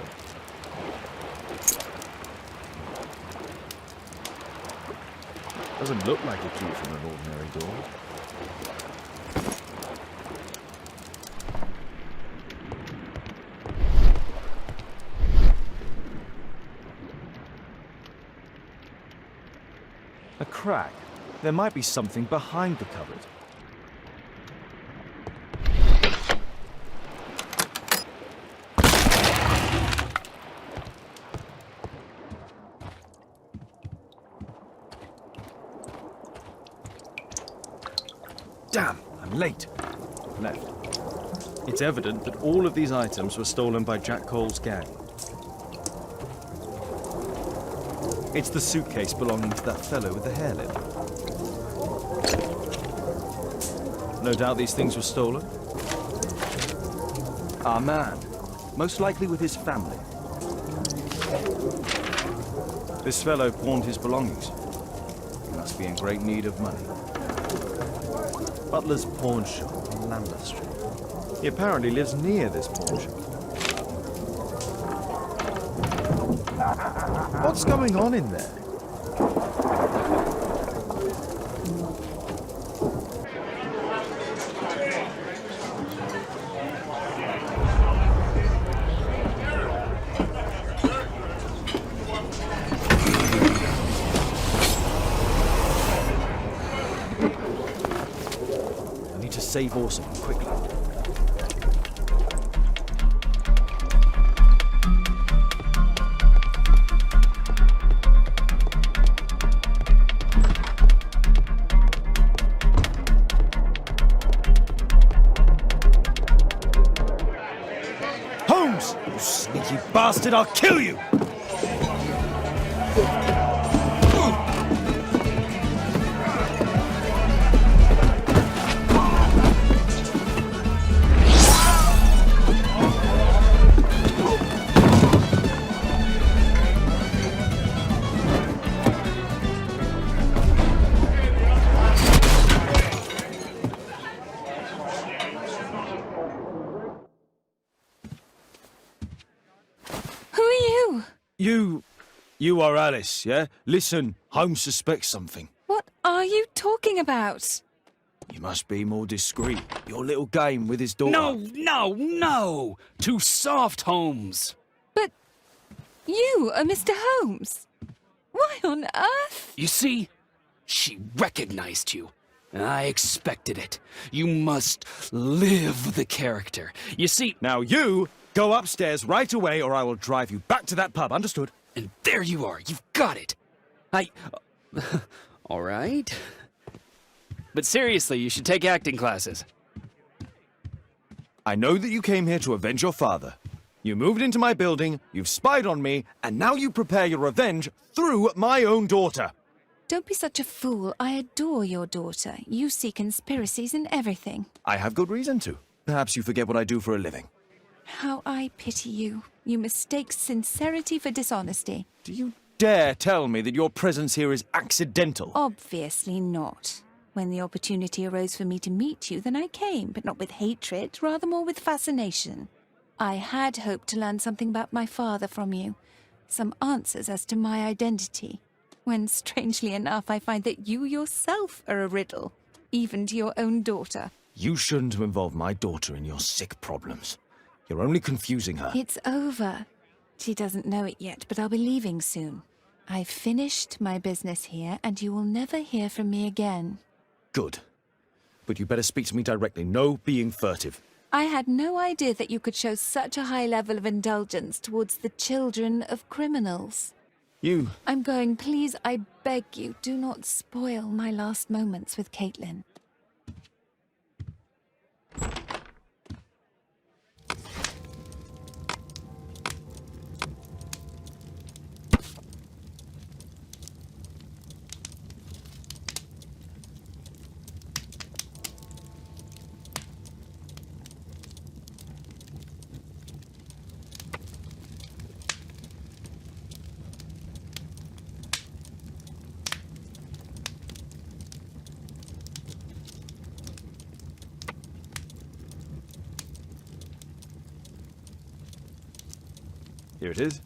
S3: Doesn't look like a key from an ordinary door. A crack. There might be something behind the cupboard. Damn, I'm late. Left. It's evident that all of these items were stolen by Jack Cole's gang. It's the suitcase belonging to that fellow with the hairlip. No doubt these things were stolen. Our man, most likely with his family. This fellow pawned his belongings. He must be in great need of money. Butler's pawn shop on Lambeth Street. He apparently lives near this pawn shop. What's going on in there? I need to save Orson quickly. Holmes! You sneaky bastard, I'll kill you! You are Alice, yeah? Listen, Holmes suspects something.
S1: What are you talking about?
S3: You must be more discreet. Your little game with his daughter.
S15: No! Too soft, Holmes.
S1: But you are Mr. Holmes. Why on earth?
S15: You see, she recognized you. I expected it. You must live the character. You see...
S3: Now you go upstairs right away or I will drive you back to that pub, understood?
S15: And there you are. You've got it. All right. But seriously, you should take acting classes.
S3: I know that you came here to avenge your father. You moved into my building, you've spied on me, and now you prepare your revenge through my own daughter.
S1: Don't be such a fool. I adore your daughter. You see conspiracies in everything.
S3: I have good reason to. Perhaps you forget what I do for a living.
S1: How I pity you. You mistake sincerity for dishonesty.
S3: Do you dare tell me that your presence here is accidental?
S1: Obviously not. When the opportunity arose for me to meet you, then I came, but not with hatred, rather more with fascination. I had hoped to learn something about my father from you. Some answers as to my identity. When, strangely enough, I find that you yourself are a riddle, even to your own daughter.
S3: You shouldn't have involved my daughter in your sick problems. You're only confusing her.
S1: It's over. She doesn't know it yet, but I'll be leaving soon. I've finished my business here, and you will never hear from me again.
S3: Good. But you better speak to me directly. No being furtive.
S1: I had no idea that you could show such a high level of indulgence towards the children of criminals.
S3: You...
S1: I'm going. Please, I beg you, do not spoil my last moments with Caitlin.
S3: Here it is.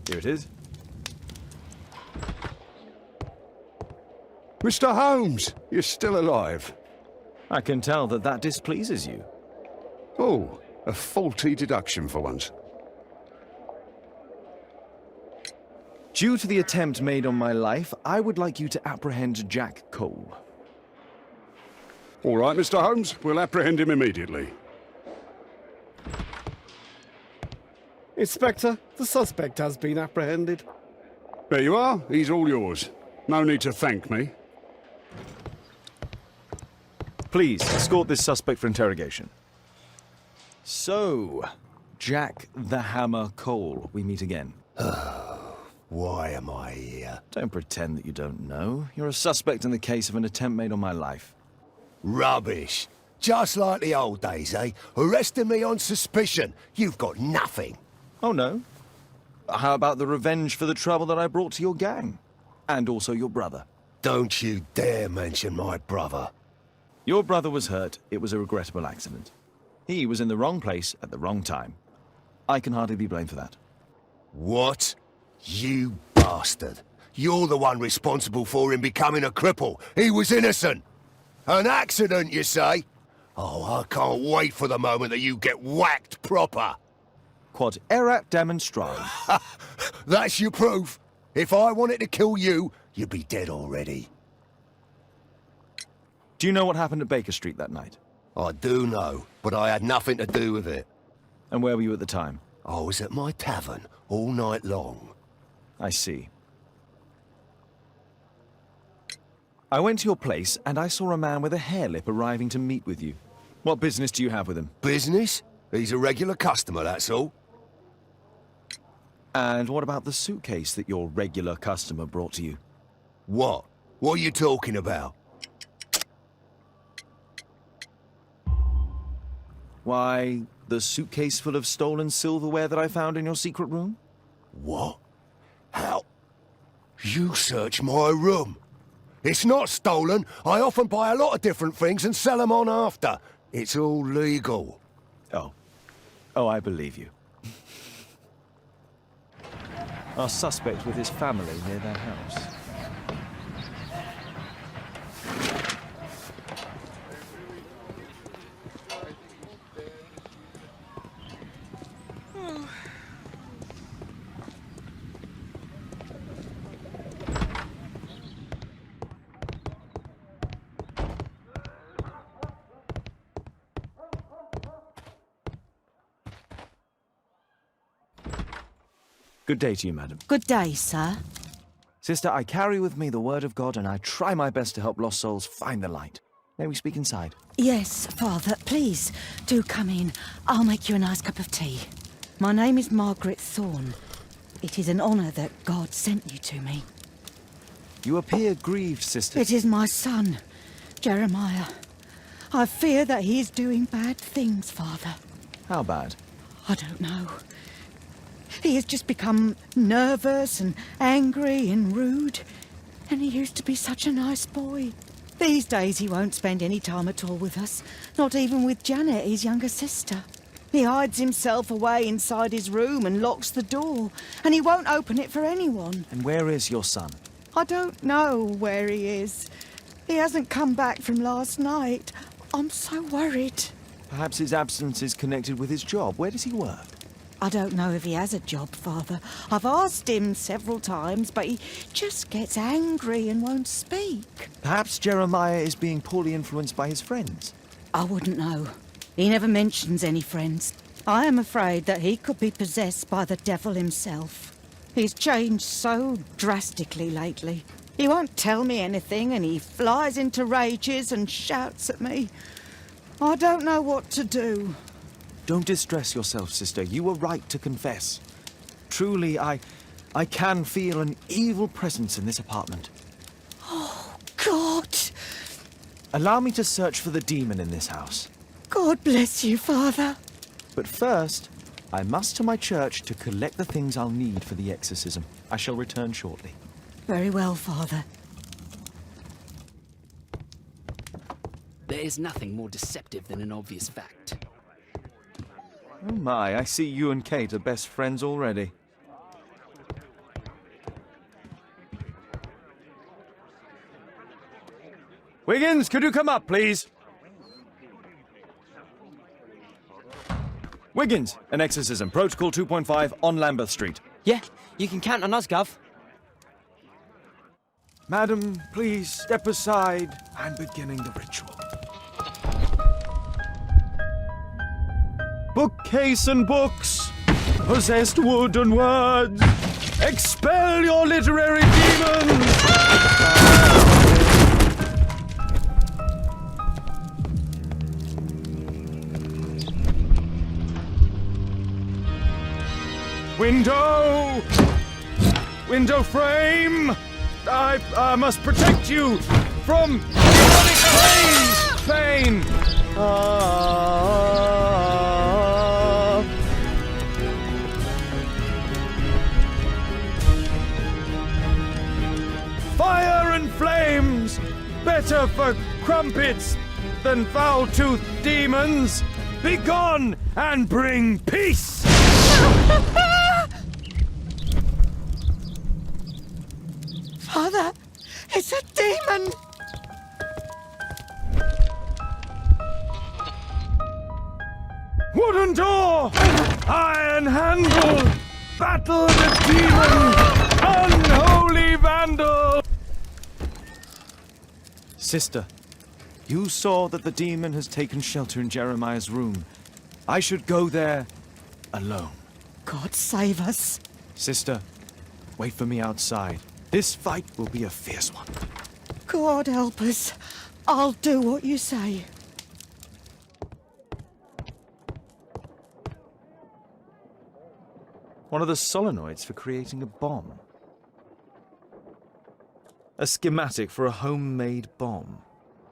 S3: Here it is.
S6: Mr. Holmes, you're still alive.
S3: I can tell that that displeases you.
S6: Oh, a faulty deduction for once.
S3: Due to the attempt made on my life, I would like you to apprehend Jack Cole.
S6: All right, Mr. Holmes, we'll apprehend him immediately.
S16: Inspector, the suspect has been apprehended.
S6: There you are. He's all yours. No need to thank me.
S3: Please, escort this suspect for interrogation. So, Jack the Hammer Cole, we meet again.
S14: Why am I here?
S3: Don't pretend that you don't know. You're a suspect in the case of an attempt made on my life.
S14: Rubbish. Just like the old days, eh? Arresting me on suspicion. You've got nothing.
S3: Oh, no? How about the revenge for the trouble that I brought to your gang? And also your brother.
S14: Don't you dare mention my brother.
S3: Your brother was hurt. It was a regrettable accident. He was in the wrong place at the wrong time. I can hardly be blamed for that.
S14: What? You bastard. You're the one responsible for him becoming a cripple. He was innocent. An accident, you say? Oh, I can't wait for the moment that you get whacked proper.
S3: Quod erat demonstrare.
S14: That's your proof. If I wanted to kill you, you'd be dead already.
S3: Do you know what happened at Baker Street that night?
S14: I do know, but I had nothing to do with it.
S3: And where were you at the time?
S14: I was at my tavern all night long.
S3: I see. I went to your place and I saw a man with a hair lip arriving to meet with you. What business do you have with him?
S14: Business? He's a regular customer, that's all.
S3: And what about the suitcase that your regular customer brought to you?
S14: What? What are you talking about?
S3: Why, the suitcase full of stolen silverware that I found in your secret room?
S14: What? How? You searched my room. It's not stolen. I often buy a lot of different things and sell them on after. It's all legal.
S3: Oh. Oh, I believe you. Our suspect with his family near their house. Good day to you, madam.
S10: Good day, sir.
S3: Sister, I carry with me the word of God, and I try my best to help lost souls find the light. May we speak inside?
S10: Yes, Father, please, do come in. I'll make you a nice cup of tea. My name is Margaret Thorne. It is an honour that God sent you to me.
S3: You appear grieved, sister.
S10: It is my son, Jeremiah. I fear that he is doing bad things, Father.
S3: How bad?
S10: I don't know. He has just become nervous and angry and rude. And he used to be such a nice boy. These days he won't spend any time at all with us. Not even with Janet, his younger sister. He hides himself away inside his room and locks the door. And he won't open it for anyone.
S3: And where is your son?
S10: I don't know where he is. He hasn't come back from last night. I'm so worried.
S3: Perhaps his absence is connected with his job. Where does he work?
S10: I don't know if he has a job, Father. I've asked him several times, but he just gets angry and won't speak.
S3: Perhaps Jeremiah is being poorly influenced by his friends.
S10: I wouldn't know. He never mentions any friends. I am afraid that he could be possessed by the devil himself. He's changed so drastically lately. He won't tell me anything, and he flies into rages and shouts at me. I don't know what to do.
S3: Don't distress yourself, sister. You were right to confess. Truly, I can feel an evil presence in this apartment.
S10: Oh, God!
S3: Allow me to search for the demon in this house.
S10: God bless you, Father.
S3: But first, I must to my church to collect the things I'll need for the exorcism. I shall return shortly.
S10: Very well, Father.
S15: There is nothing more deceptive than an obvious fact.
S3: Oh my, I see you and Kate are best friends already. Wiggins, could you come up, please? Wiggins, an exorcism. Protocol 2.5 on Lambeth Street.
S5: Yeah, you can count on us, Gov.
S3: Madam, please step aside. I'm beginning the ritual. Bookcase and books, possessed wood and words, expel your literary demons! Window frame! I must protect you from demonic pain! Fire and flames! Better for crumpets than foul-toothed demons! Begone and bring peace!
S10: Father, it's a demon!
S3: Wooden door! Iron handle! Battle the demon! Unholy vandal! Sister, you saw that the demon has taken shelter in Jeremiah's room. I should go there alone.
S10: God save us.
S3: Sister, wait for me outside. This fight will be a fierce one.
S10: God help us. I'll do what you say.
S3: One of the solenoids for creating a bomb. A schematic for a homemade bomb.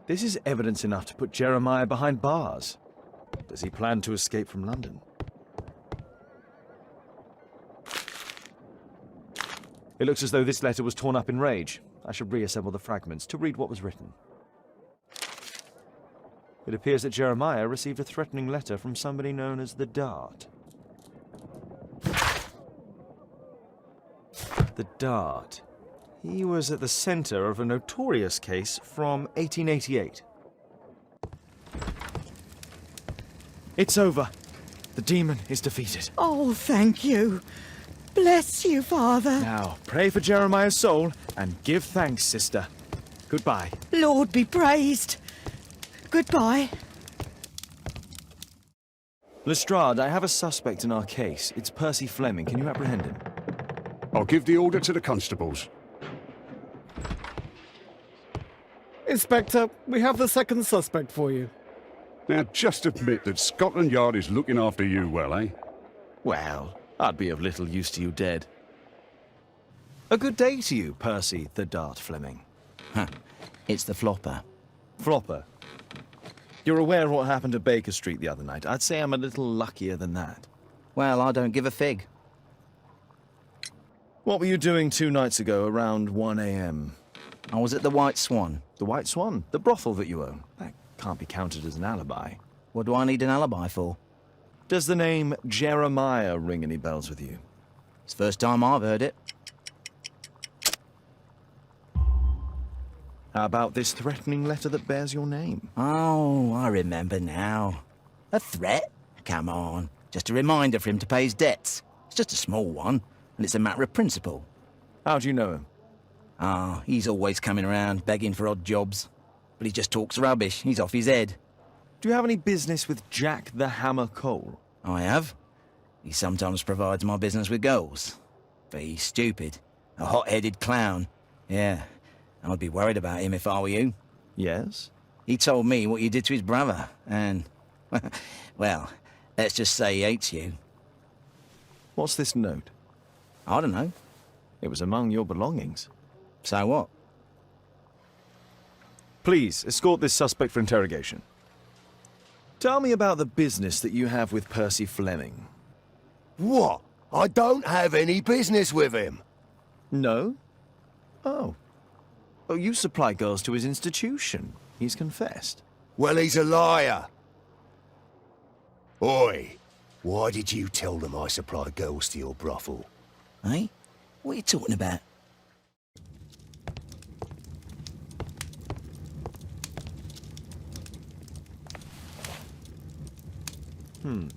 S3: This is evidence enough to put Jeremiah behind bars. Does he plan to escape from London? It looks as though this letter was torn up in rage. I should reassemble the fragments to read what was written. It appears that Jeremiah received a threatening letter from somebody known as the Dart. The Dart. He was at the center of a notorious case from 1888. It's over. The demon is defeated.
S10: Oh, thank you. Bless you, Father.
S3: Now, pray for Jeremiah's soul and give thanks, sister. Goodbye.
S10: Lord be praised. Goodbye.
S3: Lestrade, I have a suspect in our case. It's Percy Fleming. Can you apprehend him?
S6: I'll give the order to the constables.
S16: Inspector, we have the second suspect for you.
S6: Now, just admit that Scotland Yard is looking after you well, eh?
S3: Well, I'd be of little use to you dead. A good day to you, Percy the Dart Fleming.
S8: Huh. It's the flopper.
S3: Flopper? You're aware of what happened at Baker Street the other night. I'd say I'm a little luckier than that.
S8: Well, I don't give a fig.
S3: What were you doing 2 nights ago around 1 a.m.?
S8: I was at the White Swan.
S3: The White Swan? The brothel that you own? That can't be counted as an alibi.
S8: What do I need an alibi for?
S3: Does the name Jeremiah ring any bells with you?
S8: It's the first time I've heard it.
S3: How about this threatening letter that bears your name?
S8: Oh, I remember now. A threat? Come on. Just a reminder for him to pay his debts. It's just a small one, and it's a matter of principle.
S3: How do you know him?
S8: Ah, he's always coming around, begging for odd jobs. But he just talks rubbish. He's off his head.
S3: Do you have any business with Jack the Hammer Cole?
S8: I have. He sometimes provides my business with goals. But he's stupid. A hot-headed clown. Yeah.
S13: I'd be worried about him if I were you.
S3: Yes?
S13: He told me what you did to his brother, and... well, let's just say he hates you.
S3: What's this note?
S13: I don't know.
S3: It was among your belongings.
S13: So what?
S3: Please, escort this suspect for interrogation. Tell me about the business that you have with Percy Fleming.
S14: What? I don't have any business with him.
S3: No? Oh. Oh, you supply girls to his institution. He's confessed.
S14: Well, he's a liar. Oi, why did you tell them I supply girls to your brothel?
S13: Eh? What are you talking about?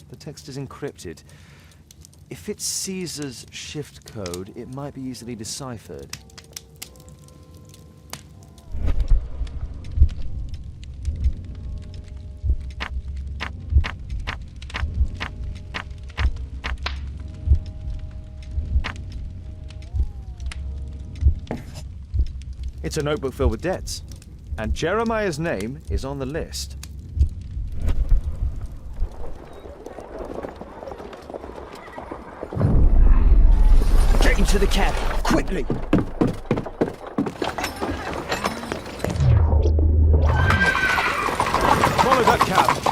S3: The text is encrypted. If it's Caesar's shift code, it might be easily deciphered. It's a notebook filled with debts, and Jeremiah's name is on the list.
S5: Get into the cab, quickly!
S3: Follow that cab!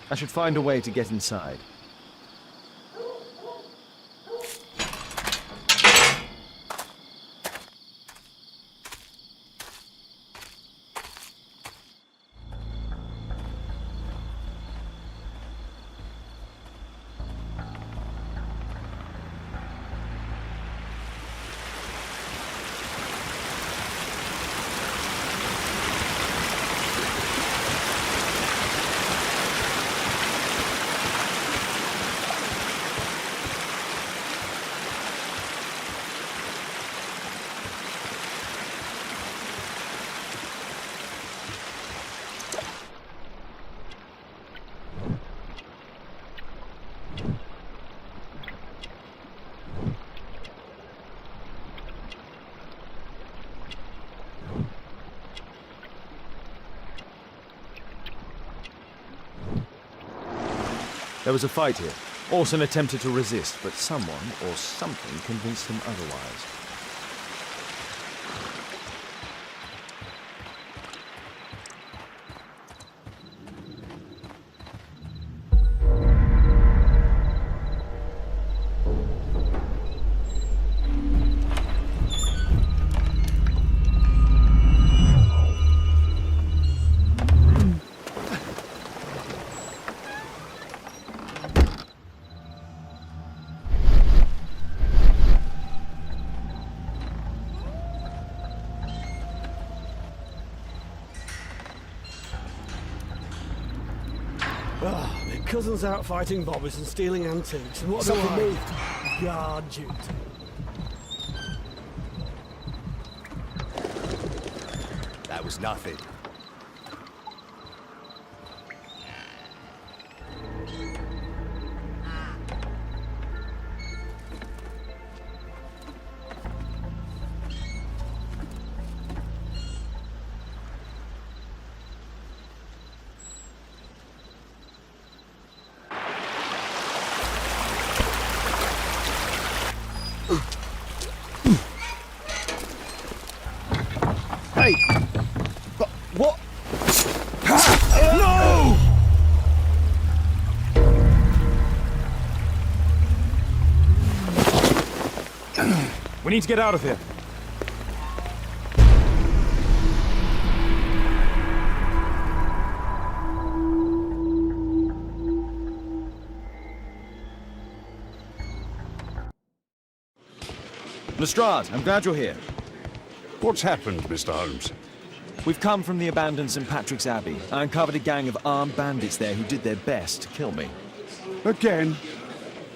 S3: I should find a way to get inside. There was a fight here. Orson attempted to resist, but someone or something convinced him otherwise.
S16: My cousin's out fighting bobbies and stealing antiques, and what do
S14: Something
S16: I?
S14: moved.
S16: Guard duty.
S14: That was nothing.
S3: Hey! What?
S14: No!
S3: We need to get out of here. Lestrade, I'm glad you're here.
S6: What's happened, Mr. Holmes?
S3: We've come from the abandoned St. Patrick's Abbey. I uncovered a gang of armed bandits there who did their best to kill me.
S6: Again?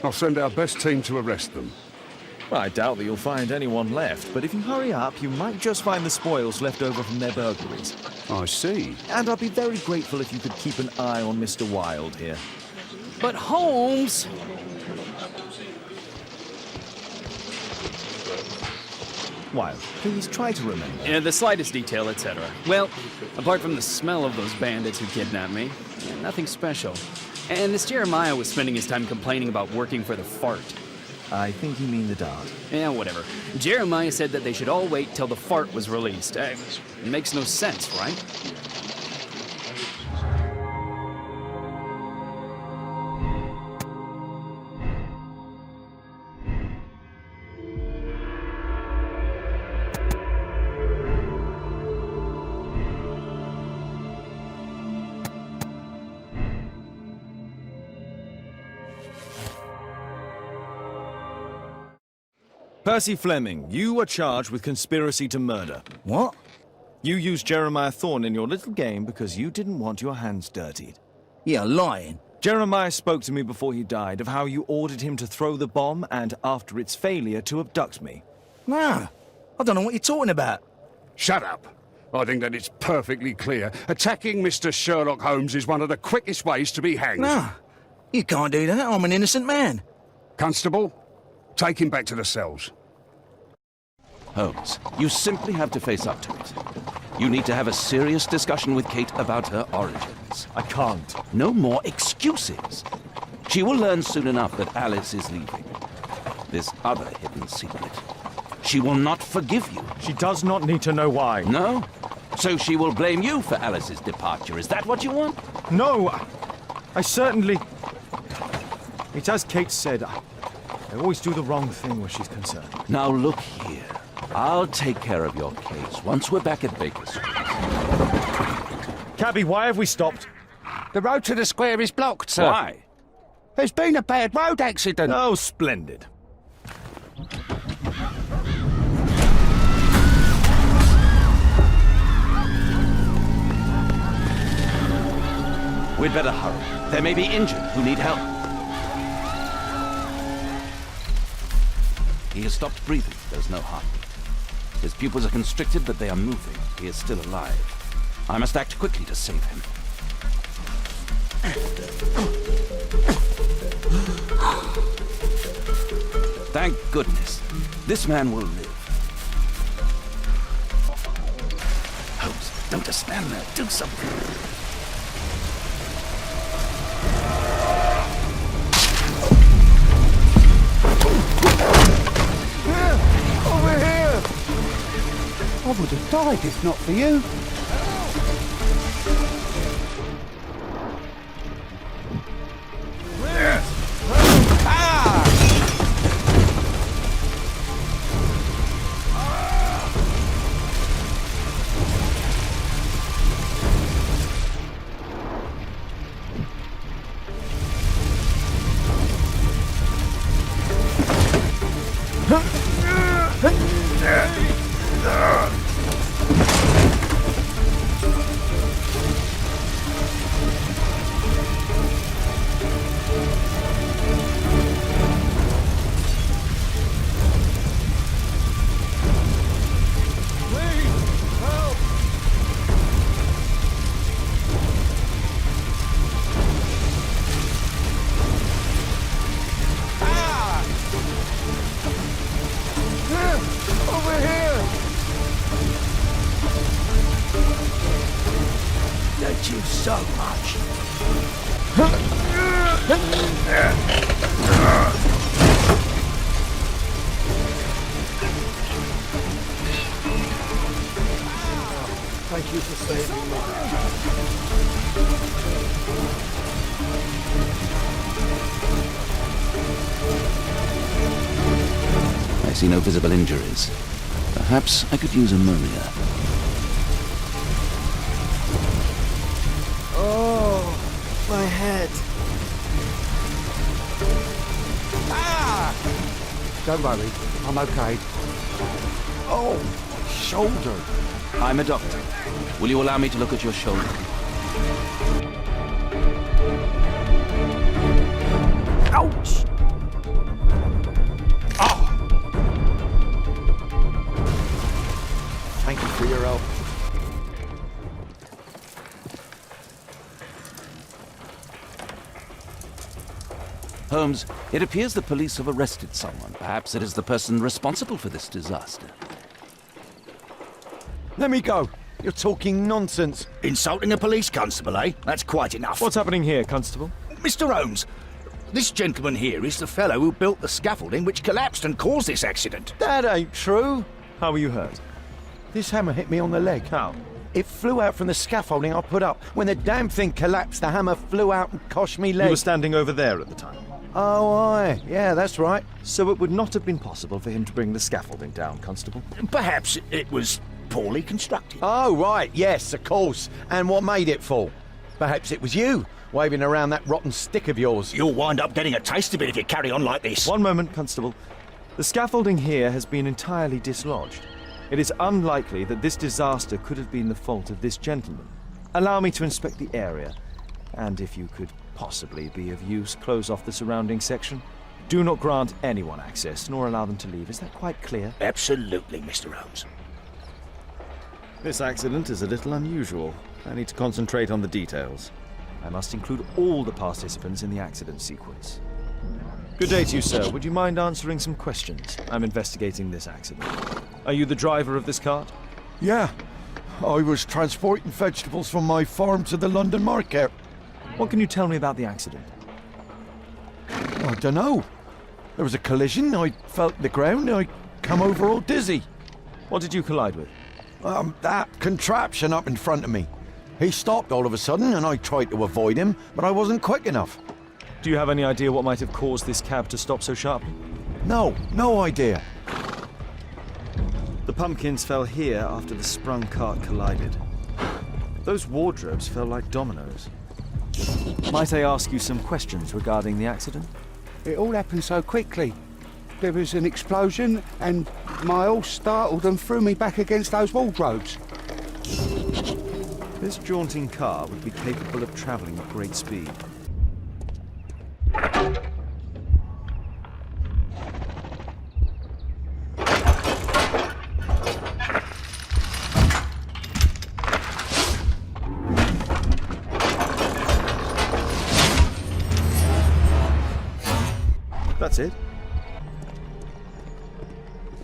S6: I'll send our best team to arrest them.
S3: Well, I doubt that you'll find anyone left, but if you hurry up, you might just find the spoils left over from their burglaries.
S6: I see.
S3: And I'd be very grateful if you could keep an eye on Mr. Wilde here.
S15: But Holmes...
S3: Wilde, please try to remember.
S15: Yeah, the slightest detail, etc. Well, apart from the smell of those bandits who kidnapped me, nothing special. And this Jeremiah was spending his time complaining about working for the fart.
S3: I think you mean the dart.
S15: Yeah, whatever. Jeremiah said that they should all wait till the fart was released. It makes no sense, right?
S3: Percy Fleming, you are charged with conspiracy to murder.
S8: What?
S3: You used Jeremiah Thorne in your little game because you didn't want your hands dirtied.
S8: You're lying.
S3: Jeremiah spoke to me before he died of how you ordered him to throw the bomb and, after its failure, to abduct me.
S8: Nah, I don't know what you're talking about.
S6: Shut up. I think that it's perfectly clear. Attacking Mr. Sherlock Holmes is one of the quickest ways to be hanged.
S8: Nah, you can't do that. I'm an innocent man.
S6: Constable, take him back to the cells.
S2: Holmes, you simply have to face up to it. You need to have a serious discussion with Kate about her origins.
S3: I can't.
S2: No more excuses. She will learn soon enough that Alice is leaving. This other hidden secret. She will not forgive you.
S3: She does not need to know why.
S2: No? So she will blame you for Alice's departure. Is that what you want?
S3: No, I certainly... It's as Kate said, I always do the wrong thing where she's concerned.
S2: Now look here. I'll take care of your case once we're back at Baker Street.
S3: Cabby, why have we stopped?
S6: The road to the square is blocked, sir.
S2: Why?
S6: There's been a bad road accident.
S3: Oh, splendid.
S2: We'd better hurry. There may be injured who need help. He has stopped breathing. There's no heartbeat. His pupils are constricted, but they are moving. He is still alive. I must act quickly to save him. Thank goodness. This man will live. Holmes, don't just stand there. Do something.
S6: Over here! I would have died if not for you.
S14: Thank you so much.
S6: Thank you for saving me.
S2: I see no visible injuries. Perhaps I could use ammonia.
S10: Oh, my head.
S6: Don't worry, I'm okay. Oh, my shoulder.
S2: I'm a doctor. Will you allow me to look at your shoulder?
S6: Ouch!
S12: Thank you for your help.
S2: Holmes, it appears the police have arrested someone. Perhaps it is the person responsible for this disaster.
S12: Let me go. You're talking nonsense.
S13: Insulting a police constable, eh? That's quite enough.
S3: What's happening here, Constable?
S13: Mr. Holmes, this gentleman here is the fellow who built the scaffolding which collapsed and caused this accident.
S12: That ain't true.
S3: How were you hurt?
S12: This hammer hit me on the leg.
S3: How?
S12: It flew out from the scaffolding I put up. When the damn thing collapsed, the hammer flew out and cost me leg.
S3: You were standing over there at the time.
S12: Oh, aye. Yeah, that's right.
S3: So it would not have been possible for him to bring the scaffolding down, Constable?
S13: Perhaps it was poorly constructed.
S12: Oh, right. Yes, of course. And what made it fall? Perhaps it was you, waving around that rotten stick of yours.
S13: You'll wind up getting a taste of it if you carry on like this.
S3: One moment, Constable. The scaffolding here has been entirely dislodged. It is unlikely that this disaster could have been the fault of this gentleman. Allow me to inspect the area, and if you could possibly be of use, close off the surrounding section. Do not grant anyone access, nor allow them to leave. Is that quite clear?
S13: Absolutely, Mr. Holmes.
S3: This accident is a little unusual. I need to concentrate on the details. I must include all the participants in the accident sequence. Good day to you, sir. Would you mind answering some questions? I'm investigating this accident. Are you the driver of this cart?
S12: Yeah. I was transporting vegetables from my farm to the London market.
S3: What can you tell me about the accident?
S12: I don't know. There was a collision. I felt the ground. I come over all dizzy.
S3: What did you collide with?
S12: That contraption up in front of me. He stopped all of a sudden, and I tried to avoid him, but I wasn't quick enough.
S3: Do you have any idea what might have caused this cab to stop so sharply?
S12: No idea.
S3: The pumpkins fell here after the sprung cart collided. Those wardrobes fell like dominoes. Might I ask you some questions regarding the accident?
S6: It all happened so quickly. There was an explosion, and my horse startled and threw me back against those wardrobes.
S3: This jaunting car would be capable of travelling at great speed. That's it.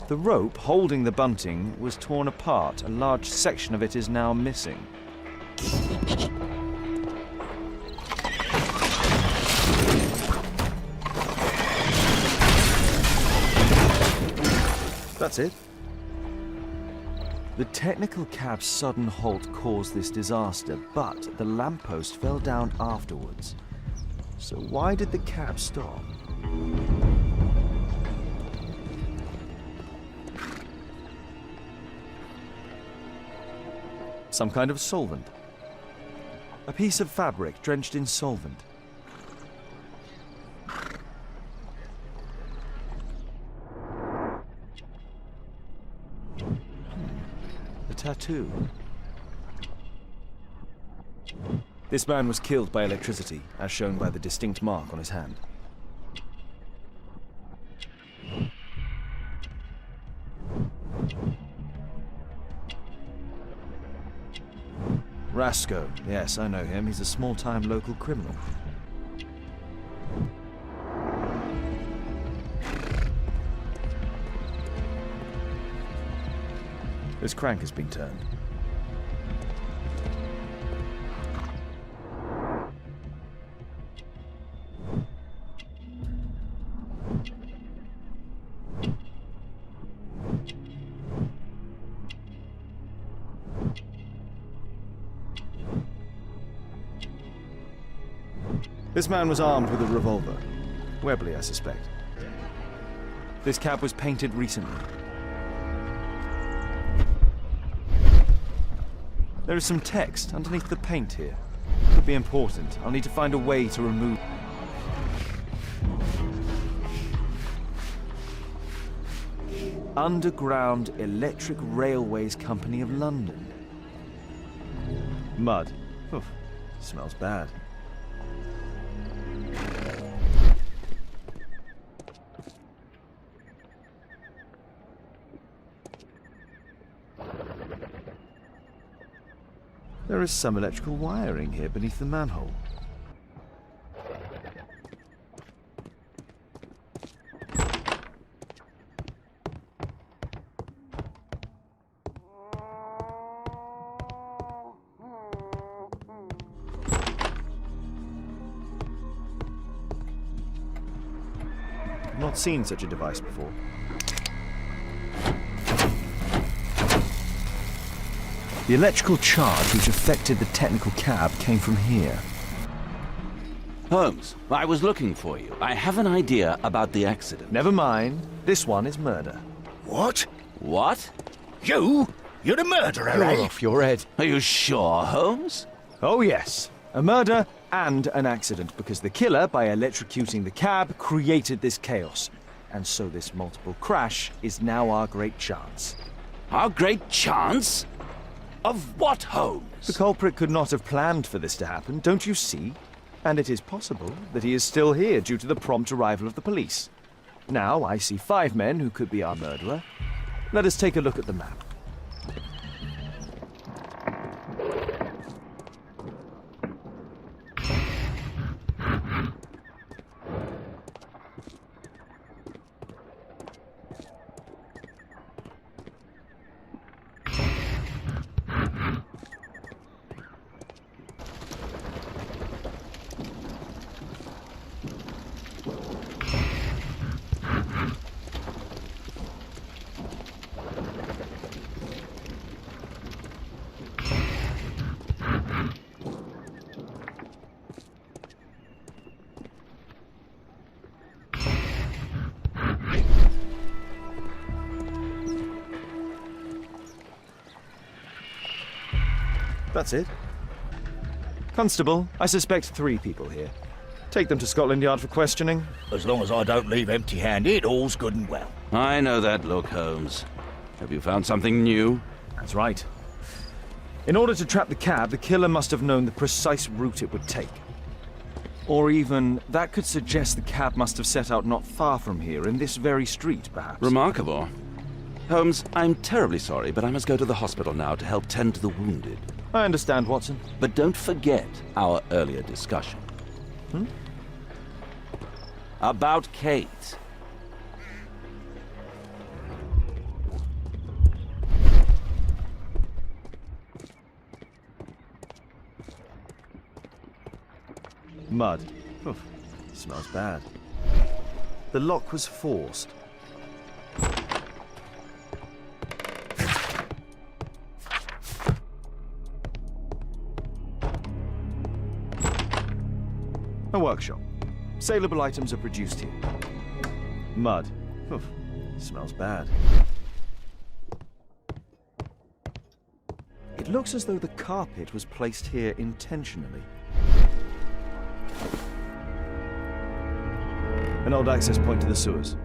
S3: The rope holding the bunting was torn apart. A large section of it is now missing. That's it. The technical cab's sudden halt caused this disaster, but the lamppost fell down afterwards. So why did the cab stop? Some kind of solvent. A piece of fabric drenched in solvent. A tattoo. This man was killed by electricity, as shown by the distinct mark on his hand. Rasco. Yes, I know him. He's a small-time local criminal. This crank has been turned. This man was armed with a revolver. Webley, I suspect. This cab was painted recently. There is some text underneath the paint here. Could be important. I'll need to find a way to remove... Underground Electric Railways Company of London. Mud. Oof, smells bad. There is some electrical wiring here beneath the manhole. not seen such a device before. The electrical charge which affected the technical cab came from here.
S2: Holmes, I was looking for you. I have an idea about the accident.
S3: Never mind. This one is murder.
S14: What?
S2: What?
S14: You? You're the murderer,
S3: You're
S14: eh?
S3: off your head.
S2: Are you sure, Holmes?
S3: Oh, yes. A murder and an accident, because the killer, by electrocuting the cab, created this chaos. And so this multiple crash is now our great chance.
S2: Our great chance? Of what, Holmes?
S3: The culprit could not have planned for this to happen, don't you see? And it is possible that he is still here due to the prompt arrival of the police. Now, I see 5 men who could be our murderer. Let us take a look at the map. That's it. Constable, I suspect 3 people here. Take them to Scotland Yard for questioning.
S13: As long as I don't leave empty-handed, all's good and well.
S2: I know that look, Holmes. Have you found something new?
S3: That's right. In order to trap the cab, the killer must have known the precise route it would take. Or even, that could suggest the cab must have set out not far from here, in this very street, perhaps.
S2: Remarkable. Holmes, I'm terribly sorry, but I must go to the hospital now to help tend to the wounded.
S3: I understand, Watson.
S2: But don't forget our earlier discussion. About Kate.
S3: Mud. Oof, smells bad. The lock was forced. A workshop. Saleable items are produced here. Mud. Oof, smells bad. It looks as though the carpet was placed here intentionally. An old access point to the sewers.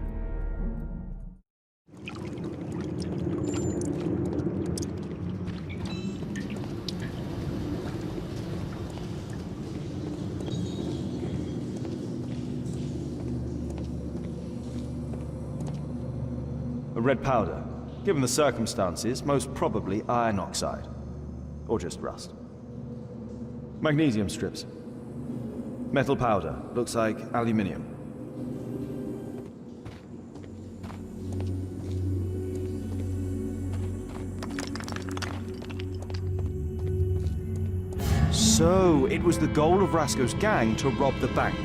S3: A red powder. Given the circumstances, most probably iron oxide. Or just rust. Magnesium strips. Metal powder. Looks like aluminium. So, it was the goal of Rasco's gang to rob the bank.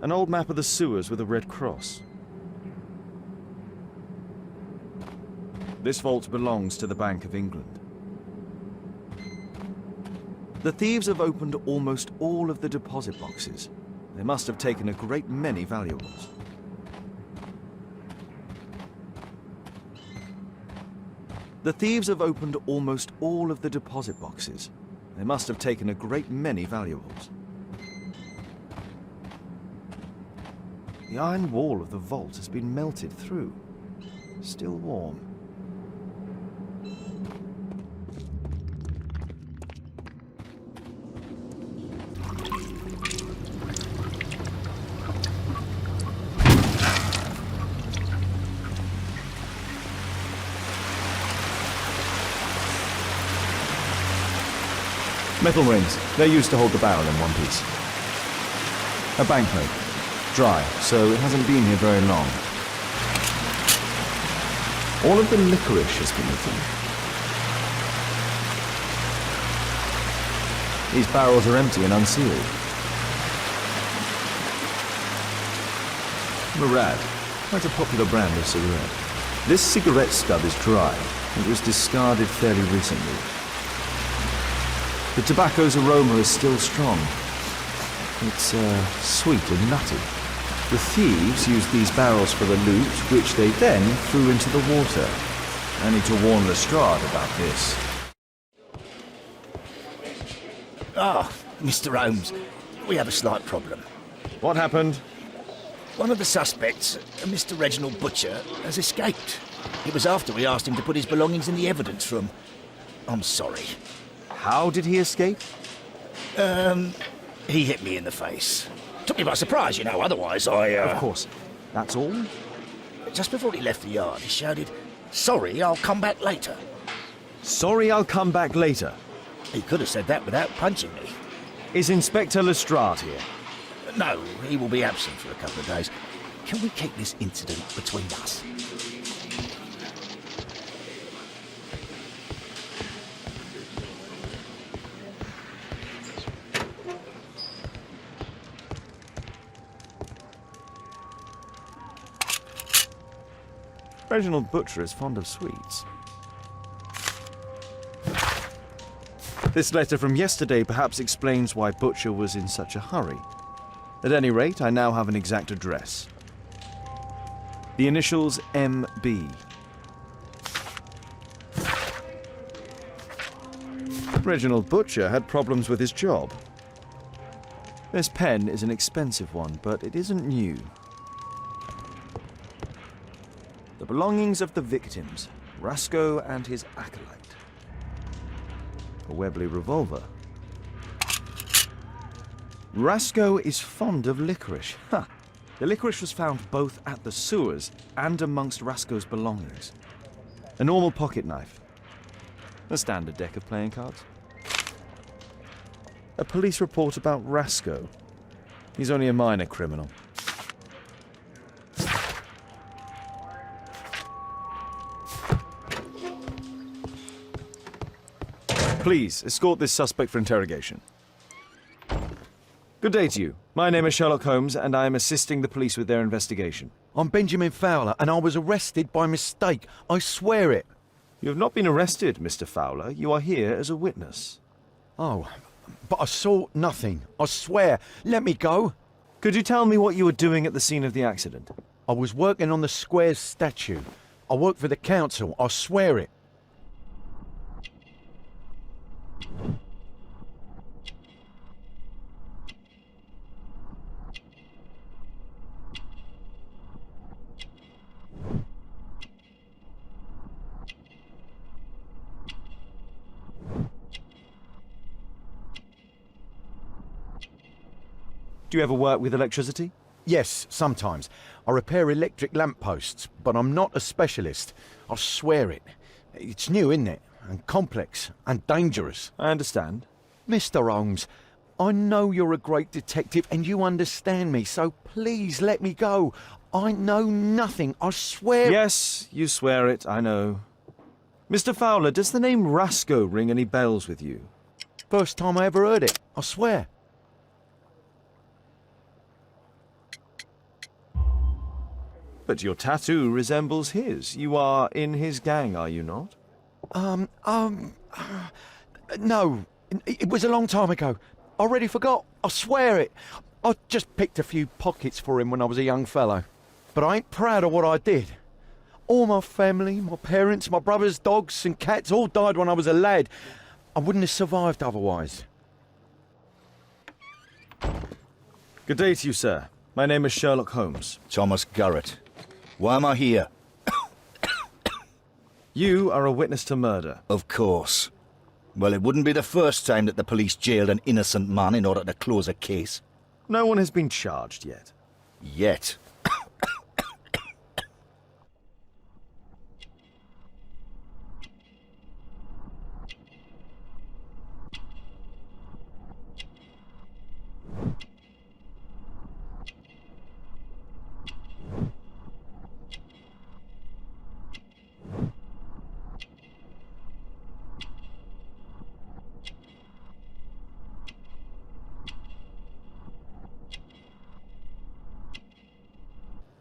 S3: An old map of the sewers with a red cross. This vault belongs to the Bank of England. The thieves have opened almost all of the deposit boxes. They must have taken a great many valuables. The thieves have opened almost all of the deposit boxes. They must have taken a great many valuables. The iron wall of the vault has been melted through. Still warm. Metal rings. They're used to hold the barrel in one piece. A banknote. Dry, so it hasn't been here very long. All of the licorice has been eaten. These barrels are empty and unsealed. Murad, quite a popular brand of cigarette. This cigarette stub is dry. It was discarded fairly recently. The tobacco's aroma is still strong. It's sweet and nutty. The thieves used these barrels for the loot, which they then threw into the water. I need to warn Lestrade about this.
S13: Ah, Mr. Holmes, we have a slight problem.
S3: What happened?
S13: One of the suspects, Mr. Reginald Butcher, has escaped. It was after we asked him to put his belongings in the evidence room. I'm sorry.
S3: How did he escape?
S13: He hit me in the face. Took me by surprise, you know, otherwise I,
S3: Of course. That's all?
S13: Just before he left the yard, he shouted, "Sorry, I'll come back later."
S3: Sorry, I'll come back later.
S13: He could have said that without punching me.
S3: Is Inspector Lestrade here?
S13: No, he will be absent for a couple of days. Can we keep this incident between us?
S3: Reginald Butcher is fond of sweets. This letter from yesterday perhaps explains why Butcher was in such a hurry. At any rate, I now have an exact address. The initials MB. Reginald Butcher had problems with his job. This pen is an expensive one, but it isn't new. The belongings of the victims, Rasco and his acolyte. A Webley revolver. Rasco is fond of licorice. Huh. The licorice was found both at the sewers and amongst Rasco's belongings. A normal pocket knife. A standard deck of playing cards. A police report about Rasco. He's only a minor criminal. Please, escort this suspect for interrogation. Good day to you. My name is Sherlock Holmes, and I am assisting the police with their investigation.
S12: I'm Benjamin Fowler, and I was arrested by mistake. I swear it.
S3: You have not been arrested, Mr. Fowler. You are here as a witness.
S12: Oh, but I saw nothing. I swear. Let me go.
S3: Could you tell me what you were doing at the scene of the accident?
S12: I was working on the square's statue. I work for the council. I swear it.
S3: Do you ever work with electricity?
S12: Yes, sometimes. I repair electric lampposts, but I'm not a specialist. I swear it. It's new, isn't it? And complex and dangerous.
S3: I understand.
S12: Mr. Holmes, I know you're a great detective and you understand me, so please let me go. I know nothing, I swear.
S3: Yes, you swear it, I know. Mr. Fowler, does the name Rasco ring any bells with you?
S12: First time I ever heard it, I swear.
S3: But your tattoo resembles his. You are in his gang, are you not?
S12: No. It was a long time ago. I already forgot. I swear it. I just picked a few pockets for him when I was a young fellow. But I ain't proud of what I did. All my family, my parents, my brothers, dogs and cats all died when I was a lad. I wouldn't have survived otherwise.
S3: Good day to you, sir. My name is Sherlock Holmes.
S13: Thomas Garrett. Why am I here?
S3: You are a witness to murder.
S13: Of course. Well, it wouldn't be the first time that the police jailed an innocent man in order to close a case.
S3: No one has been charged yet.
S13: Yet.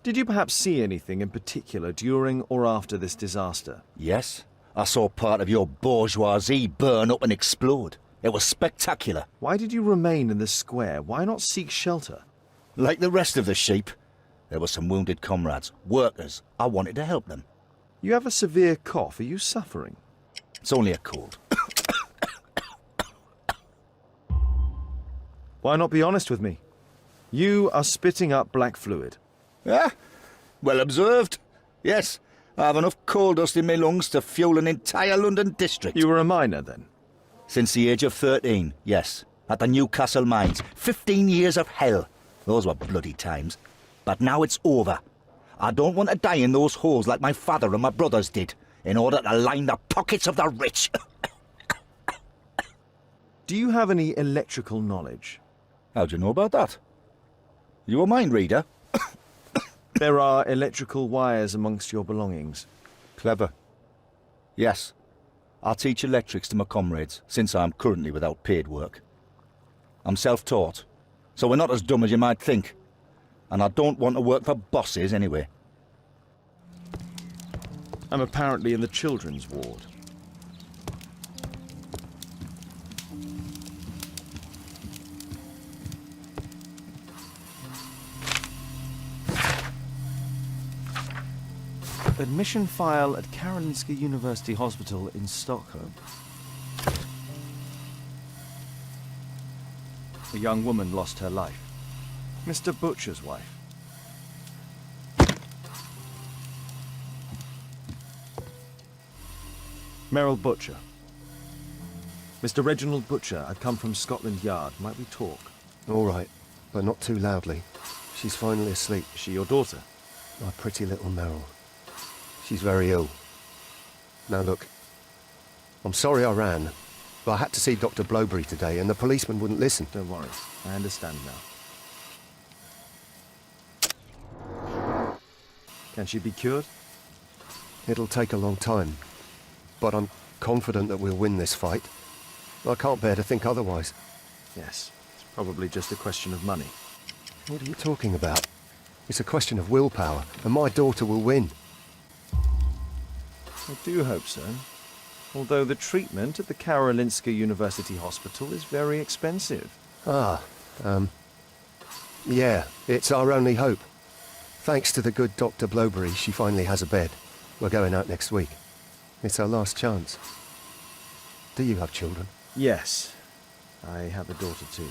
S3: Did you perhaps see anything in particular during or after this disaster?
S13: Yes. I saw part of your bourgeoisie burn up and explode. It was spectacular.
S3: Why did you remain in the square? Why not seek shelter?
S13: Like the rest of the sheep, there were some wounded comrades, workers. I wanted to help them.
S3: You have a severe cough. Are you suffering?
S13: It's only a cold.
S3: Why not be honest with me? You are spitting up black fluid.
S13: Ah, well observed. Yes, I have enough coal dust in my lungs to fuel an entire London district.
S3: You were a miner then?
S13: Since the age of 13, yes. At the Newcastle mines. 15 years of hell. Those were bloody times. But now it's over. I don't want to die in those holes like my father and my brothers did, in order to line the pockets of the rich.
S3: Do you have any electrical knowledge?
S13: How do you know about that? You a mind reader?
S3: There are electrical wires amongst your belongings.
S13: Clever. Yes. I teach electrics to my comrades, since I'm currently without paid work. I'm self-taught, so we're not as dumb as you might think. And I don't want to work for bosses anyway.
S3: I'm apparently in the children's ward. Admission file at Karolinska University Hospital in Stockholm. A young woman lost her life. Mr. Butcher's wife. Merrill Butcher. Mr. Reginald Butcher, I've come from Scotland Yard. Might we talk?
S17: All right, but not too loudly. She's finally asleep.
S3: Is she your daughter?
S17: My pretty little Merrill. She's very ill. Now look, I'm sorry I ran, but I had to see Dr. Blowberry today and the policeman wouldn't listen.
S3: Don't worry, I understand now. Can she be cured?
S17: It'll take a long time, but I'm confident that we'll win this fight. I can't bear to think otherwise.
S3: Yes, it's probably just a question of money.
S17: What are you talking about? It's a question of willpower, and my daughter will win.
S3: I do hope so. Although the treatment at the Karolinska University Hospital is very expensive.
S17: Yeah, it's our only hope. Thanks to the good Dr. Blowberry, she finally has a bed. We're going out next week. It's our last chance. Do you have children?
S3: Yes, I have a daughter too.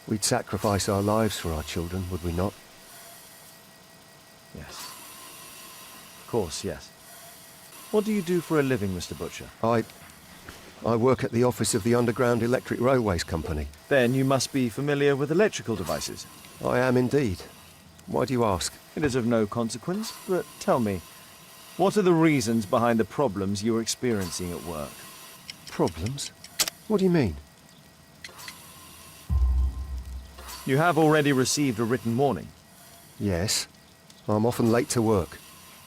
S17: We'd sacrifice our lives for our children, would we not?
S3: Yes. Of course, yes. What do you do for a living, Mr. Butcher?
S17: I work at the office of the Underground Electric Railways Company.
S3: Then you must be familiar with electrical devices.
S17: I am indeed. Why do you ask?
S3: It is of no consequence, but tell me, what are the reasons behind the problems you are experiencing at work?
S17: Problems? What do you mean?
S3: You have already received a written warning.
S17: Yes. I'm often late to work.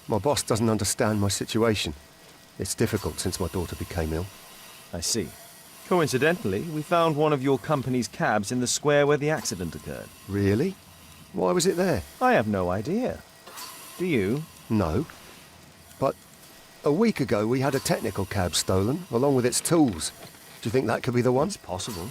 S17: My boss doesn't understand my situation. It's difficult since my daughter became ill.
S3: I see. Coincidentally, we found one of your company's cabs in the square where the accident occurred.
S17: Really? Why was it there?
S3: I have no idea. Do you?
S17: No. But a week ago we had a technical cab stolen, along with its tools. Do you think that could be the one?
S3: It's possible.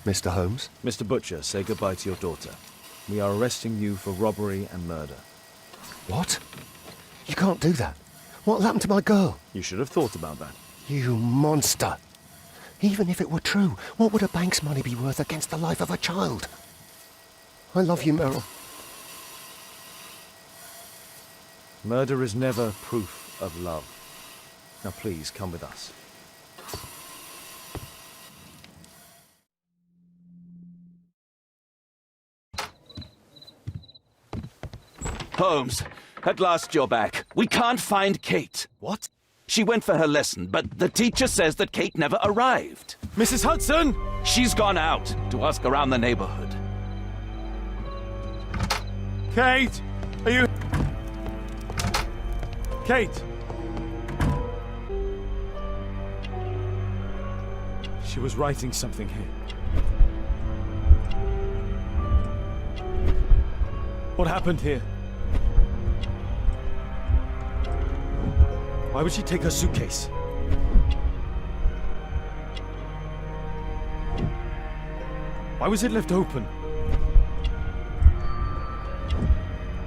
S17: Mr. Holmes?
S3: Mr. Butcher, say goodbye to your daughter. We are arresting you for robbery and murder.
S17: What? You can't do that. What happened to my girl?
S3: You should have thought about that.
S17: You monster! Even if it were true, what would a bank's money be worth against the life of a child? I love you, Merrill.
S3: Murder is never proof of love. Now please, come with us.
S2: Holmes, at last you're back. We can't find Kate.
S3: What?
S2: She went for her lesson, but the teacher says that Kate never arrived.
S3: Mrs. Hudson!
S2: She's gone out to ask around the neighborhood.
S3: Kate! Are you... Kate! She was writing something here. What happened here? Why would she take her suitcase? Why was it left open?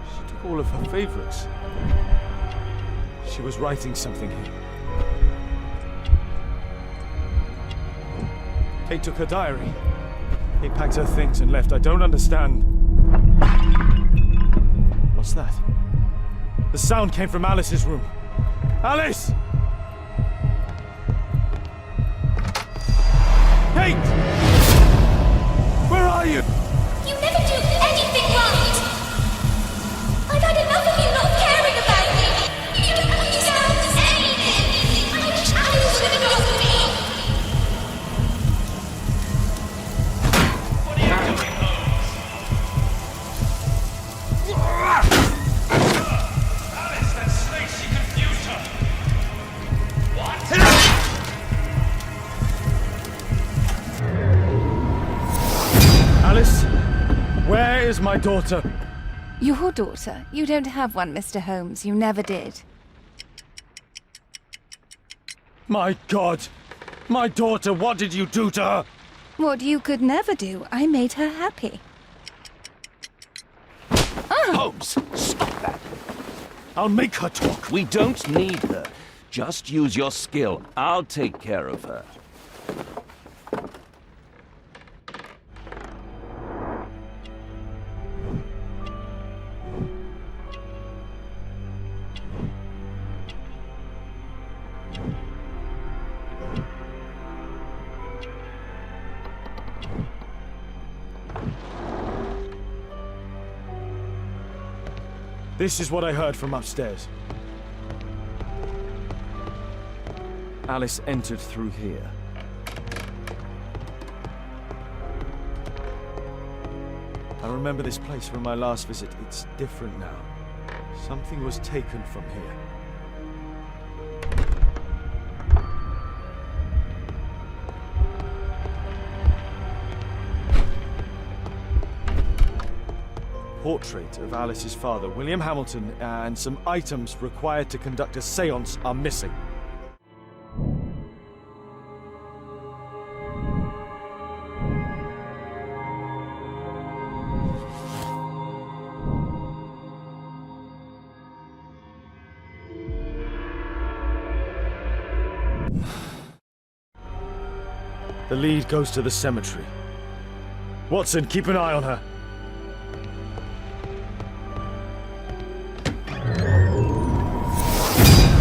S3: She took all of her favorites. She was writing something here. Kate took her diary. Kate packed her things and left. I don't understand. What's that? The sound came from Alice's room. Alice! Kate! Where are you?
S11: You never do anything right! I've had enough of you not caring about me! You don't understand anything! I wish Alice would have got me!
S18: What are you doing, Alice, that snake, she confused her! What?
S3: Alice, where is my daughter?
S1: Your daughter? You don't have one, Mr. Holmes. You never did.
S3: My God! My daughter, what did you do to her?
S1: What you could never do. I made her happy.
S2: Holmes, stop that.
S3: I'll make her talk.
S2: We don't need her. Just use your skill. I'll take care of her.
S3: This is what I heard from upstairs. Alice entered through here. I remember this place from my last visit. It's different now. Something was taken from here. Portrait of Alice's father, William Hamilton, and some items required to conduct a séance are missing. The lead goes to the cemetery. Watson, keep an eye on her.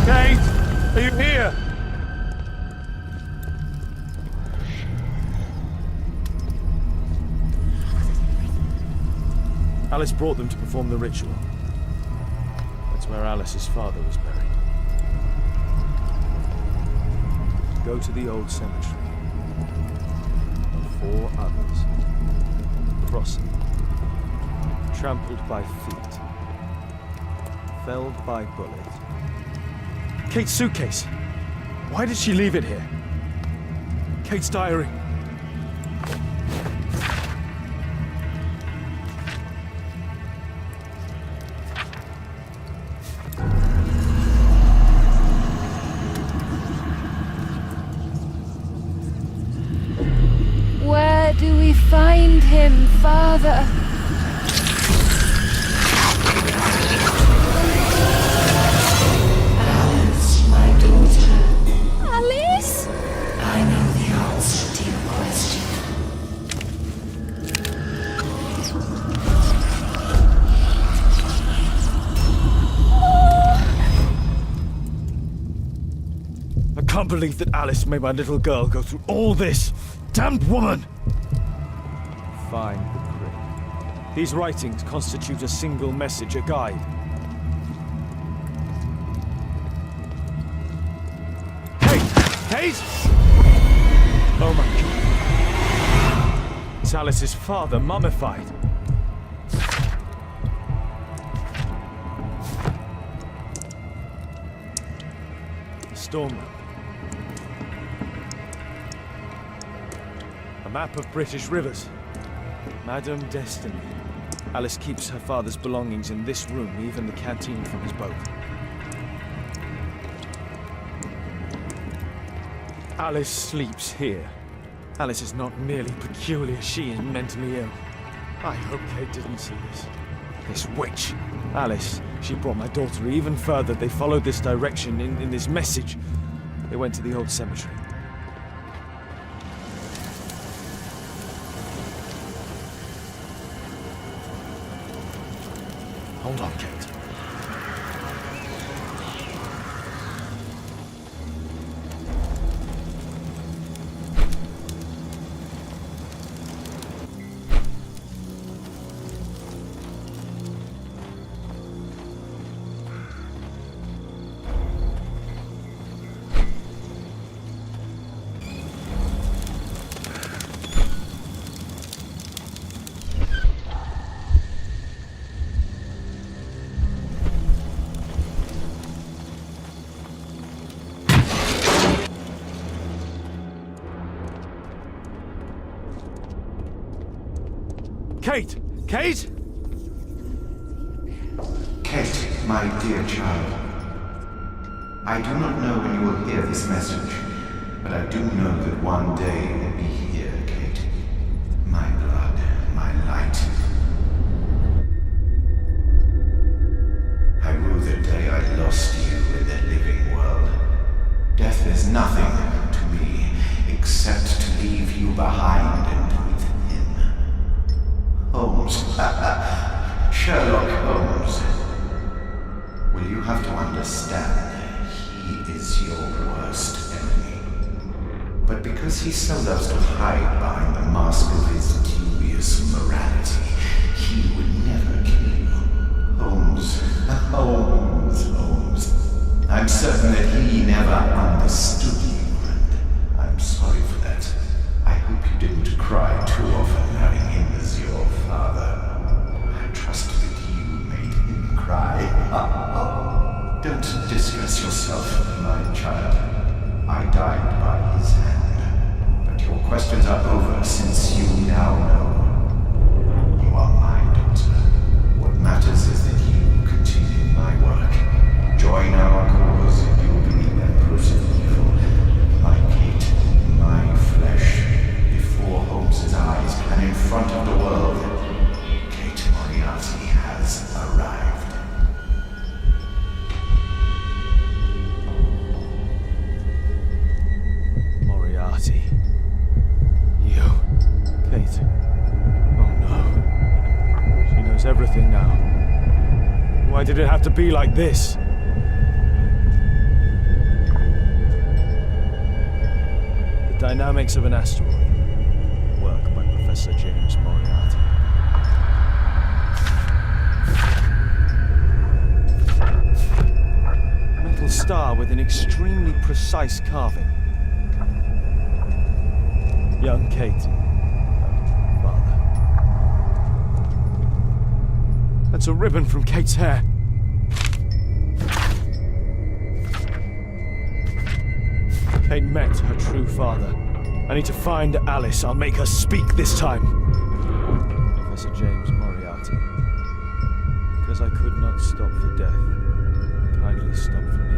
S3: Kate, are you here? Alice brought them to perform the ritual. That's where Alice's father was buried. Go to the old cemetery. And 4 others. Crossing. Trampled by feet. Felled by bullet. Kate's suitcase. Why did she leave it here? Kate's diary.
S1: Where do we find him, Father?
S19: Alice, my daughter.
S1: Alice?
S19: I know the answer to your question.
S3: I can't believe that Alice made my little girl go through all this. Damned woman! Find the crypt. These writings constitute a single message, a guide. Kate! Oh my God. It's Alice's father, mummified. The storm map. A map of British rivers. Madame Destiny. Alice keeps her father's belongings in this room, even the canteen from his boat. Alice sleeps here. Alice is not merely peculiar, she is mentally ill. I hope Kate didn't see this. This witch. Alice, she brought my daughter even further. They followed this direction in this message. They went to the old cemetery. Hold on, Kate. Kate! Kate!
S20: Kate, my dear child. I do not know when you will hear this message, but I do know that one day you will be here, Kate. My blood, my light. I rue the day I lost you in the living world. Death is nothing to me, except to leave you behind and with him. Holmes. Sherlock Holmes. Will you have to understand, he is your worst enemy. But because he so loves to hide behind the mask of his dubious morality, he would never kill you. Holmes. Holmes. I'm certain that he never understood you, and I'm sorry for that. I hope you didn't cry too often having him as your father. I trust that you made him cry. Don't distress yourself, my child. I died by his hand. But your questions are over since you now know. You are my daughter. What matters is that you continue my work. Join our cause and you'll be the empress of evil. My Kate, my flesh, before Holmes's eyes and in front of the world. Kate Moriarty has arrived.
S3: Moriarty. You. Kate. Oh no. She knows everything now. Why did it have to be like this? The Dynamics of an Asteroid. Work by Professor James Moriarty. Metal star with an extremely precise carving. Young Kate. Father. That's a ribbon from Kate's hair. Kate met her true father. I need to find Alice. I'll make her speak this time. Professor James Moriarty. Because I could not stop for death. Kindly stop for me.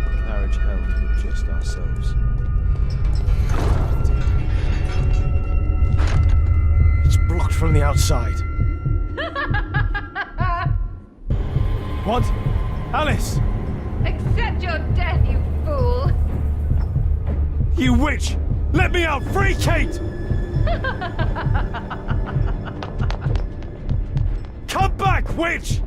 S3: The carriage held with just ourselves. It's blocked from the outside. What? Alice!
S9: Accept your death, you fool!
S3: You witch! Let me out! Free Kate! Come back, witch!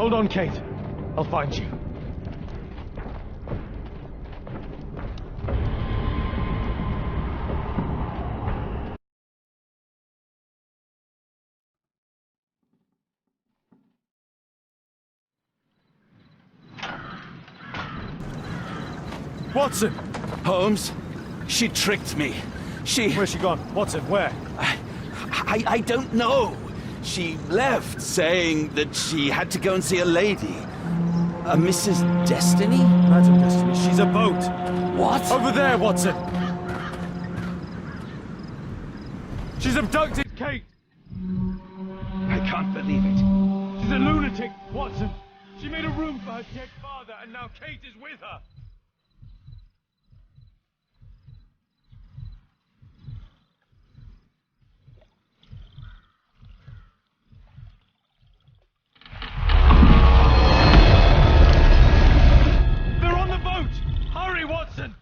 S3: Hold on, Kate. I'll find you. Watson!
S2: Holmes, she tricked me.
S3: Where's she gone? Watson, where?
S2: I don't know. She left, saying that she had to go and see a lady. A Mrs. Destiny?
S3: Madam Destiny, she's a boat.
S2: What?
S3: Over there, Watson! She's abducted Kate!
S2: I can't believe it.
S3: She's a lunatic, Watson! She made a room for her dead father, and now Kate is with her! They're on the boat! Hurry, Watson!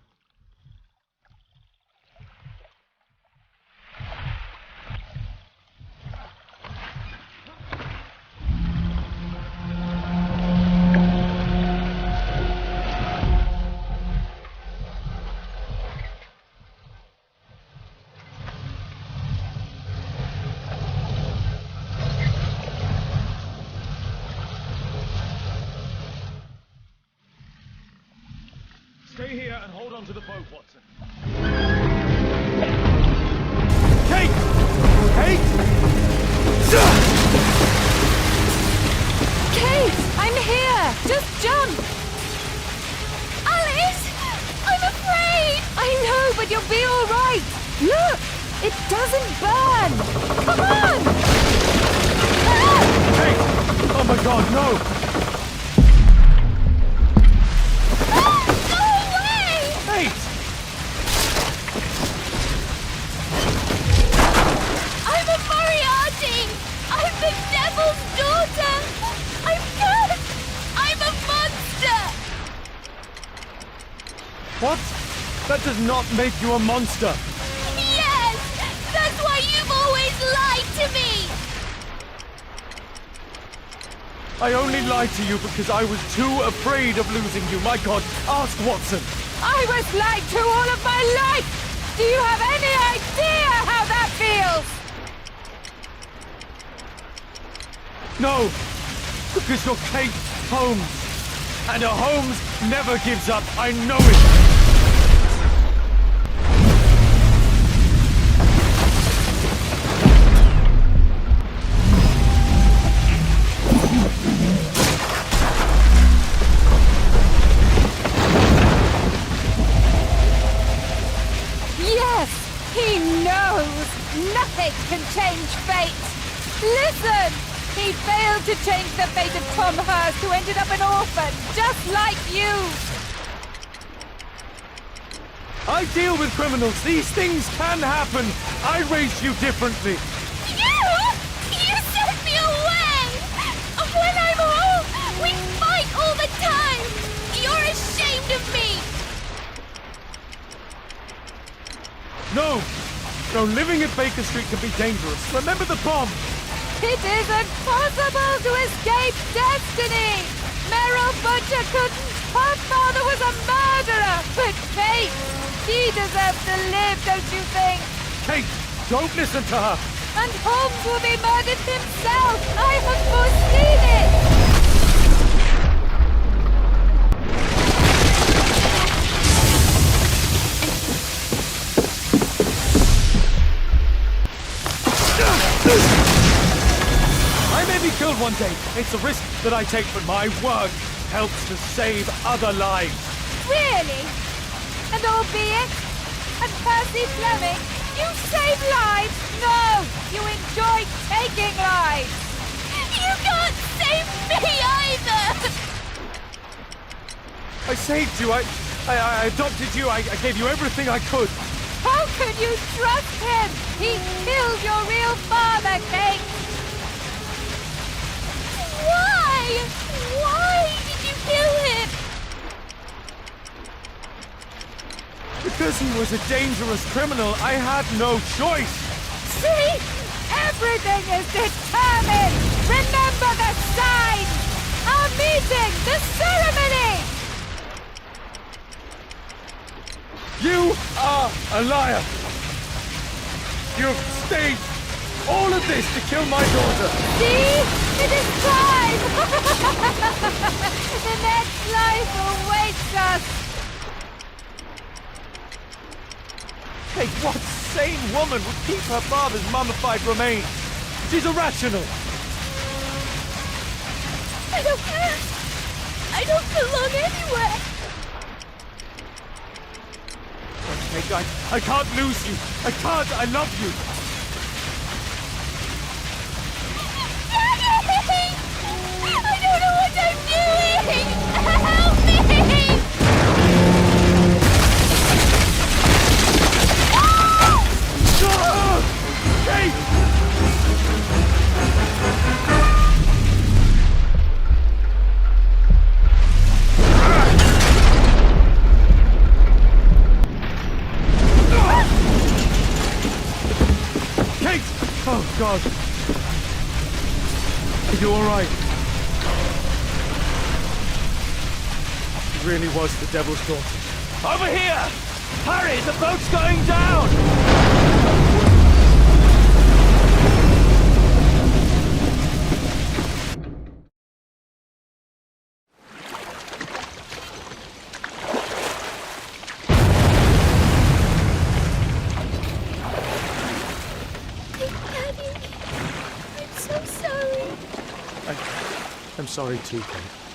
S3: Stay here and hold on to the boat, Watson. Kate! Kate!
S1: Kate, I'm here! Just jump!
S11: Alice! I'm afraid!
S1: I know, but you'll be all right! Look! It doesn't burn! Come on!
S3: Kate! Oh my god, no!
S11: I'm a Moriarty! I'm the devil's daughter! I'm cursed! I'm a monster!
S3: What? That does not make you a monster!
S11: Yes! That's why you've always lied to me!
S3: I only lied to you because I was too afraid of losing you. My god, ask Watson!
S1: I was lied to all of my life! Do you have any idea how that feels?
S3: No! Because you're Kate Holmes! And a Holmes never gives up, I know it!
S1: Yes! He knows! Nothing can change fate! Listen! He failed to change the fate of Tom Hurst, who ended up an orphan, just like you!
S3: I deal with criminals. These things can happen. I raised you differently.
S11: You? You sent me away! When I'm home, we fight all the time! You're ashamed of me!
S3: No! No, living at Baker Street can be dangerous. Remember the bomb!
S1: It isn't possible to escape destiny! Meryl Butcher couldn't! Her father was a murderer! But Kate, she deserves to live, don't you think?
S3: Kate, don't listen to her!
S1: And Holmes will be murdered himself! I have foreseen it!
S3: I may be killed one day. It's a risk that I take, but my work helps to save other lives.
S1: Really? And albeit? And Percy Fleming? You save lives? No! You enjoy taking lives!
S11: You can't save me either!
S3: I saved you. I adopted you. I gave you everything I could.
S1: How can you trust him? He killed your real father, Kate!
S11: Why? Why did you kill him?
S3: Because he was a dangerous criminal, I had no choice.
S1: See? Everything is determined! Remember the signs! Our meeting! The ceremony!
S21: You are a liar! You've staged all of this to kill my daughter!
S1: See? It is time! The next life awaits us!
S3: Hey, what sane woman would keep her father's mummified remains? She's irrational!
S4: I don't care. I don't belong anywhere.
S3: Hey, I can't lose you! I can't! I love you!
S4: Daddy! I don't know what I'm doing! Help me!
S3: Kate! Kate! Oh, God. Are you all right? She really was the devil's daughter. Over here! Hurry, the boat's going down!
S4: I'm so sorry.
S3: I'm sorry too, Kate.